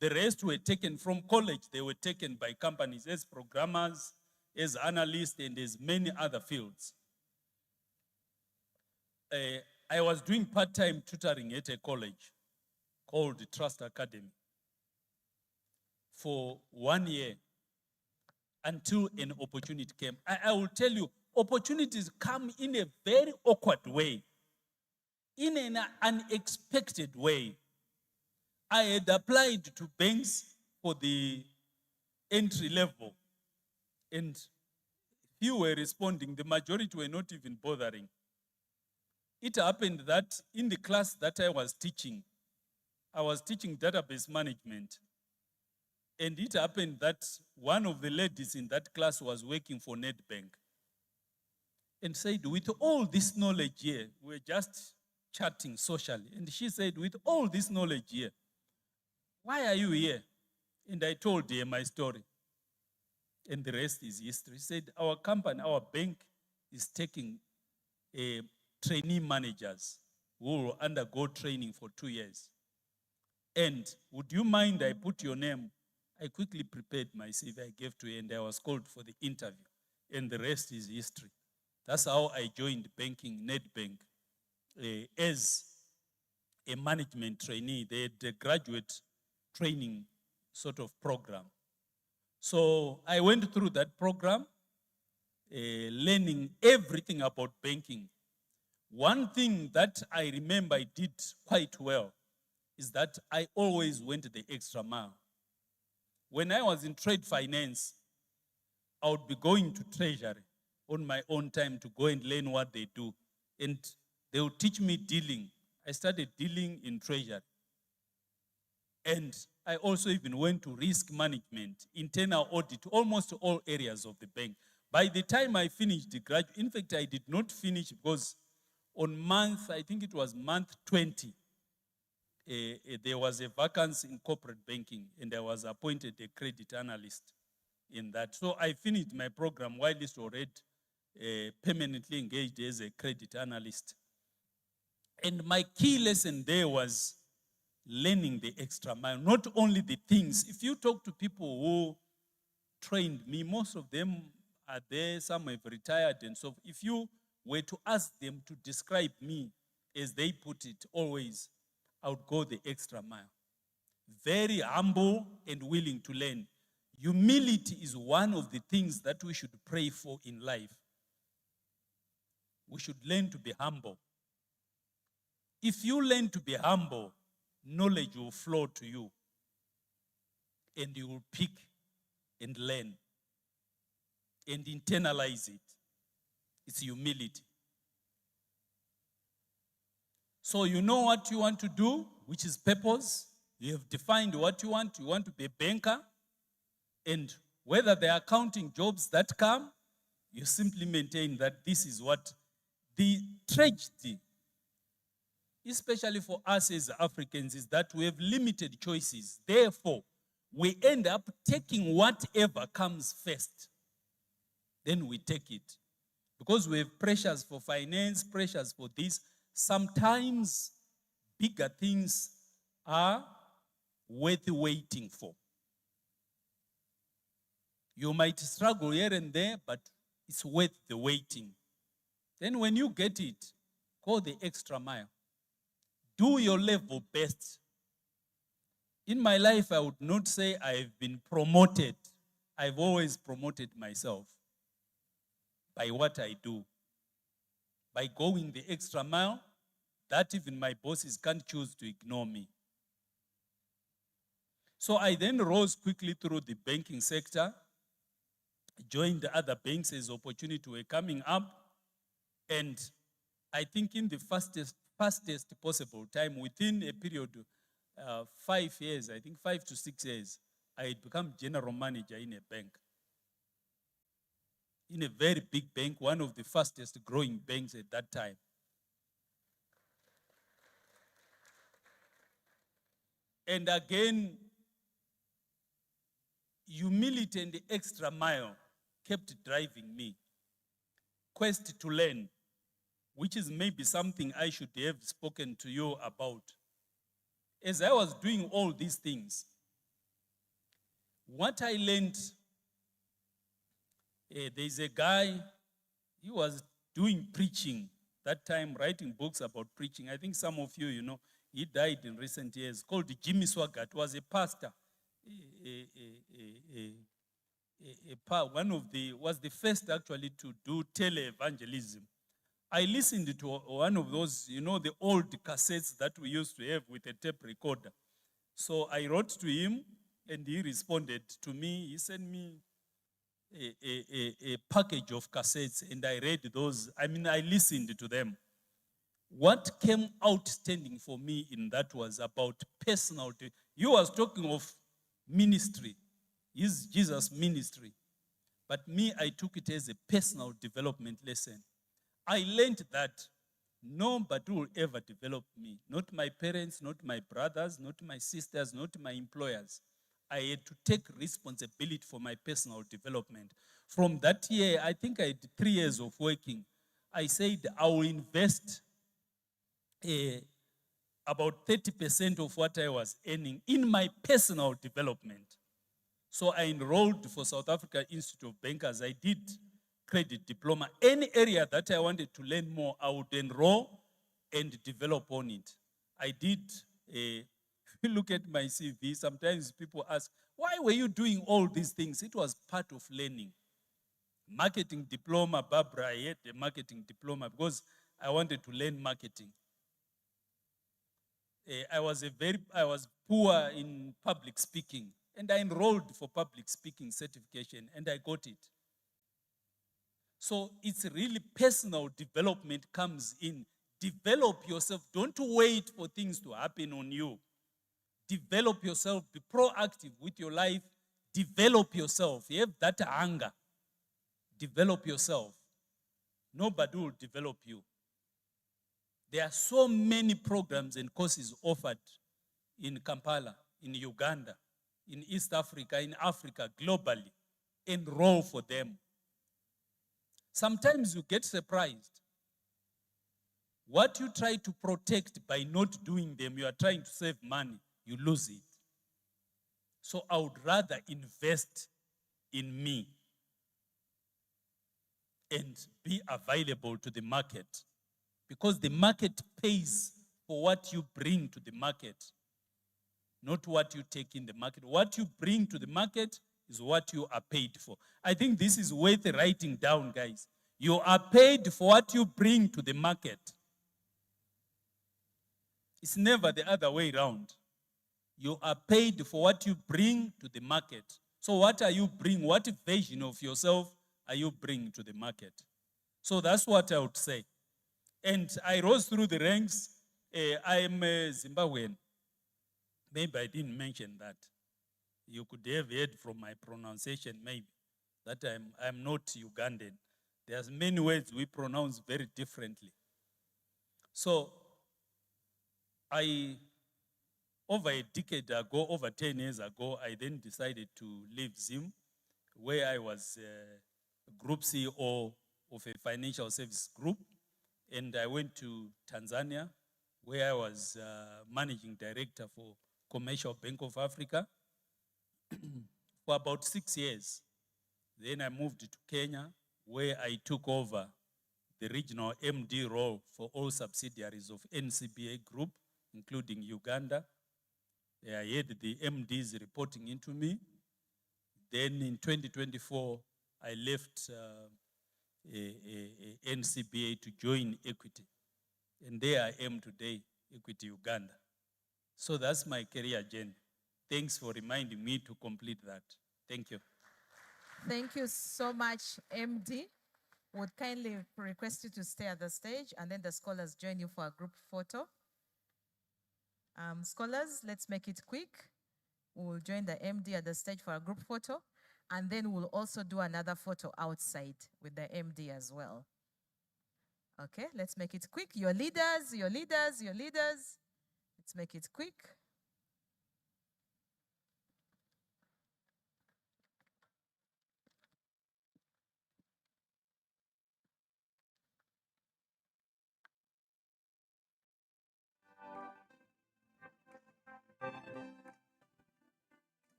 The rest were taken from college. They were taken by companies as programmers, as analysts, and as many other fields. I was doing part-time tutoring at a college called Trust Academy for 1 year until an opportunity came. I will tell you, opportunities come in a very awkward way, in an unexpected way. I had applied to banks for the entry level, and few were responding. The majority were not even bothering. It happened that in the class that I was teaching database management. And it happened that one of the ladies in that class was working for Nedbank and said, with all this knowledge here, we're just chatting socially. And she said, with all this knowledge here, why are you here? And I told her my story. And the rest is history. She said, our company, our bank is taking trainee managers who will undergo training for 2 years. And would you mind I put your name? I quickly prepared my CV, I gave to her, and I was called for the interview. And the rest is history. That's how I joined banking, Nedbank, as a management trainee. They had a graduate training sort of program. So I went through that program, learning everything about banking. One thing that I remember I did quite well is that I always went the extra mile. When I was in trade finance, I would be going to treasury on my own time to go and learn what they do. And they would teach me dealing. I started dealing in treasury. And I also even went to risk management, internal audit, almost all areas of the bank. By the time I finished the graduate, in fact, I did not finish because I think it was month 20, there was a vacancy in corporate banking, and I was appointed a credit analyst in that. So I finished my program while it's already permanently engaged as a credit analyst. And my key lesson there was learning the extra mile, not only the things. If you talk to people who trained me, most of them are there, some have retired and so forth. If you were to ask them to describe me, as they put it always, I would go the extra mile. Very humble and willing to learn. Humility is one of the things that we should pray for in life. We should learn to be humble. If you learn to be humble, knowledge will flow to you, and you will pick and learn and internalize it. It's humility. So you know what you want to do, which is purpose. You have defined what you want. You want to be a banker. And whether there are accounting jobs that come, you simply maintain that this is what the tragedy, especially for us as Africans, is that we have limited choices. Therefore, we end up taking whatever comes first. Then we take it. Because we have pressures for finance, pressures for this. Sometimes bigger things are worth waiting for. You might struggle here and there, but it's worth the waiting. Then when you get it, go the extra mile. Do your level best. In my life, I would not say I've been promoted. I've always promoted myself by what I do. By going the extra mile, that even my bosses can't choose to ignore me. So I then rose quickly through the banking sector, joined other banks as opportunities were coming up, and I think in the fastest possible time, within a period of 5 years, I think 5 to 6 years, I had become general manager in a bank. In a very big bank, one of the fastest growing banks at that time. And again, humility and the extra mile kept driving me. Quest to learn, which is maybe something I should have spoken to you about. As I was doing all these things, what I learned, there's a guy, he was doing preaching that time, writing books about preaching. I think some of you know, he died in recent years, called Jimmy Swaggart, was a pastor. Was the first actually to do tele-evangelism. I listened to one of those, you know, the old cassettes that we used to have with a tape recorder. So I wrote to him and he responded to me. He sent me a package of cassettes and I read those. I mean, I listened to them. What came outstanding for me in that was about personal. You was talking of ministry. Is Jesus' ministry? But me, I took it as a personal development lesson. I learned that nobody will ever develop me. Not my parents, not my brothers, not my sisters, not my employers. I had to take responsibility for my personal development. From that year, I think I had 3 years of working. I said I will invest about 30% of what I was earning in my personal development. So I enrolled for South Africa Institute of Bankers. I did credit diploma. Any area that I wanted to learn more, I would enroll and develop on it. I did, if you look at my CV, sometimes people ask, why were you doing all these things? It was part of learning. Marketing diploma, Barbara, I had a marketing diploma because I wanted to learn marketing. I was poor in public speaking, and I enrolled for public speaking certification, and I got it. So it's really personal development comes in. Develop yourself. Don't wait for things to happen on you. Develop yourself. Be proactive with your life. Develop yourself. You have that hunger. Develop yourself. Nobody will develop you. There are so many programs and courses offered in Kampala, in Uganda, in East Africa, in Africa, globally. Enroll for them. Sometimes you get surprised. What you try to protect by not doing them, you are trying to save money, you lose it. So I would rather invest in me and be available to the market, because the market pays for what you bring to the market, not what you take in the market. What you bring to the market is what you are paid for. I think this is worth writing down, guys. You are paid for what you bring to the market. It's never the other way around. You are paid for what you bring to the market. So what are you bringing? What version of yourself are you bringing to the market? So that's what I would say. And I rose through the ranks. I am a Zimbabwean. Maybe I didn't mention that. You could have heard from my pronunciation, maybe, that I'm not Ugandan. There's many words we pronounce very differently. So over a decade ago, over 10 years ago, I then decided to leave Zim, where I was group CEO of a financial service group. And I went to Tanzania, where I was managing director for Commercial Bank of Africa for about 6 years. Then I moved to Kenya, where I took over the regional MD role for all subsidiaries of NCBA Group, including Uganda. I had the MDs reporting into me. Then in 2024, I left NCBA to join Equity. And there I am today, Equity Uganda. So that's my career journey. Thanks for reminding me to complete that. Thank you. Thank you so much, MD. Would kindly request you to stay at the stage, and then the scholars join you for a group photo. Scholars, let's make it quick. we'll join the MD at the stage for a group photo, and then we'll also do another photo outside with the MD as well. Okay, let's make it quick. Your leaders, your leaders, your leaders. Let's make it quick.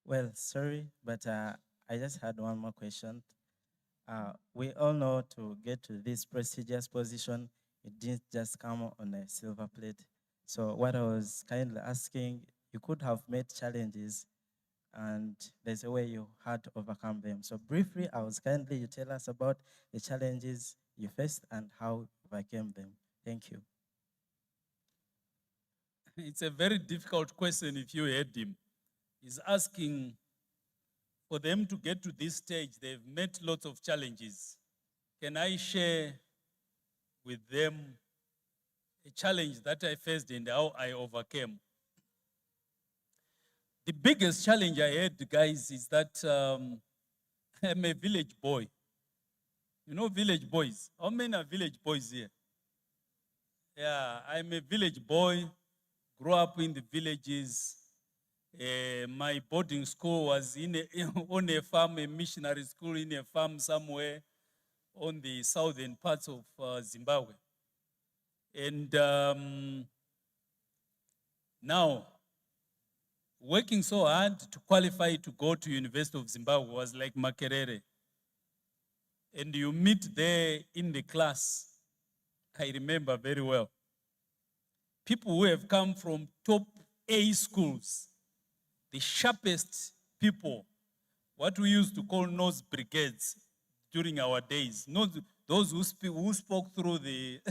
Well, sorry, but I just had one more question. We all know to get to this prestigious position, it didn't just come on a silver plate. So what I was kindly asking, you could have met challenges and there's a way you had to overcome them. So briefly, I was kindly you tell us about the challenges you faced and how you overcame them. Thank you. It's a very difficult question if you heard him. He's asking for them to get to this stage, they've met lots of challenges. Can I share with them a challenge that I faced and how I overcame? The biggest challenge I had, guys, is that I'm a village boy. You know village boys? How many are village boys here? Yeah, I'm a village boy, grew up in the villages. My boarding school was on a farm, a missionary school in a farm somewhere on the southern parts of Zimbabwe. And now, working so hard to qualify to go to University of Zimbabwe was like Makerere. And you meet there in the class, I remember very well, people who have come from top A schools, the sharpest people, what we used to call nose brigades during our days. Those who spoke through the...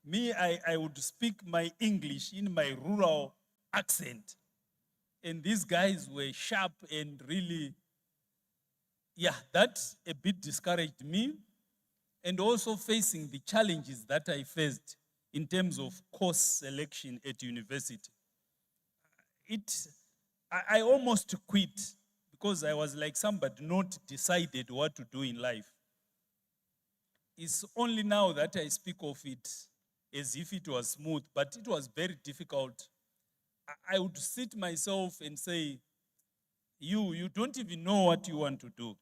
Me, I would speak my English in my rural accent. And these guys were sharp and really, yeah, that a bit discouraged me. And also facing the challenges that I faced in terms of course selection at university. I almost quit because I was like somebody not decided what to do in life. It's only now that I speak of it as if it was smooth, but it was very difficult. I would sit myself and say, you don't even know what you want to do.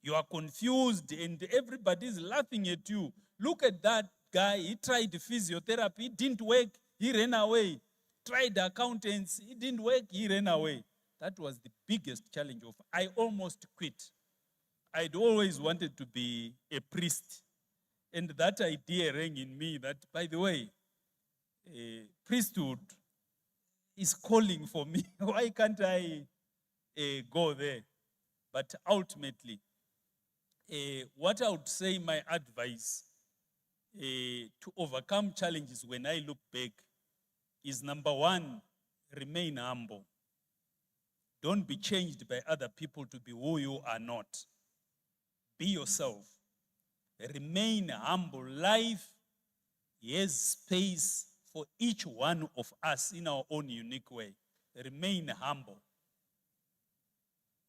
You are confused and everybody is laughing at you. Look at that guy, he tried physiotherapy, it didn't work, he ran away. Tried accountants, it didn't work, he ran away. That was the biggest challenge of, I almost quit. I'd always wanted to be a priest. And that idea rang in me that, by the way, priesthood is calling for me. Why can't I go there? But ultimately, what I would say my advice to overcome challenges when I look back is number one, remain humble. Don't be changed by other people to be who you are not. Be yourself. Remain humble. Life has space for each one of us in our own unique way. Remain humble.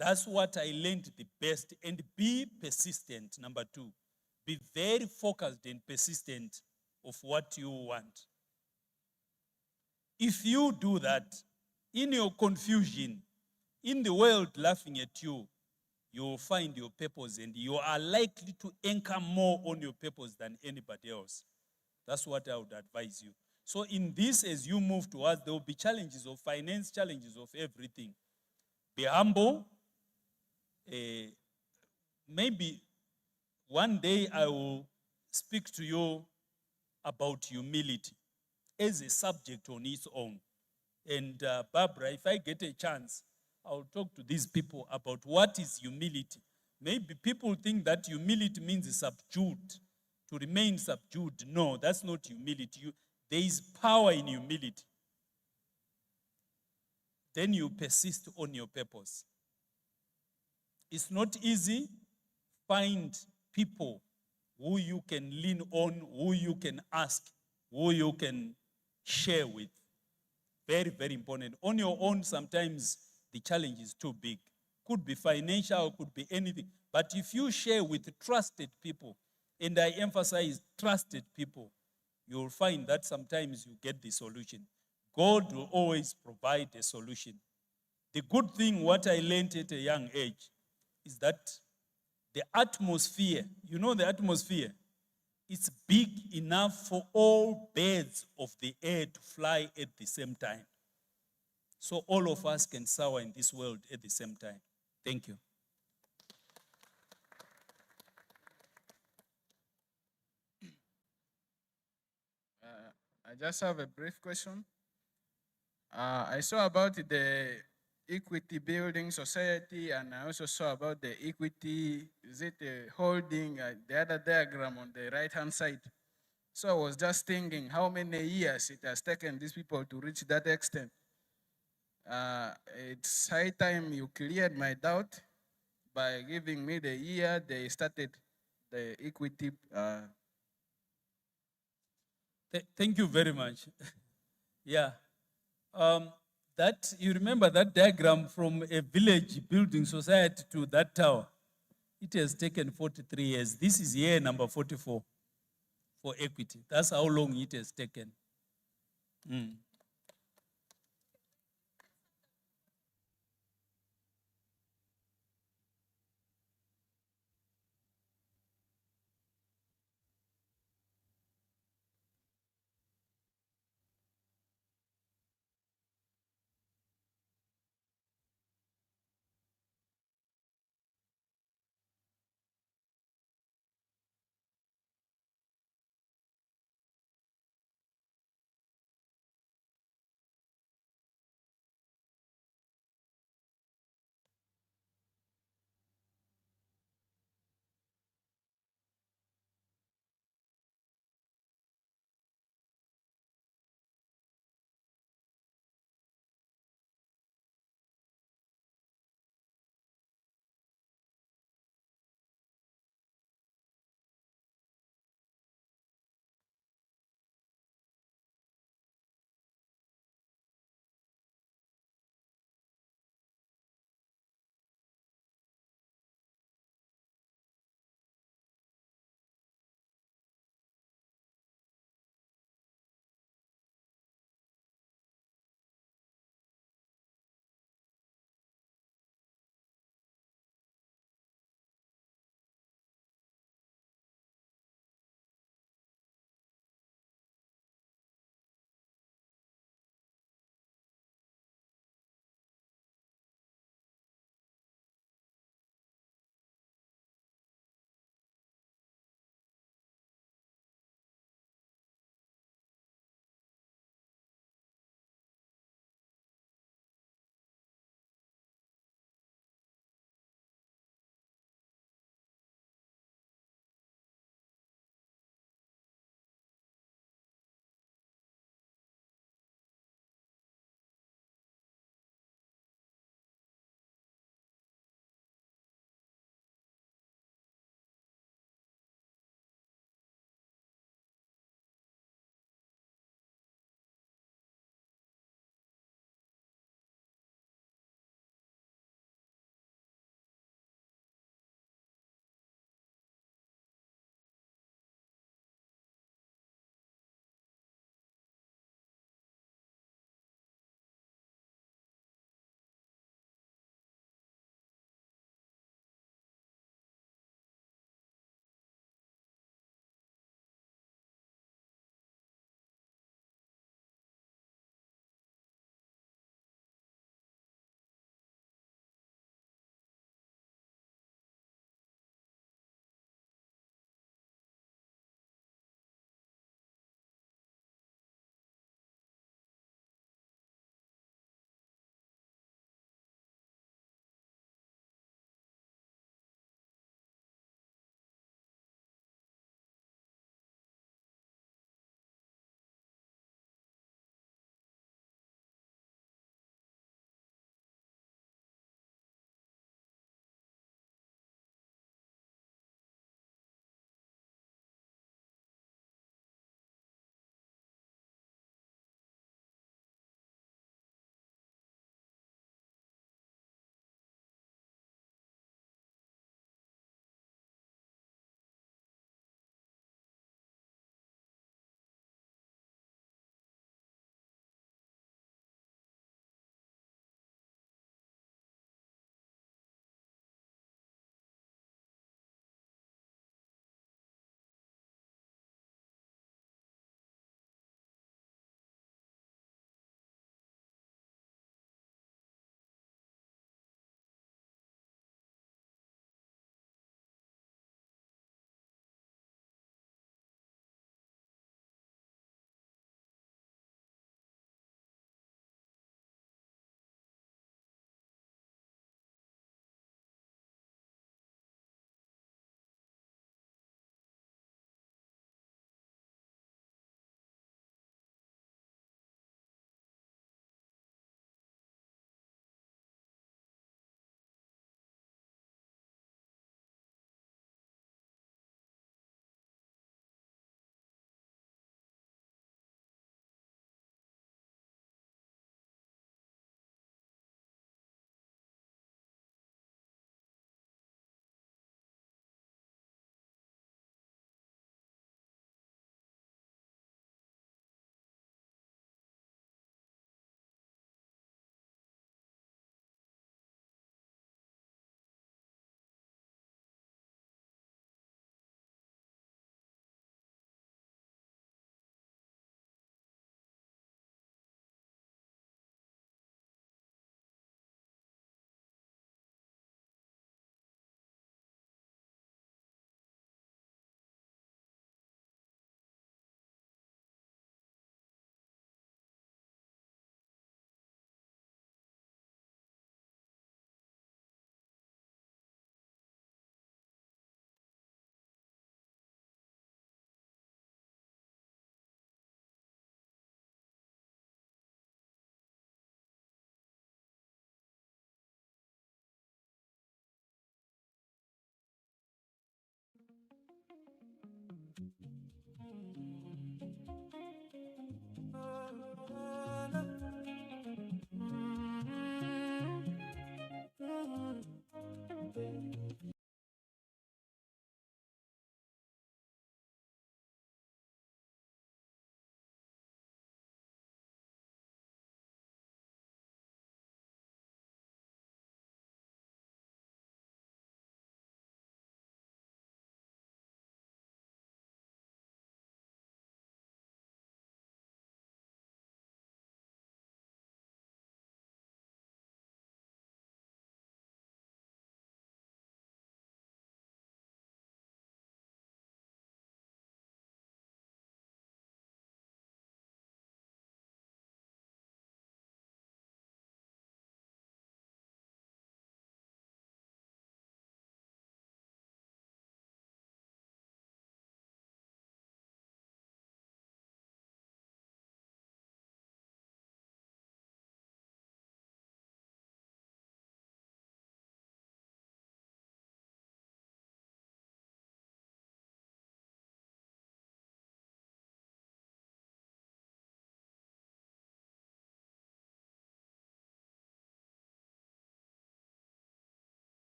That's what I learned the best. And be persistent, number two. Be very focused and persistent of what you want. If you do that, in your confusion, in the world laughing at you, you will find your purpose, and you are likely to anchor more on your purpose than anybody else. That's what I would advise you. So in this, as you move towards, there will be challenges of finance, challenges of everything. Be humble. Maybe one day I will speak to you about humility as a subject on its own. And Barbara, if I get a chance, I'll talk to these people about what is humility. Maybe people think that humility means subdued, to remain subdued. No, that's not humility. There is power in humility. Then you persist on your purpose. It's not easy. Find people who you can lean on, who you can ask, who you can share with. Very, very important. On your own, sometimes the challenge is too big. Could be financial, could be anything. But if you share with trusted people, and I emphasize trusted people, you'll find that sometimes you get the solution. God will always provide a solution. The good thing, what I learned at a young age, is that the atmosphere, you know the atmosphere, it's big enough for all birds of the air to fly at the same time. So all of us can soar in this world at the same time. Thank you. I just have a brief question. I saw about the equity building society, and I also saw about the equity, is it a holding, the other diagram on the right-hand side. So I was just thinking how many years it has taken these people to reach that extent. It's high time you cleared my doubt by giving me the year they started the equity. Thank you very much. Yeah. That you remember that diagram from a village building society to that tower. It has taken 43 years. This is year number 44 for equity. That's how long it has taken.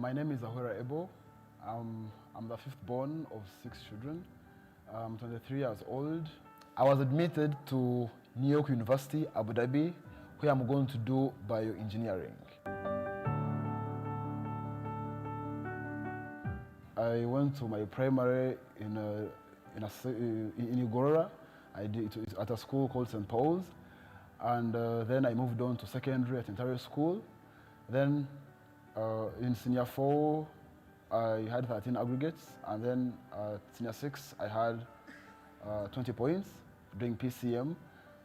My name is Ahura Ebo. I'm the fifth born of 6 children. I'm 23 years old. I was admitted to New York University, Abu Dhabi, where I'm going to do bioengineering. I went to my primary in Igorora. I did it at a school called St. Paul's. And then I moved on to secondary at Ontario School. Then in senior 4, I had 13 aggregates. And then senior 6, I had 20 points doing PCM,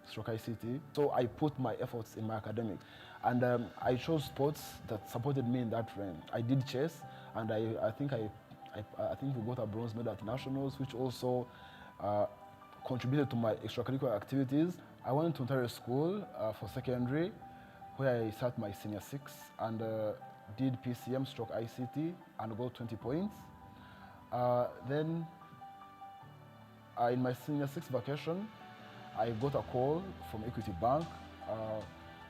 stroke ICT. So I put my efforts in my academics. And I chose sports that supported me in that range. I did chess, and I think we got a bronze medal at nationals, which also contributed to my extracurricular activities. I went to Ontario School for secondary, where I sat my senior 6 and did PCM stroke ICT and got 20 points. Then in my senior 6 vacation, I got a call from Equity Bank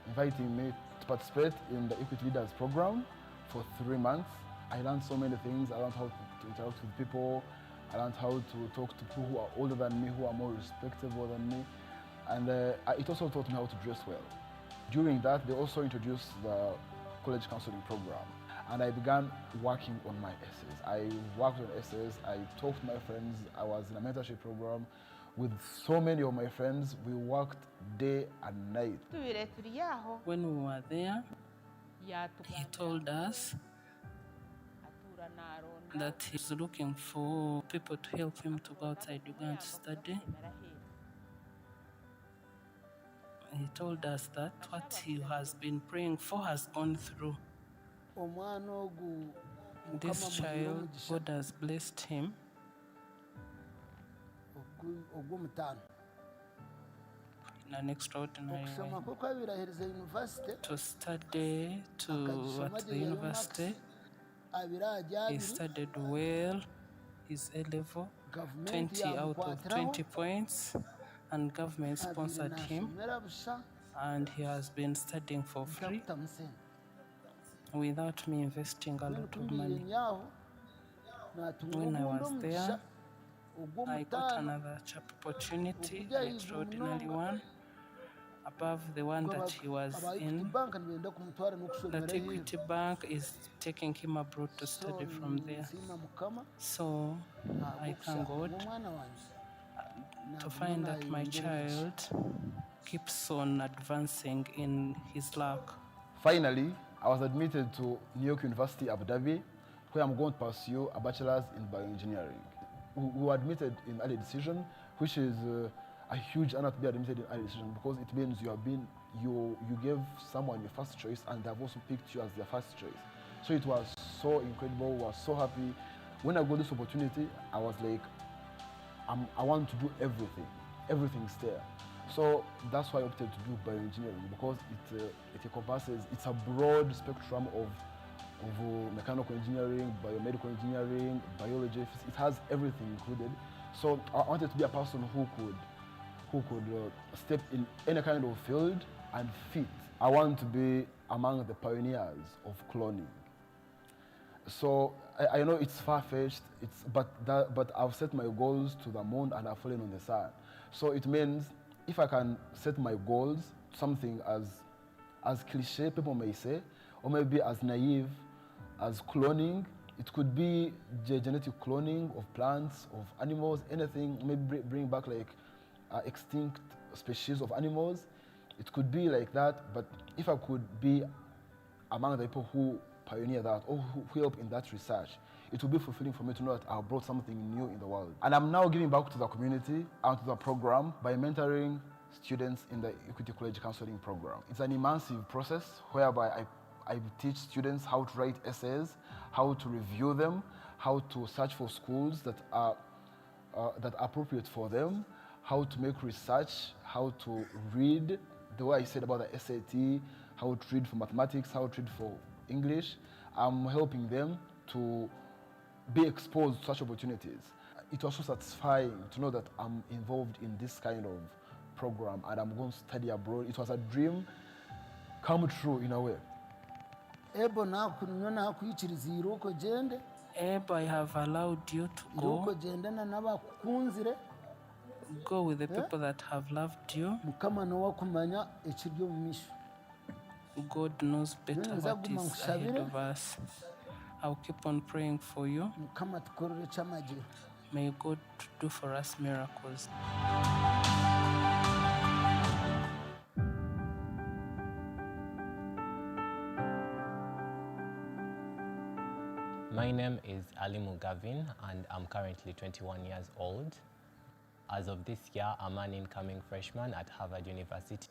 inviting me to participate in the Equity Leaders Program for 3 months. I learned so many things. I learned how to interact with people. I learned how to talk to people who are older than me, who are more respectable than me. And it also taught me how to dress well. During that, they also introduced the college counseling program. And I began working on my essays. I worked on essays. I talked to my friends. I was in a mentorship program with so many of my friends. We worked day and night. When we were there, he told us that he's looking for people to help him to go outside Uganda to study. He told us that what he has been praying for has gone through. This child, God has blessed him in an extraordinary way to study at the university. He studied well, his A-level, 20 out of 20 points, and government sponsored him, and he has been studying for free without me investing a lot of money. When I was there, I got another job opportunity, an extraordinary one, above the one that he was in. That Equity Bank is taking him abroad to study from there. So I thank God to find that my child keeps on advancing in his luck. Finally, I was admitted to New York University, Abu Dhabi, where I'm going to pursue a bachelor's in bioengineering. We were admitted in early decision, which is a huge honor to be admitted in early decision, because it means you gave someone your first choice and they have also picked you as their first choice. So it was so incredible. We were so happy. When I got this opportunity, I was like, I want to do everything. Everything's there. So that's why I opted to do bioengineering, because it encompasses, it's a broad spectrum of mechanical engineering, biomedical engineering, biology. It has everything included. So I wanted to be a person who could step in any kind of field and fit. I want to be among the pioneers of cloning. So I know it's far-fetched, but I've set my goals to the moon and I've fallen on the sun. So it means if I can set my goals, something as cliche people may say, or maybe as naive as cloning, it could be genetic cloning of plants, of animals, anything, maybe bring back like extinct species of animals. It could be like that, but if I could be among the people who pioneer that or who help in that research, it will be fulfilling for me to know that I brought something new in the world. And I'm now giving back to the community and to the program by mentoring students in the Equity College Counseling Program. It's an immersive process whereby I teach students how to write essays, how to review them, how to search for schools that are appropriate for them, how to make research, how to read, the way I said about the SAT, how to read for mathematics, how to read for English. I'm helping them to be exposed to such opportunities. It was so satisfying to know that I'm involved in this kind of program and I'm going to study abroad. It was a dream come true in a way. ebo nakunyo nakwikiriza uko gende Ebo, I have allowed you to uko go. gendana n'abakunzire Go with the people that have loved you. mukama nowa kumanya ekiryo mu misho God knows better what nzaguma is ahead nkushabire of us. I'll keep on praying for you. mukama tukorere cyamagiro May God do for us miracles. My name is Ali Mugavin and I'm currently 21 years old. As of this year, I'm an incoming freshman at Harvard University.